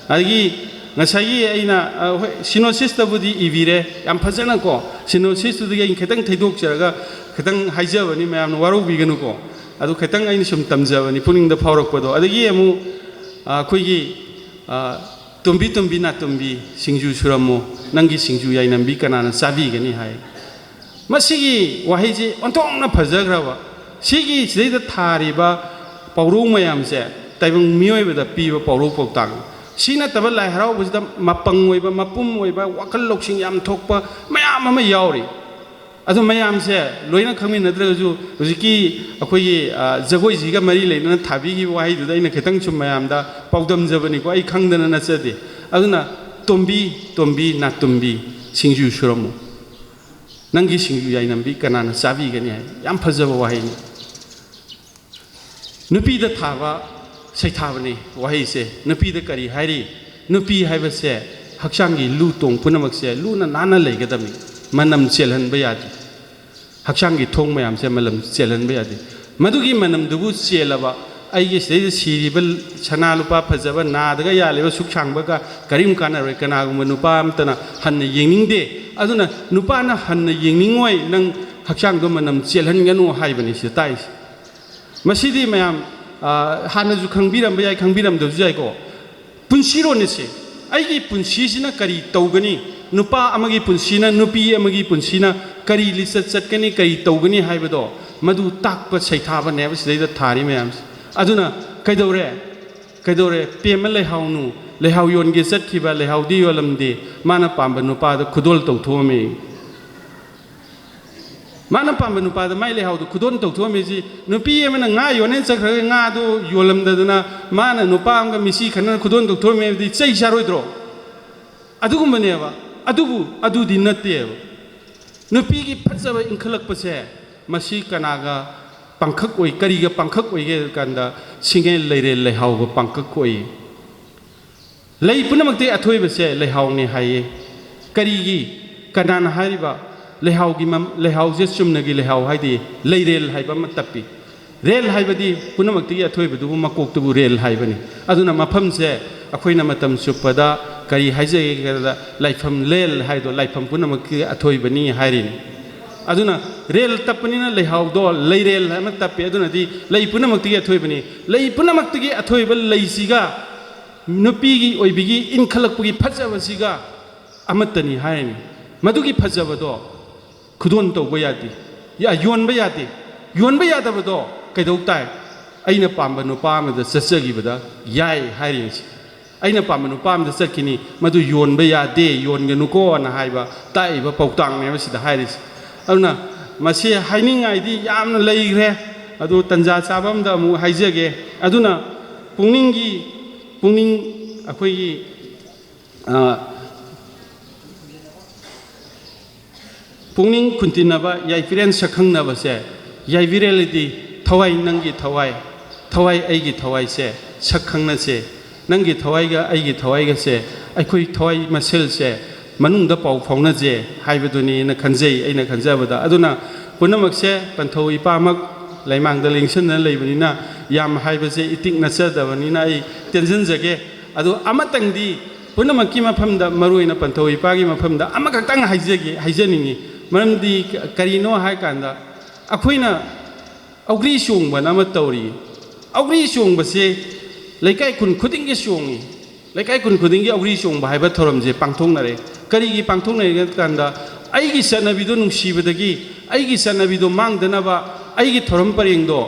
ꯑꯗꯒꯤ ꯉꯁꯥꯏꯒꯤ ꯑꯩꯅ ꯍꯣꯏ ꯁꯤꯅꯣꯁꯤꯁꯇꯕꯨꯗꯤ ꯏꯕꯤꯔꯦ ꯌꯥꯝ ꯐꯖꯅꯀꯣ ꯁꯤꯅꯣꯁꯤꯁꯇꯨꯗꯒꯤ ꯑꯩꯅ ꯈꯤꯇꯪ ꯊꯩꯗꯣꯛꯆꯔꯒ ꯈꯤꯇꯪ ꯍꯥꯏꯖꯕꯅꯤ ꯃꯌꯥꯝꯅ ꯋꯥꯔꯧꯕꯤꯒꯅꯨꯀꯣ ꯑꯗꯨ ꯈꯤꯇꯪ ꯑꯩꯅ ꯁꯨꯝ ꯇꯝꯖꯕꯅꯤ ꯄꯨꯛꯅꯤꯡꯗ ꯐꯥꯎꯔꯛꯄꯗꯣ ꯑꯗꯒꯤ ꯑꯃꯨꯛ ꯑꯩꯈꯣꯏꯒꯤ ꯇꯨꯝꯕꯤ ꯇꯨꯝꯕꯤ ꯅꯥꯇꯨꯝꯕꯤ ꯁꯤꯡꯖꯨ ꯁꯨꯔꯝꯃꯣ ꯅꯪꯒꯤ ꯁꯤꯡꯖꯨ ꯌꯥꯏꯅꯝꯕꯤ ꯀꯅꯥꯅ ꯆꯥꯕꯤꯒꯅꯤ ꯍꯥꯏ ꯃꯁꯤꯒꯤ ꯋꯥꯍꯩꯁꯤ ꯑꯣꯟꯊꯣꯛꯅ ꯐꯖꯈ꯭ꯔꯕ ꯁꯤꯒꯤ ꯁꯤꯗꯩꯗ ꯊꯥꯔꯤꯕ ꯄꯥꯎꯔꯧ ꯃꯌꯥꯝꯁꯦ ꯇꯥꯏꯕꯪ ꯃꯤꯑꯣꯏꯕꯗ ꯄꯤꯕ ꯄꯥꯎꯔꯧ ꯄꯥꯎꯇꯥꯛ ꯁꯤ ꯅꯠꯇꯕ ꯂꯥꯏ ꯍꯔꯥꯎꯕꯁꯤꯗ ꯃꯄꯪ ꯑꯣꯏꯕ ꯃꯄꯨꯝ ꯑꯣꯏꯕ ꯋꯥꯈꯜ ꯂꯧꯁꯤꯡ ꯌꯥꯝ ꯊꯣꯛꯄ ꯃꯌꯥꯝ ꯑꯃ ꯌꯥꯎꯔꯤ ꯑꯗꯨ ꯃꯌꯥꯝꯁꯦ ꯂꯣꯏꯅ ꯈꯪꯃꯤꯟꯅꯗ꯭ꯔꯒꯁꯨ ꯍꯧꯖꯤꯛꯀꯤ ꯑꯩꯈꯣꯏꯒꯤ ꯖꯒꯣꯏꯁꯤꯒ ꯃꯔꯤ ꯂꯩꯅꯅ ꯊꯥꯕꯤꯈꯤꯕ ꯋꯥꯍꯩꯗꯨꯗ ꯑꯩꯅ ꯈꯤꯇꯪ ꯁꯨꯝ ꯃꯌꯥꯝꯗ ꯄꯥꯎꯗꯝꯖꯕꯅꯤꯀꯣ ꯑꯩ ꯈꯪꯗꯅ ꯅꯠꯆꯗꯦ ꯑꯗꯨꯅ ꯇꯣꯝꯕꯤ ꯇꯣꯝꯕꯤ ꯅꯥꯇꯨꯝꯕꯤ ꯁꯤꯡꯖꯨ ꯁꯨꯔꯝꯃꯨ ꯅꯪꯒꯤ ꯁꯤꯡꯖꯨ ꯌꯥꯏꯅꯝꯕꯤ ꯀꯅꯥꯅ ꯆꯥꯕꯤꯒꯅꯤ ꯍꯥꯏ ꯌꯥꯝ ꯐꯖꯕ ꯋꯥꯍꯩꯅꯤ ꯅꯨꯄꯤꯗ ꯊꯥꯕ ꯁꯩꯊꯥꯕꯅꯤ ꯋꯥꯍꯩꯁꯦ ꯅꯨꯄꯤꯗ ꯀꯔꯤ ꯍꯥꯏꯔꯤ ꯅꯨꯄꯤ ꯍꯥꯏꯕꯁꯦ ꯍꯛꯆꯥꯡꯒꯤ ꯂꯨ ꯇꯣꯡ ꯄꯨꯝꯅꯃꯛꯁꯦ ꯂꯨꯅ ꯅꯥꯟꯅ ꯂꯩꯒꯗꯕꯅꯤ ꯃꯅꯝ ꯆꯦꯜꯍꯟꯕ ꯌꯥꯗꯦ ꯍꯛꯆꯥꯡꯒꯤ ꯊꯣꯡ ꯃꯌꯥꯝꯁꯦ ꯃꯅꯝ ꯆꯦꯜꯍꯟꯕ ꯌꯥꯗꯦ ꯃꯗꯨꯒꯤ ꯃꯅꯝꯗꯨꯕꯨ ꯆꯦꯜꯂꯕ ꯑꯩꯒꯤ ꯁꯤꯗꯩꯗ ꯁꯤꯔꯤꯕ ꯁꯅꯥ ꯂꯨꯄꯥ ꯐꯖꯕ ꯅꯥꯗꯒ ꯌꯥꯜꯂꯤꯕ ꯁꯨꯛ ꯁꯥꯡꯕꯒ ꯀꯔꯤꯝ ꯀꯥꯟꯅꯔꯣꯏ ꯀꯅꯥꯒꯨꯝꯕ ꯅꯨꯄꯥ ꯑꯃꯇꯅ ꯍꯟꯅ ꯌꯦꯡꯅꯤꯡꯗꯦ ꯑꯗꯨꯅ ꯅꯨꯄꯥꯅ ꯍꯟꯅ ꯌꯦꯡꯅꯤꯡꯉꯣꯏ ꯅꯪ ꯍꯛꯆꯥꯡꯗꯣ ꯃꯅꯝ ꯆꯦꯜꯍꯟꯒꯅꯨ ꯍꯥꯏꯕꯅꯤ ꯁꯤꯗ ꯇꯥꯏꯁꯦ ꯃꯁꯤꯗꯤ ꯃꯌꯥꯝ ꯍꯥꯟꯅꯁꯨ ꯈꯪꯕꯤꯔꯝꯕ ꯌꯥꯏ ꯈꯪꯕꯤꯔꯝꯗꯕꯁꯨ ꯌꯥꯏꯀꯣ ꯄꯨꯟꯁꯤꯔꯣꯟꯁꯦ ꯑꯩꯒꯤ ꯄꯨꯟꯁꯤꯁꯤꯅ ꯀꯔꯤ ꯇꯧꯒꯅꯤ नुपा अमगी पुंसीना नुपी अमगी पुंसीना करी लिचत चटकनी करी तौगनी हाइबदो मधु ताकप सैथाबनेब सिदैदा थारी मयाम अदुना कैदौरे पेम लेहाउनु लेहाउ योनगे चटखिबा लेहाउदी योलमदे माना पांब नुपादा खुदोल तौथोमे माना पांब नुपादा माइ लेहाउदु खुदोल तौथोमे जी नुपी एमना nga योने चखरे nga दो योलमददना माना नुपा अमगा मिसी खनना खुदोल तौथोमे दि चै सारोइद्रो अदुगुमनेबा अदुबु अदुदि नत्तेबा नुपीगी फजबा इंखलकपसे मसी कनागा पंखक ओइ करिगा पंखक ओइगे कांदा सिंगे लेरे लेहाउबा पंखक ओइ लै पुनमक्ते अथोइबसे लेहाउनि हाये करिगी कनाना हारिबा लेहाउगी मम लेहाउजे चुमनगी लेहाउ हाइदि लेरेल हाइबा मतपि रेल हाइबदि पुनमक्ते अथोइबदुबु मकोक्तुबु रेल हाइबनि अदुना मफमसे अखोइना मतम सुपदा करी हाइजेगदा लाइफम लेल हाइदो लाइफम पुनमक्ते अथोइबनि हाइरिनि अदुना रेल तपनिना लेहाउदो लेरेल हम तपे अदुनादि लै पुनमक्ते अथोइबनि लै पुनमक्ते अथोइब लैसिगा नुपीगी ओइबिगी इनखलकपुगी फजबसिगा अमतनी हाइनि मदुगी फजबदो खुदोन तौबा यादि या योनबा यादबदो कैदौ ताइ अइना पांबा नुपा अमदा चचगिबदा याय हाइरिसि अइना पांबा नुपा अमदा चटकिनि मदु योनबा यादे योनगनुको ना हाइबा ताइबा पौतांग नेबसिदा हाइरिसि अदुना मसे हाइनिंगाइदि यामना लैग्रे अदु तंजा चाबमदा अमु हाइजगे अदुना पुंगिंग अखोइगी पुंगिंग खुंतिनबा याइफिरेन सखंगनबसे याइविरेलिदि थवाई नंगी थवाई अइगी थवाई से सखंगना से नंगी थवाईगा अइगी थवाईगा से अखोइ थवाई मसेल से मनुंगदा पाउ फाउनजे हाइबदुनि न खंजै अइना खंजबदा अदुना पुनमक्से पंथौ इपामक लाइमांगदा लिंगसनना लेबनिना याम हाइबसे इतिक नचदबनिना अइ टेंशन जगे अदु अमतंगदि पुनमक्की मफमदा मरुइना पंथौ इपागी मफमदा अमखक्तंग हाइजनिंगी मरमदि करिनो हाइ कांदा अखोइना औग्री सोंगबना म तौरी औग्री सोंगबसे लेकाई खुन खुदिंगे सोंगी लेकाई खुन खुदिंगे औग्री सोंगबा हाइबा थोरमजे पांथोंनरे करिगी पांथोंनरे कांदा अइगी सनबिदो नुंसीबदगी अइगी सनबिदो मांगदनबा अइगी थोरम परेंगदो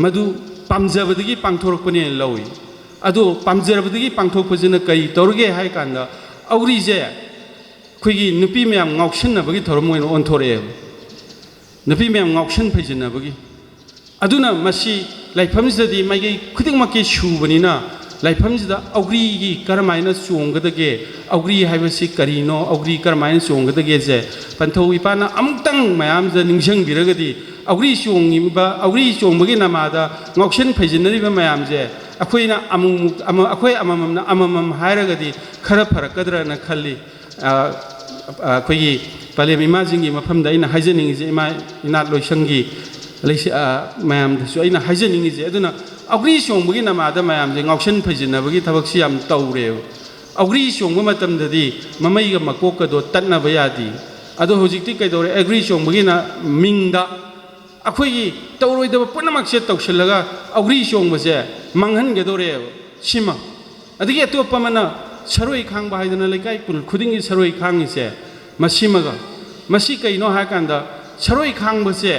मदु पामजबदगी पांथोरकपने लौई अदो पामजरबदगी पांथोकपजना कई तौरगे हाइ कांदा औग्रीजे खुइगी नुपी मयाम ngauksannabagi thorom oina onthore नुपी मयाम ngaukssan phaijinnabagi aduna masi laifamsidadi maigi khudingmakki shubaniना लाइफमसिदा औग्रीगी करमाइना चोंगदगे औग्री हाइबसि करिनो औग्री करमाइना चोंगदगे जे पंथौ इपाना अमुक्तंग मयाम ज निंजंग बिरगदी औग्री चोंगिबा औग्री चोंबगी नमादा ngoksen फैजिनरिबा मयाम जे अखोइना अखोइ अमममना अममम हायरगदी खरा फरकदरना खल्ली अखोइगी पालेम इमाजिंगी मफमदा इना हाइजनिंग जे इमा इना लोइसंगी मैम हाइजनिंगे अदुना औग्री चोंबगी नमादा मैम से ngoksen फैजिनबगी थबकसी याम तौरे औग्री चोंब मतमददी ममैगा मकोकदो तन्नब यादी अदो होजिक्ति कैदौरे औग्री चोंबगी ना मिंगदा अखोइगी तौरोइदब पुनमकसे तौसलगा औग्री चोंबसे मंगहनगदोरे सिमा अदगी अतोपमना सरोइ खांग हाइदना लेकाई कुल खुदिंगी सरोइ खांगिसे मसिमगा मसी कैनो हाकांदा सरोइ खांबसे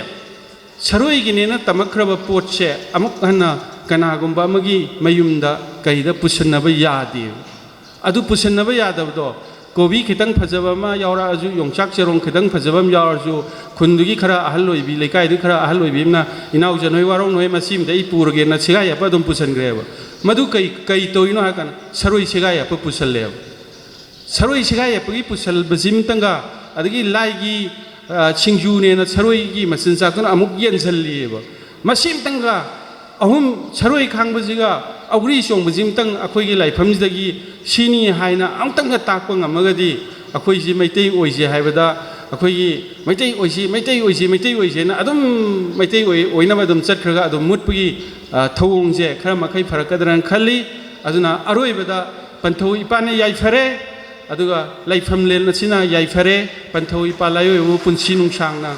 सरोइगिनेना तमख्रब पोटसे अमुक हन्ना कनागुंबा अमगी मयुमदा कईदा पुसन्नब यादे अदु पुसन्नब यादबदो कोबी खितंग फजबा मा यावराजु योंचाक चेरोंग खितंग फजबम यावराजु खुंदुगी खरा अहल लोइबी लेकाइदु खरा अहल लोइबीना इनाउ जनोइ वारों नोइ मसीमदा इ पुरगे न सिगाय अप दुम पुसनग्रेब मदु कई तोइनो हाकन सरोइ सिगाय अप पुसल्लेब सरोइ सिगाय अपगी पुसल बजिमतंगा अदगी लाइगी सिंजुनेना सरोइगी मसिनचाकन अमुक येनसल्लिएब मसीमतंगा अहुम सरोइ खांबजिगा औग्री चोंबजिमतंग अखोइगी लाइफमजिदगी सिनी हाइना अमतंगा ताकपा ngमगदी अखोइजी मैतै ओइजे हाइबदा अखोइगी मैतै ओइजे ना अदुम मैतै ओइनबा अदुम चटखरगा अदुम मुटपगी थौंगजे खरा मखै फरकदरन खल्ली अदुना अरोइबदा पंथौ इपाने याइफरे अदुगा लाइफम लेन असिना याइफरे पंथौ इपा लायोयबु पुंसि नुंसांगना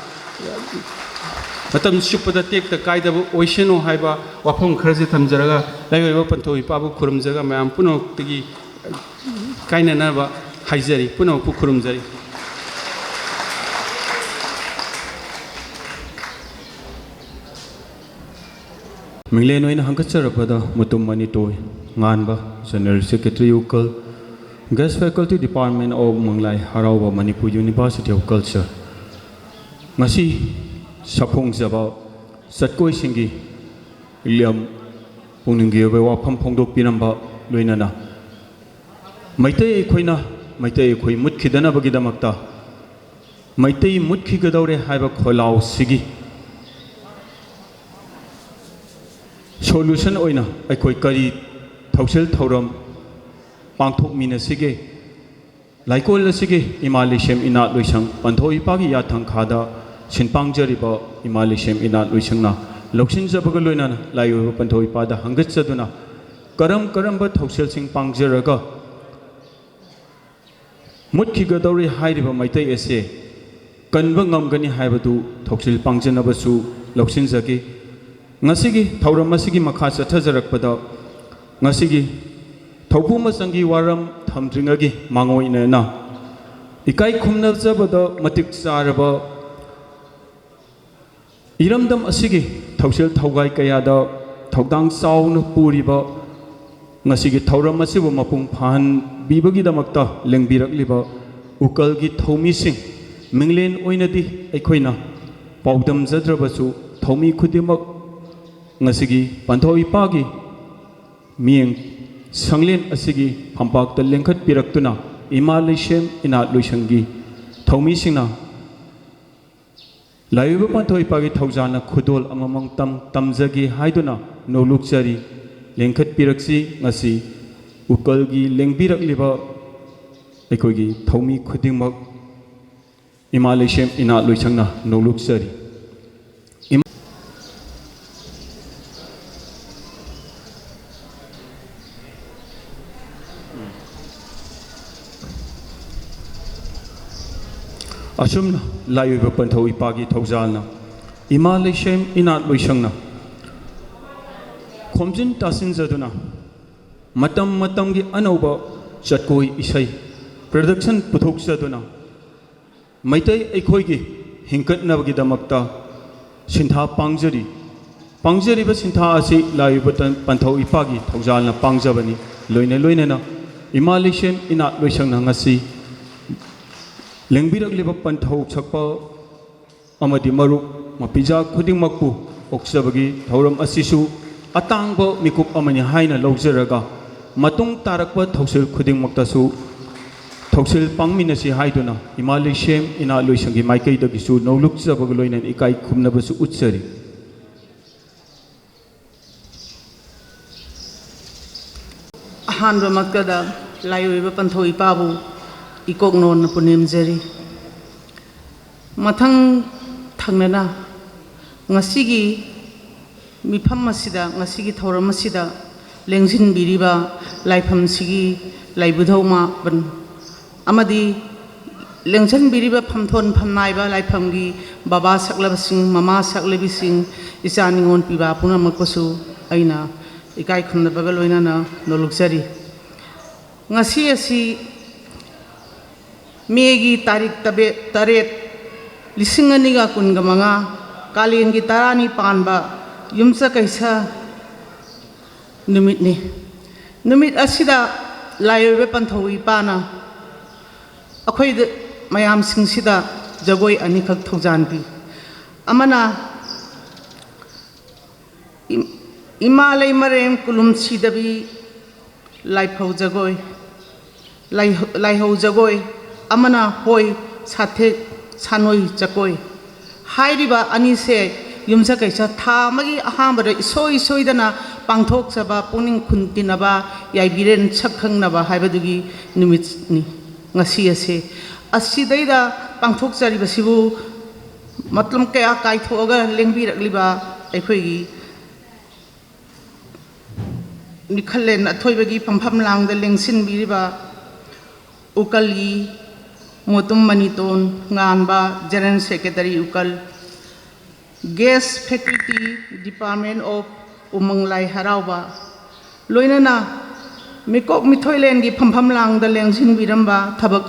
मतम चुपदा टेक्ता कायदब ओइसेनो हाइबा वाफम खरजे थमजरगा लायोयबु पंथौ इपाबु खुरुमजगा मयाम पुनोक्तगी कायननाबा हाइजरी पुनोपु खुरुमजरी मिंगलेन ओइन हंगचरपदा मुतुम मनी टोय nganba General Secretary Ukal Guest Faculty Department of Manglai Harawa Manipur University of Culture ngasi sapong jaba satkoi singi liam pungningi we wa pham phongdok pinamba loinana maitei khoina maitei khoi mutkidana bagi damakta maitei mutki gadore haiba kholau sigi solution oina aikoi kari thausil thauram pangthok mina sige laikol sige imalishem ina loisang panthoi pagi ya thangkhada sinpangjariba imalishem ina loisangna loksin jabaga loina layo panthoi pada hangat chaduna karam ba thausil sing pangjaraga mutki gadori hairiba maitai ese kanba ngamgani haibadu thausil pangjanabasu loksin jagi ngasigi thauram masigi makha chathajarakpada ngasigi thaupu masangi waram thamdringagi mangoina na ikai khumnal jabada matik charaba iramdam asigi thausil thaugai kayada thaudang sauna puriba ngasigi thauram asibu mapung phan bibagi damakta lengbirakliba ukalgi thomi sing minglen oinadi aikhoina paudam jadrabasu thomi khudimak ngasigi panthoi pagi mieng sanglen asigi phampak ta lengkhat piraktuna imalishem ina loisangi thomi singna laiba panthoi pagi thaujana khudol amamang tamjagi haiduna nolukchari lengkhat piraksi ngasi ukalgi lengbirakliba ekogi thomi khudingmak imalishem ina loisangna nolukchari asumna layoiba panthau ipagi thaujalna imalishem ina loisangna khomjin tasin jaduna matam gi anauba chatkoi isai production puthok jaduna maitai ekhoi gi hingkat nabagi damakta sintha pangjari ba sintha asi layoiba panthau ipagi thaujalna pangjabani loina na imalishem ina loisangna ngasi lengbirakliba panthau chakpa amadi maru mapija khudingmakpu oksabagi thauram asisu atangba mikup amani haina lawjaraga matung tarakpa thausil khudingmaktasu thausil pangminasi haiduna ima leisem ina loisangi maikai dagisu noluk chabagloinan ikai khumnabasu utsari ahanba makada laiwe panthoi pabu ikoknon punemjeri mathang thangnana ngasigi mifam masida ngasigi thoram masida lengsin biriba laifam sigi laibudhauma ban amadi lengsan biriba phamthon phamnaiba laifamgi baba saklabasing mama saklabising isaningon piba punamakpasu aina ikai khumna bagaloina na noluksari ngasi asi megi tarik taret lisinganiga kunga manga kalengi tarani panba yumsa kaisa numit asida laiwe panthoi pana akhoi mayam singsida jagoi anikak thaujanpi amana imalai marem kulum sidabi laifau jagoi laihau jagoi amana hoi sathe sanoi jakoi hairiba anise yumsa kaisa tha magi ahambara isoi dana pangthok saba puning khuntinaba yaibiren sakhangnaba haibadugi numit ni ngasi ase asidaida pangthok jaribasibu matlam kaya kaithoga lengbirakliba aikhoigi nikhallen athoibagi phampham langda lengsin biriba ukali motum maniton nganba general secretary ukal gas faculty department of umanglai harauba loinana mikok mithoilen gi phampham langda lengsin biramba thabak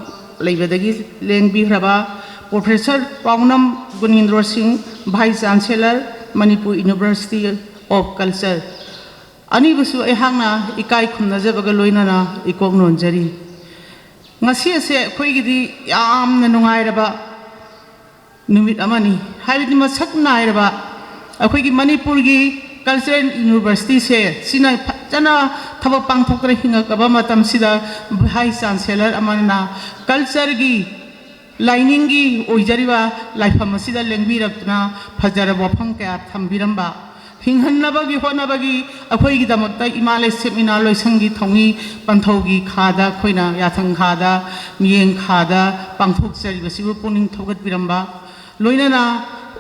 leibadagi lengbihraba professor paunam gunindra singh vice chancellor manipur university of culture ani busu ehangna ikai khumna jabaga loinana ikok nonjari ngasi ase khoigidi yamna nungairaba numit amani haibidi masak nairaba akhoigi manipur gi cultural university se sina jana thabak pangthokra hinga kaba matam sida vice chancellor amana culture gi lining gi oijariba laifam sida lengbirakna phajara wafam kya thambiramba hinghannabagi honabagi akhoigi damakta imalai semina loisangi thongi panthogi khada khoina yathang khada miyeng khada pangthok saribasibu puning thogat biramba loinana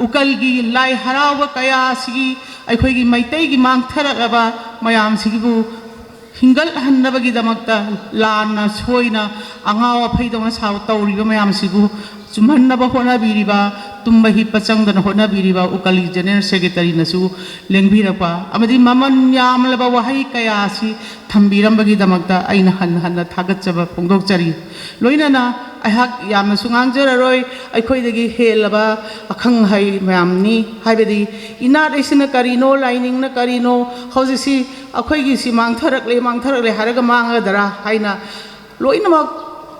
ukalgi lai harawa kaya sigi akhoigi maitai gi mangtharaba mayam sigibu hingal hannabagi damakta lana soina angawa phaidama saw tawriba mayam sibu chumhannaba hona biriba tumba hi pachangdana hona biriba ukali general secretary nasu lengbirapa amadi maman yamlaba wahai kaya si thambirambagi damakta aina hanna thagachaba pongdokchari loinana ahak yamna sungangjararoi aikhoidagi helaba akhang hai mayamni haibedi ina resina karino lining na karino hojisi akhoigi si mangtharakle haraga mangadara haina loinamak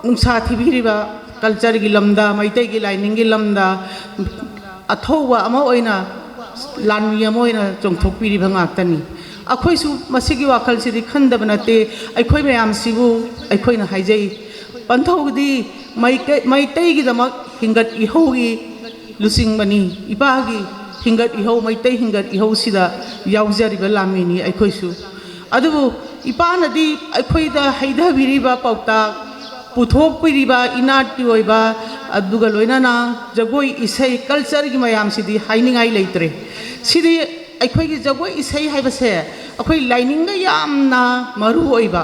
nungsa thibiriba culture gi lamda maitai gi lining gi lamda athowa ama oina lanmi ama oina chongthokpiri bhangaktani akhoi su masigi wakal sidi khandaba nate aikhoi mayam sibu aikhoina haijai panthogdi maitai gi damak hingat ihogi lusing bani ibagi hingat iho maitai hingat iho sida yaujariba lamini aikhoi su adubu ipanadi aikhoida haida biriba pauta puthok piriba inati oiba aduga loinana jagoi isai culture gi mayam sidi hainingai leitre sidi aikhoi gi jagoi isai haibase akhoi lining ga yamna maru oiba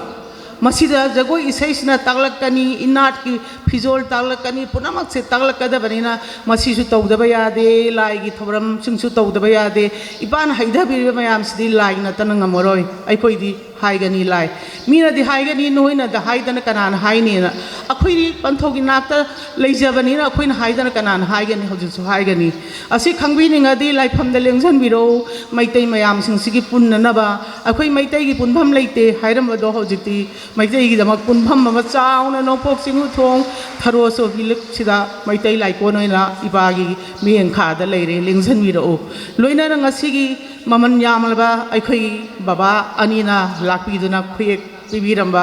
masida jagoi isai sina taglakani inat ki fizol taglakani punamak se taglakada banina masisu tawdaba yade lai gi thoram singsu tawdaba yade iban haida biriba mayam sidi lai na tananga moroi aikhoi di haigani lai mina di haigani noina da haidana kanan haini na akhoi panthogi nakta leijabani na akhoi na haidana kanan haigani hojisu haigani asi khangbi ninga di lai pham da lengjan biro maitai mayam sing sigi punna naba akhoi maitai gi punpham leite hairam do hojiti maitai gi damak punpham ma chauna no pok singu thong tharo so hilak sida maitai lai ko noina ibagi mieng kha da leire lengjan biro loina na ngasi gi maman yamalba aikhoi baba anina lakpiduna khuyek pibiramba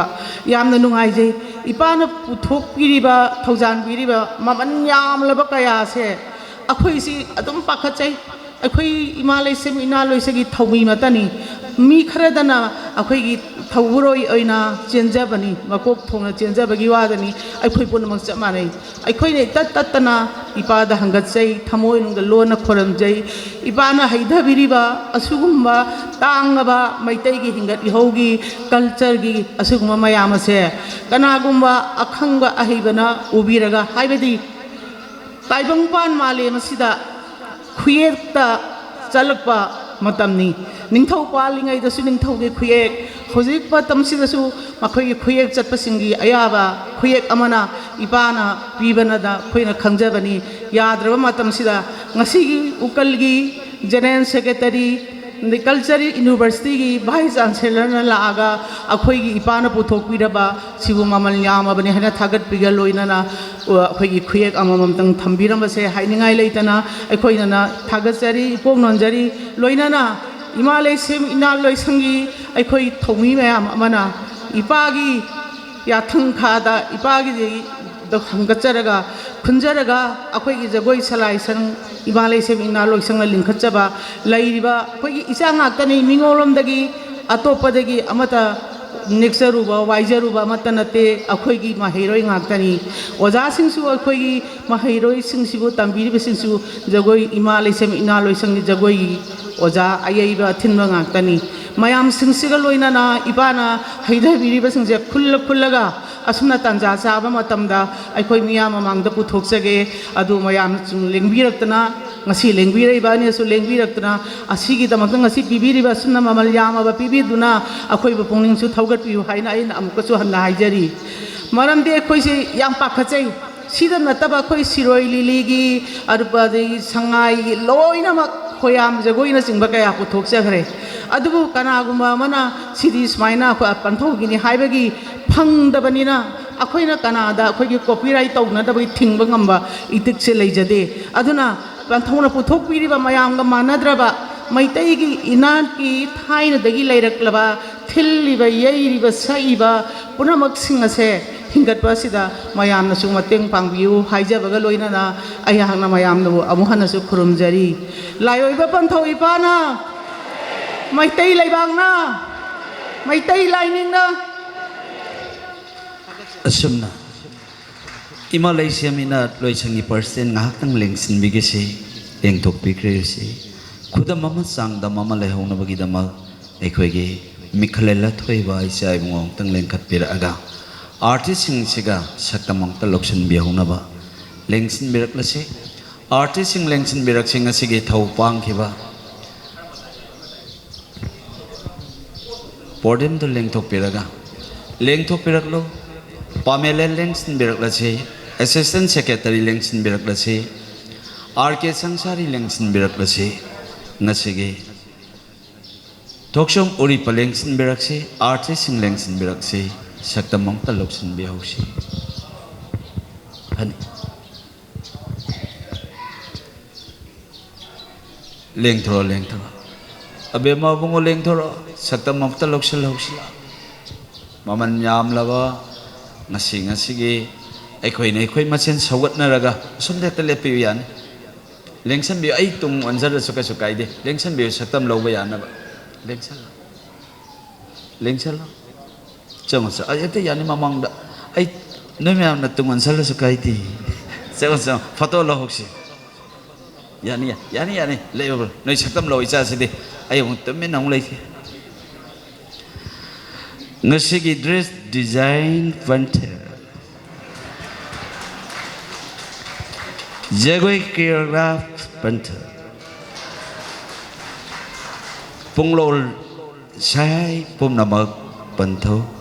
yamna nungaijai ipana puthokpiriba thaujanpiriba maman yamlaba kaya se akhoi si adum pakhachai akhoi imalai sem inaloi segi thaumi matani mi kharadana akhoi gi thawuroi oina chenjabani makok thongna chenjabagi wadani akhoi punamak chamanai akhoi ne tatana ipada hangatsai thamoi nungda lona khoramjai ipana haidhabiriba asugumba tangaba maitai gi hingat ihogi culture gi asugumba mayamase kanagumba akhangba ahibana ubiraga haibedi taibangpan male masida khuyekta chalakpa matamni ningthau palingai dasu ningthau ge khuyek hojik patam sidasu makhoi khuyek chatpasingi ayaba khuyek amana ipana pibana da khoina khangjabani yadraba matam sida ngasi gi ukal gi general secretary the culture university gi vice chancellor na laaga akhoi gi ipana puthok piraba sibu mamal yama bani hana thagat pigal loina na akhoi gi khuyek amamam tang thambiramba se hainingai leitana akhoi na thagachari ipong nonjari loina na imalai sem inal loi sangi akhoi thomi mayam amana ipagi yathang khada ipagi the hangacharaga khunjaraga akhoi gi jagoi salai sang imalai sem inal loi sang lingkhachaba lairiba akhoi gi isa ngaktani mingolom dagi atopadagi amata nexaruba waijaruba matanate akhoi gi mahairoi ngaktani oja singsu akhoi gi mahairoi singsibu tambiri singsu jagoi imalai sem inal loi sang jagoi oja ayaiba thinba ngaktani mayam singsiga loina na ibana haidhabiriba singje khullaga asumna tanja chaba matamda aikhoi miyam mamangda puthokchage adu mayam chung lengbirakna ngasi lengbiraiba ne su lengbirakna asigi damakta ngasi pibiriba sunna mamal yama ba pibiduna akhoi ba pongning su thaugat piu haina aina amka su hanna haijari maramde akhoi se yam pakhachai sida nataba akhoi siroi liligi arba de sangai loina mak khoyam jagoina singba kaya puthokchagre adubu kanaguma mana sidi smaina ko panthogini haibagi phangdabanina akhoina kanada akhoi copyright tawna da bai thingba ngamba itik se leijade aduna panthona puthokpiriba mayamga manadraba maitai gi inan ki thaina dagi lairaklaba thilliba yeiriba saiba punamak singase hingatpa sida mayamna su mateng pangbiu haijabaga loina na ayahna mayamna amuhana su khurumjari layoiba panthau ipana maitai laibangna maitai lainingna asumna imalai siamina loisangi percent ngahtang lengsin bigese engtok pikrese khudam mama sangda mama lehona bagidama ekhoige mikhalela thoiba isai mong tang lengkhat piraga artist sing siga saktamang ta loksan bihona ba lengsin biraklase artist sing lengsin birak sing asige thau pang khiba podium to lengthok piraga lengthok piraklo pamela lengsin biraklase assistant secretary lengsin biraklase RK sangsari lengsin biraklase ngasige tokshom uri palengsin birakse artist sing lengsin birakse saktamang taloksin bihausi hani lengthro abe ma bungo lengthro saktamang taloksin hausi maman yam laba ngasige ekhoi machen sagatnaraga somde tele piyan lengsan bi ai tung anjar suka ide lengsan bi saktam loba yana ba lengsan chama sa ay ate yani mamang da ay nomyam na tung ansal suka ide sa photo lo hoksi yani level noi saktam lo isa side ay mo tamen nang lai ngasigi dress design vanter jagoi choreograph panter punglol sai pum namak pantho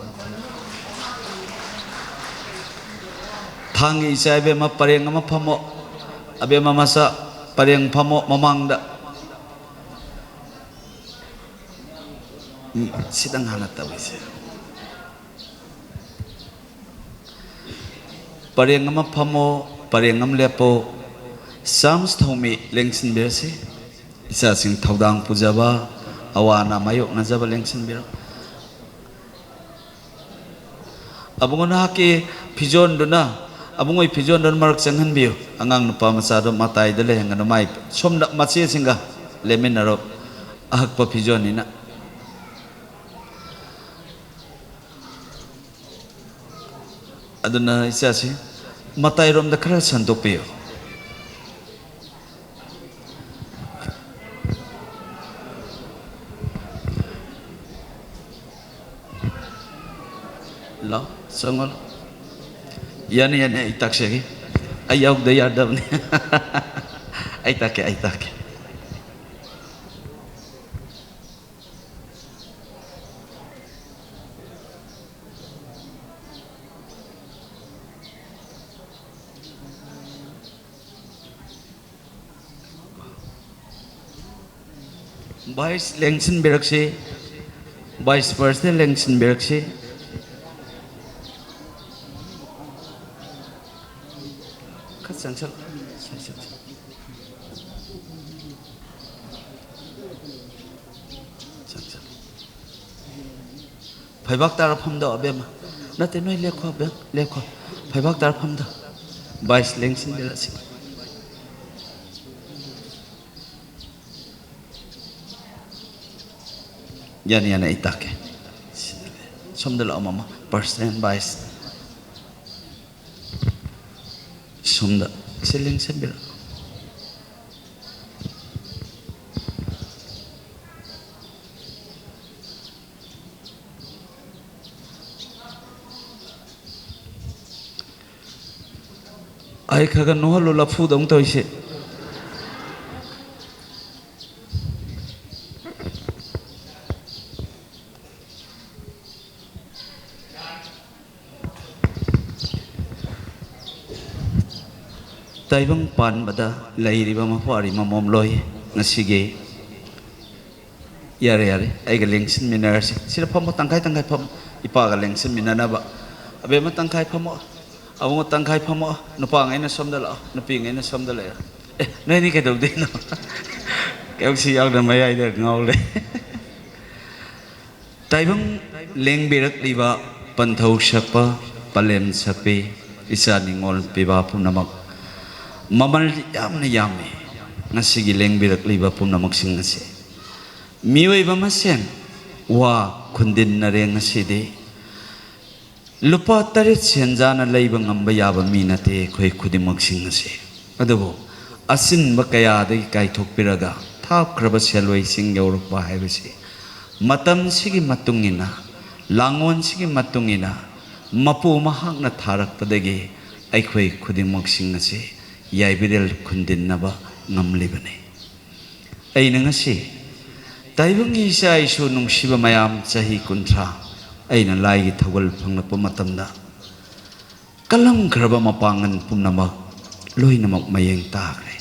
thangi sai be ma pareng ma phamo abe ma masa pareng phamo mamangda sidang hanat tawise pareng ma phamo parengam lepo sams thomi lengsin berse isa sing thodang pujaba awana mayok najaba lengsin ber abungo na haki pijon duna abungo pijon don mark changhan biu angang nupa masa do matai dele ngano mai somna machi singa lemin naro ahak pa pijon ina aduna isa si matai rom da khara santok piu lo sangol yani itak segi ayaw da yadam ni ay take Vice lengsin beraksi Vice President lengsin beraksi Cancel. Phải bác ta phong độ bên mà nó tới nói lê khoa phải bác ta phong độ bài lên xin là xin yani này tak xong được mà percent bài xong được sẽ lên xin biết ai khá gần nó là phụ đóng tôi sẽ tay băng pan bada lấy đi băng hoa đi mà mồm lôi ngã sige yare ai cái link xin mình ra xin là phong tăng khai phong ipa cái link xin mình na ba abe mà tăng khai phong Amo tangkai pamo, nupang ay na somdala, nuping ay na somdala. Na ini kayak dulu no. Kayak siang dan maya itu ngau le. Taibang leng berak liba pantau siapa palem sapi isa ningol piba pun namak. Mamal yam na yame ngasigi leng berak liba pun namak sing ngasi. Miway ba masyan wa kundin na rin ngasi de. Lupa tarit senjana laibang ambayaba minate koi khudimag singnase adubo asin bakaya de kai thokpiraga thap kraba selwai sing yaurukba haibase matam sigi matungina langon sigi matungina mapu mahakna tharakpadagi aikhoi khudimag singnase yaibirel khundinaba ngamlibane aina ngasi taibangi isa isu nungsiba mayam chahi kuntra aina lai thawal phanglapa matamda kalam khraba mapangan pumnamak loinamak mayeng takre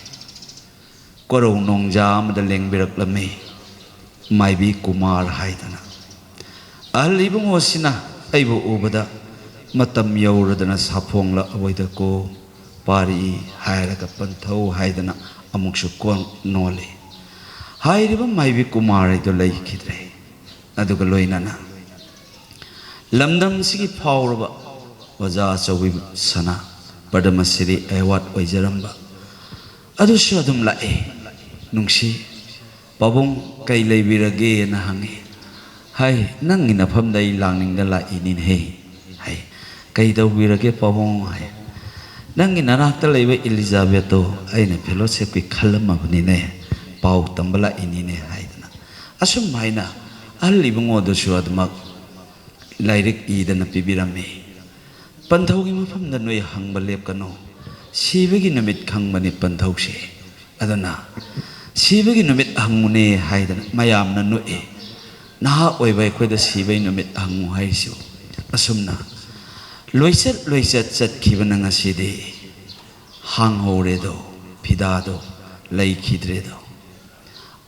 koro nongja amada lengbirak lame maibi kumar haidana alibung osina aibo ubada matam yauradana saphongla awaida ko pari hairaga panthau haidana amuksu kon nole hairiba maibi kumar aido lai khidre aduga loinana Lamdam sigi powerba waja chawi sana padamasiri award oijaramba adu shodum lae nungsi pabong kai leibirage na hangi hai nang ina phamdai langning da la inin he hai kai dau birage pabong hai nang ina nakta leiba Elizabeth to aina fellowship ki khalama bani ne pau tambala inine haidana asum maina alli bungo do shuadmak Lairik ida na pibirame panthau gi mafam da noi hangba lep kano sibagi namit khangmani panthau se adana sibagi namit hangmune haidana mayam na noi na oi bai khoi da sibai namit hangu haisu asumna loiset chat khibana ngasi de hang hore do phida do lai khidre do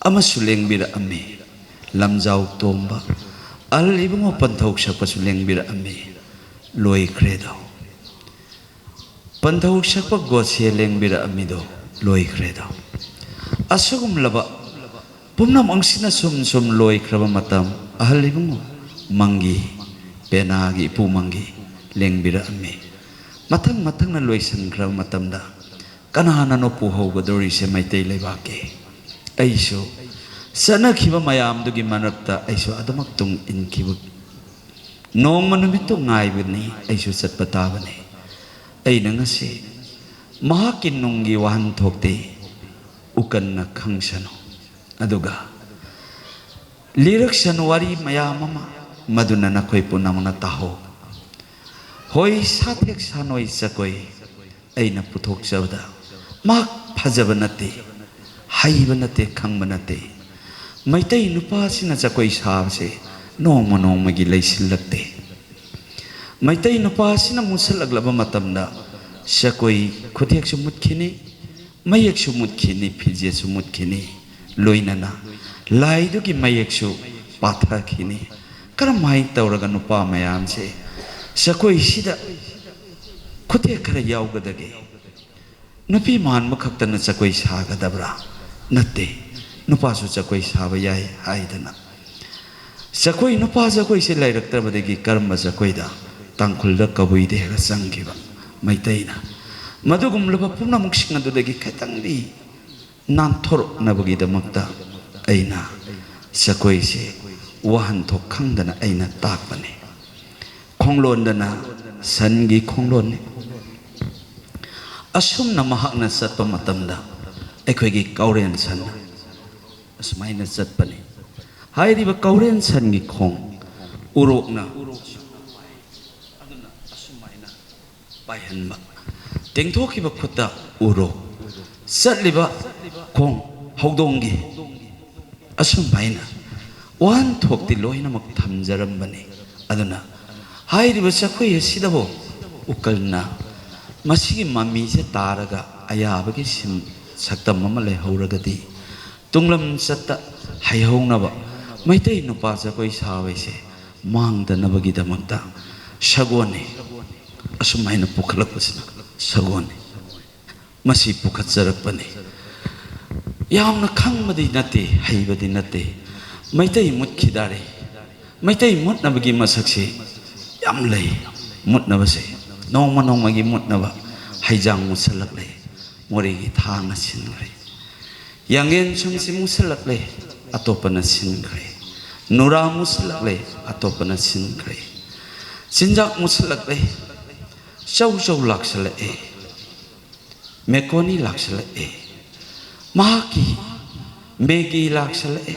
ama suleng bir ame lamjau tomba Alibungo panthau sakpa suleng bir ame loi kredo panthau sakpa gosie leng bir amido loi kredo asugum laba pumnam angsina sum loi kraba matam alibungo mangi penagi pu mangi ꯂꯦꯡꯕꯤꯔꯛꯑꯝꯃꯤ ꯃꯊꯪ ꯃꯊꯪꯅ ꯂꯣꯏꯁꯤꯟꯈ꯭ꯔꯕ ꯃꯇꯝꯗ ꯀꯅꯥꯅꯅꯣ ꯄꯨꯍꯧꯒꯗꯧꯔꯤꯁꯦ ꯃꯩꯇꯩ ꯂꯩꯕꯥꯛꯀꯤ ꯑꯩꯁꯨ ꯆꯠꯅꯈꯤꯕ ꯃꯌꯥꯝꯗꯨꯒꯤ ꯃꯔꯛꯇ ꯑꯩꯁꯨ ꯑꯗꯨꯃꯛ ꯇꯨꯡ ꯏꯟꯈꯤꯕ ꯅꯣꯡꯃ ꯅꯨꯃꯤꯠꯇꯨ ꯉꯥꯏꯕꯅꯤ ꯑꯩꯁꯨ ꯆꯠꯄ ꯇꯥꯕꯅꯤ ꯑꯩꯅ ꯉꯁꯤ ꯃꯍꯥꯛꯀꯤ ꯅꯨꯡꯒꯤ ꯋꯥꯍꯟꯊꯣꯛꯇꯤ ꯎꯀꯟꯅ ꯈꯪꯁꯅꯨ ꯑꯗꯨꯒ ꯂꯤꯔꯛꯁꯅꯨ ꯋꯥꯔꯤ ꯃꯌꯥꯝ ꯑꯃ ꯃꯗꯨꯅ ꯅꯈꯣꯏ ꯄꯨꯝꯅꯃꯛꯅ ꯇꯥꯍꯧ ꯍꯣꯏ ꯁꯥꯊꯦꯛ ꯁꯥꯅꯣꯏ ꯆꯀꯣꯏ ꯑꯩꯅ ꯄꯨꯊꯣꯛꯆꯕꯗ ꯃꯍꯥꯛ ꯐꯖꯕ ꯅꯠꯇꯦ ꯍꯩꯕ ꯅꯠꯇꯦ ꯈꯪꯕ ꯅꯠꯇꯦ ꯃꯩꯇꯩ ꯅꯨꯄꯥꯁꯤꯅ ꯆꯀꯣꯏ ꯁꯥꯕꯁꯦ ꯅꯣꯡꯃ ꯅꯣꯡꯃꯒꯤ ꯂꯩꯁꯤꯜꯂꯛꯇꯦ ꯃꯩꯇꯩ ꯅꯨꯄꯥꯁꯤꯅ ꯃꯨꯠꯁꯜꯂꯛꯂꯕ ꯃꯇꯝꯗ ꯆꯀꯣꯏ ꯈꯨꯊꯦꯛꯁꯨ ꯃꯨꯠꯈꯤꯅꯤ ꯃꯌꯦꯛꯁꯨ ꯃꯨꯠꯈꯤꯅꯤ ꯐꯤꯖꯦꯠꯁꯨ ꯃꯨꯠꯈꯤꯅꯤ ꯂꯣꯏꯅꯅ ꯂꯥꯏꯗꯨꯒꯤ ꯃꯌꯦꯛꯁꯨ ꯄꯥꯊꯈꯤꯅꯤ ꯀꯔꯝꯍꯥꯏꯅ ꯇꯧꯔꯒ ꯅꯨꯄꯥ ꯃꯌꯥꯝꯁꯦ ꯆꯀꯣꯏꯁꯤꯗ ꯈꯨꯊꯦꯛ ꯈꯔ ꯌꯥꯎꯒꯗꯒꯦ ꯅꯨꯄꯤ ꯃꯥꯟꯕ ꯈꯛꯇꯅ ꯆꯀꯣꯏ ꯁꯥꯒꯗꯕ꯭ꯔꯥ ꯅꯠꯇꯦ ꯅꯨꯄꯥꯁꯨ ꯆꯀꯣꯏ ꯁꯥꯕ ꯌꯥꯏ ꯍꯥꯏꯗꯅ ꯆꯀꯣꯏ ꯅꯨꯄꯥ ꯆꯀꯣꯏꯁꯦ ꯂꯩꯔꯛꯇꯕꯗꯒꯤ ꯀꯔꯝꯕ ꯆꯀꯣꯏꯗ ꯇꯥꯡꯈꯨꯜꯗ ꯀꯕꯨꯏꯗ ꯆꯪꯈꯤꯕ ꯃꯩꯇꯩꯅ ꯃꯗꯨꯒꯨꯝꯂꯕ ꯄꯨꯝꯅꯃꯛꯁꯤꯡ ꯑꯗꯨꯗꯒꯤ ꯈꯤꯇꯪꯗꯤ ꯅꯥꯟꯊꯣꯔꯛꯅꯕꯒꯤꯗꯃꯛꯇ ꯑꯩꯅ ꯆꯀꯣꯏꯁꯦ ꯋꯥꯍꯟꯊꯣꯛ ꯈꯪꯗꯅ ꯑꯩꯅ ꯇꯥꯛꯄꯅꯤ ꯈꯣꯡꯂꯣꯟꯗꯅ ꯁꯟꯒꯤ ꯈꯣꯡꯂꯣꯟꯅꯤ ꯑꯁꯨꯝꯅ ꯃꯍꯥꯛꯅ ꯆꯠꯄ ꯃꯇꯝꯗ ꯑꯩꯈꯣꯏꯒꯤ ꯀꯥꯎꯔꯦꯟ ꯁꯟ ꯑꯁꯨꯃꯥꯏꯅ ꯆꯠꯄꯅꯤ ꯍꯥꯏꯔꯤꯕ ꯀꯥꯎꯔꯦꯟ ꯁꯟꯒꯤ ꯈꯣꯡ ꯎꯔꯣꯛꯅ ꯑꯗꯨꯅ ꯑꯁꯨꯃꯥꯏꯅ ꯄꯥꯏꯍꯟꯕ ꯇꯦꯡꯊꯣꯛꯈꯤꯕ ꯈꯨꯠꯇ ꯎꯔꯣꯛ ꯆꯠꯂꯤꯕ ꯈꯣꯡ ꯍꯧꯗꯣꯡꯒꯤ ꯑꯁꯨꯃꯥꯏꯅ ꯋꯥꯍꯟꯊꯣꯛꯇꯤ ꯂꯣꯏꯅꯃꯛ ꯊꯝꯖꯔꯝꯕꯅꯤ ꯑꯗꯨꯅ ꯍꯥꯏꯔꯤꯕ ꯆꯈꯣꯏ ꯑꯁꯤꯗꯕꯨ ꯎꯀꯜꯅ ꯃꯁꯤꯒꯤ ꯃꯃꯤꯁꯦ ꯇꯥꯔꯒ ꯑꯌꯥꯕꯒꯤ ꯁꯛꯇꯝ ꯑꯃ ꯂꯩꯍꯧꯔꯒꯗꯤ ꯇꯨꯡꯂꯝ ꯆꯠꯇ ꯍꯩꯍꯧꯅꯕ ꯃꯩꯇꯩ ꯅꯨꯄꯥ ꯆꯈꯣꯏ ꯁꯥꯕꯩꯁꯦ ꯃꯥꯡꯗꯅꯕꯒꯤꯗꯃꯛꯇ ꯁꯒꯣꯜꯅꯤ ꯑꯁꯨꯃꯥꯏꯅ ꯄꯨꯈꯠꯂꯛꯄꯁꯤꯅ ꯁꯒꯣꯜꯅꯤ ꯃꯁꯤ ꯄꯨꯈꯠꯆꯔꯛꯄꯅꯤ ꯌꯥꯝꯅ ꯈꯪꯕꯗꯤ ꯅꯠꯇꯦ ꯍꯩꯕꯗꯤ ꯅꯠꯇꯦ ꯃꯩꯇꯩ ꯃꯨꯠꯈꯤꯗꯥꯔꯦ ꯃꯩꯇꯩ ꯃꯨꯠꯅꯕꯒꯤ ꯃꯁꯛꯁꯦ ꯌꯥꯝ ꯂꯩ ꯃꯨꯠꯅꯕꯁꯦ ꯅꯣꯡꯃ ꯅꯣꯡꯃꯒꯤ ꯃꯨꯠꯅꯕ ꯍꯩꯖꯥꯡ ꯃꯨꯠꯁꯜꯂꯛꯂꯦ ꯃꯣꯔꯦꯒꯤ ꯊꯥꯡꯅ ꯁꯤꯟꯈ꯭ꯔꯦ ꯌꯥꯡꯒꯦꯟ ꯁꯨꯝꯁꯤ ꯃꯨꯠꯁꯜꯂꯛꯂꯦ ꯑꯇꯣꯞꯄꯅ ꯁꯤꯟꯈ꯭ꯔꯦ ꯅꯨꯔꯥ ꯃꯨꯠꯁꯜꯂꯛꯂꯦ ꯑꯇꯣꯞꯄꯅ ꯁꯤꯟꯈ꯭ꯔꯦ ꯆꯤꯟꯖꯥꯛ ꯃꯨꯠꯁꯜꯂꯛꯂꯦ ꯆꯧ ꯆꯧ ꯂꯥꯛꯁꯜꯂꯛꯑꯦ ꯃꯦꯀꯣꯅꯤ ꯂꯥꯛꯁꯜꯂꯛꯑꯦ ꯃꯍꯥꯛꯀꯤ ꯃꯦꯒꯤ ꯂꯥꯛꯁꯜꯂꯛꯑꯦ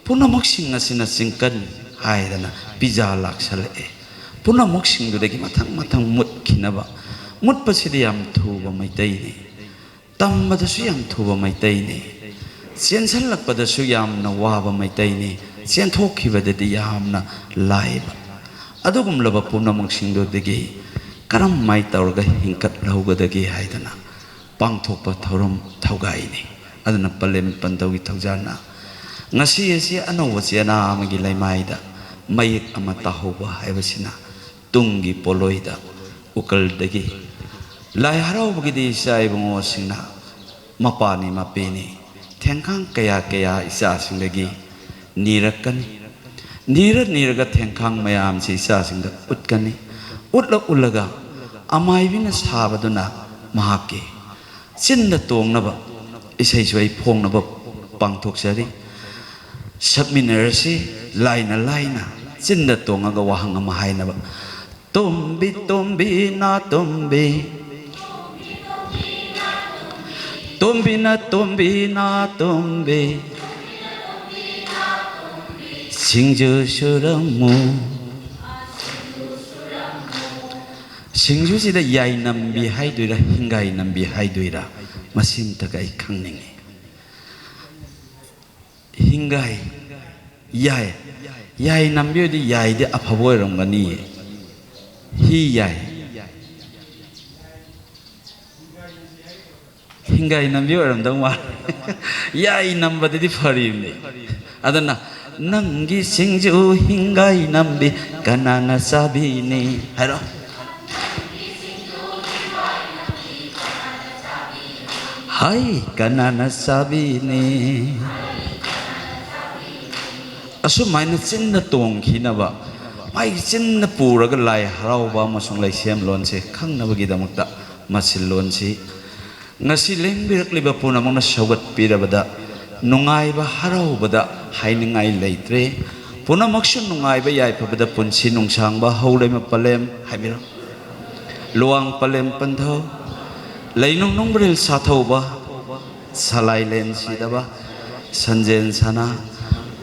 ꯄꯨꯝꯅꯃꯛꯁꯤꯡ ꯑꯁꯤꯅ ꯆꯤꯡꯀꯟ ꯍꯥꯏꯗꯅ ꯄꯤꯖꯥ ꯂꯥꯛꯁꯜꯂꯛꯑꯦ ꯄꯨꯝꯅꯃꯛꯁꯤꯡꯗꯨꯗꯒꯤ ꯃꯊꯪ ꯃꯊꯪ ꯃꯨꯠꯈꯤꯅꯕ ꯃꯨꯠꯄꯁꯤꯗꯤ ꯌꯥꯝ ꯊꯨꯕ ꯃꯩꯇꯩꯅꯤ ꯇꯝꯕꯗꯁꯨ ꯌꯥꯝ ꯊꯨꯕ ꯃꯩꯇꯩꯅꯤ ꯆꯦꯟꯁꯤꯜꯂꯛꯄꯗꯁꯨ ꯌꯥꯝꯅ ꯋꯥꯕ ꯃꯩꯇꯩꯅꯤ ꯆꯦꯟꯊꯣꯛꯈꯤꯕꯗꯗꯤ ꯌꯥꯝꯅ ꯂꯥꯏꯕ ꯑꯗꯨꯒꯨꯝꯂꯕ ꯄꯨꯝꯅꯃꯛꯁꯤꯡꯗꯨꯗꯒꯤ ꯀꯔꯝꯃꯥꯏ ꯇꯧꯔꯒ ꯍꯤꯡꯀꯠꯍꯧꯒꯗꯒꯦ ꯍꯥꯏꯗꯅ ꯄꯥꯡꯊꯣꯛꯄ ꯊꯧꯔꯝ ꯊꯧꯒꯥꯏꯅꯤ ꯑꯗꯨꯅ ꯄꯂꯦꯝ ꯄꯟꯗꯧꯒꯤ ꯊꯧꯖꯥꯜꯅ ꯉꯁꯤ ꯑꯁꯤ ꯑꯅꯧꯕ ꯆꯦꯅꯥ ꯑꯃꯒꯤ ꯂꯩꯃꯥꯏꯗ ꯃꯌꯦꯛ ꯑꯃ ꯇꯥꯍꯧꯕ ꯍꯥꯏꯕꯁꯤꯅ ꯇꯨꯡꯒꯤ ꯄꯣꯂꯣꯏꯗ ꯎꯀꯜꯗꯒꯤ ꯂꯥꯏ ꯍꯔꯥꯎꯕꯒꯤꯗꯤ ꯏꯆꯥ ꯏꯕꯨꯡꯉꯣꯁꯤꯡꯅ ꯃꯄꯥꯅꯤ ꯃꯄꯦꯅꯤ ꯊꯦꯡꯈꯥꯡ ꯀꯌꯥ ꯀꯌꯥ ꯏꯆꯥꯁꯤꯡꯗꯒꯤ ꯅꯤꯔꯛꯀꯅꯤ ꯅꯤꯔꯒ ꯊꯦꯡꯈꯥꯡ ꯃꯌꯥꯝꯁꯤ ꯏꯆꯥꯁꯤꯡꯗ ꯎꯠꯀꯅꯤ ꯎꯠꯂꯒ ꯑꯃꯥꯏꯕꯤꯅ ꯁꯥꯕꯗꯨꯅ ꯃꯍꯥꯛꯀꯤ ꯆꯤꯟꯗ ꯇꯣꯡꯅꯕ ꯏꯁꯩꯁꯨ ꯑꯩ ꯐꯣꯡꯅꯕ ꯄꯥꯡꯊꯣꯛꯆꯔꯤ ꯁꯛꯃꯤꯟꯅꯔꯁꯤ ꯂꯥꯏꯅ ꯂꯥꯏꯅ ꯆꯤꯟꯗ ꯇꯣꯡꯉꯒ ꯋꯥꯍꯪ ꯑꯃ ꯍꯥꯏꯅꯕ ꯇꯣꯝꯕꯤ ꯇꯣꯝꯕꯤ ꯅꯥ ꯇꯣꯝꯕꯤ ꯇꯣꯝꯕꯤꯅ ꯇꯣꯝꯕꯤ ꯅꯥ ꯇꯣꯝꯕꯤ ꯁꯤꯡꯖꯨ ꯁꯨꯔꯝꯃꯨ ꯁꯤꯡꯖꯨꯁꯤꯗ ꯌꯥꯏ ꯅꯝꯕꯤ ꯍꯥꯏꯗꯣꯏꯔꯥ ꯍꯤꯡꯒꯥꯏ ꯅꯝꯕꯤ ꯍꯥꯏꯗꯣꯏꯔꯥ ꯃꯁꯤꯃꯇꯒ ꯑꯩ ꯈꯪꯅꯤꯡꯉꯤ ꯍꯤꯡꯒꯥꯏ ꯌꯥꯏ ꯅꯝꯕꯤ ꯑꯣꯏꯗꯤ ꯌꯥꯏꯗꯤ ꯑꯐꯕ ꯑꯣꯏꯔꯝꯒꯅꯤꯌꯦ ꯍꯤ ꯌꯥꯏ ꯍꯤꯡꯒꯥꯏ ꯅꯝꯕꯤ ꯑꯣꯏꯔꯝꯗꯧ ꯃꯥꯜꯂꯦ ꯌꯥꯏ ꯅꯝꯕꯗꯗꯤ ꯐꯔꯤꯕꯅꯤ ꯑꯗꯨꯅ ꯅꯪꯒꯤ ꯁꯤꯡꯖꯨ ꯍꯤꯡꯒꯥꯏ ꯅꯝꯕꯤ ꯀꯅꯥꯅ ꯆꯥꯕꯤꯅꯤ ꯍꯥꯏꯔꯣ ꯍꯥꯏ ꯀꯅꯥꯅ ꯆꯥꯕꯤꯅꯤ ꯑꯁꯨꯃꯥꯏꯅ ꯆꯤꯟꯅ ꯇꯣꯡꯈꯤꯅꯕ mai chin na puraga lai harauba masung lai siam lon se khang na bagi damakta masil lon si ngasi lengbirak liba punamang na sagat pirabada nungai ba harauba hainingai leitre punamaksun nungai ba yai pabada punsi nungsang ba haulai ma palem haibira luang palem pantho leinung nungbril sathau ba salai len sidaba sanjen sana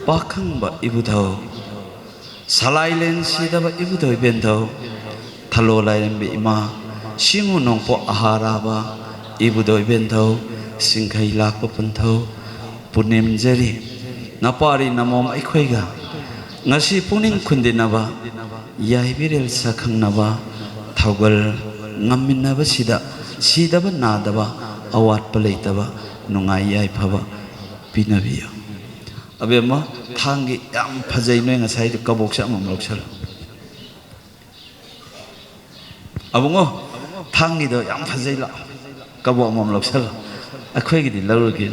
pakhang ba ibudhau salai len sidaba ibudhau bendhau thalo lairem be ima singu nongpo ahara ba ibudhau bendhau singkhai lakpa panthau punem jari napari namom aikhoiga ngasi puning khundinaba yaibirel sakhangnaba thaugal ngamminaba sidaba nadaba awatpa leitaba nungai yai phaba pinabiyo abema thangi yam phajai noi ngasai du kabok sa amam loksal abungo thangi do yam phajai la kabok amam loksal akhoi gi di lawr gi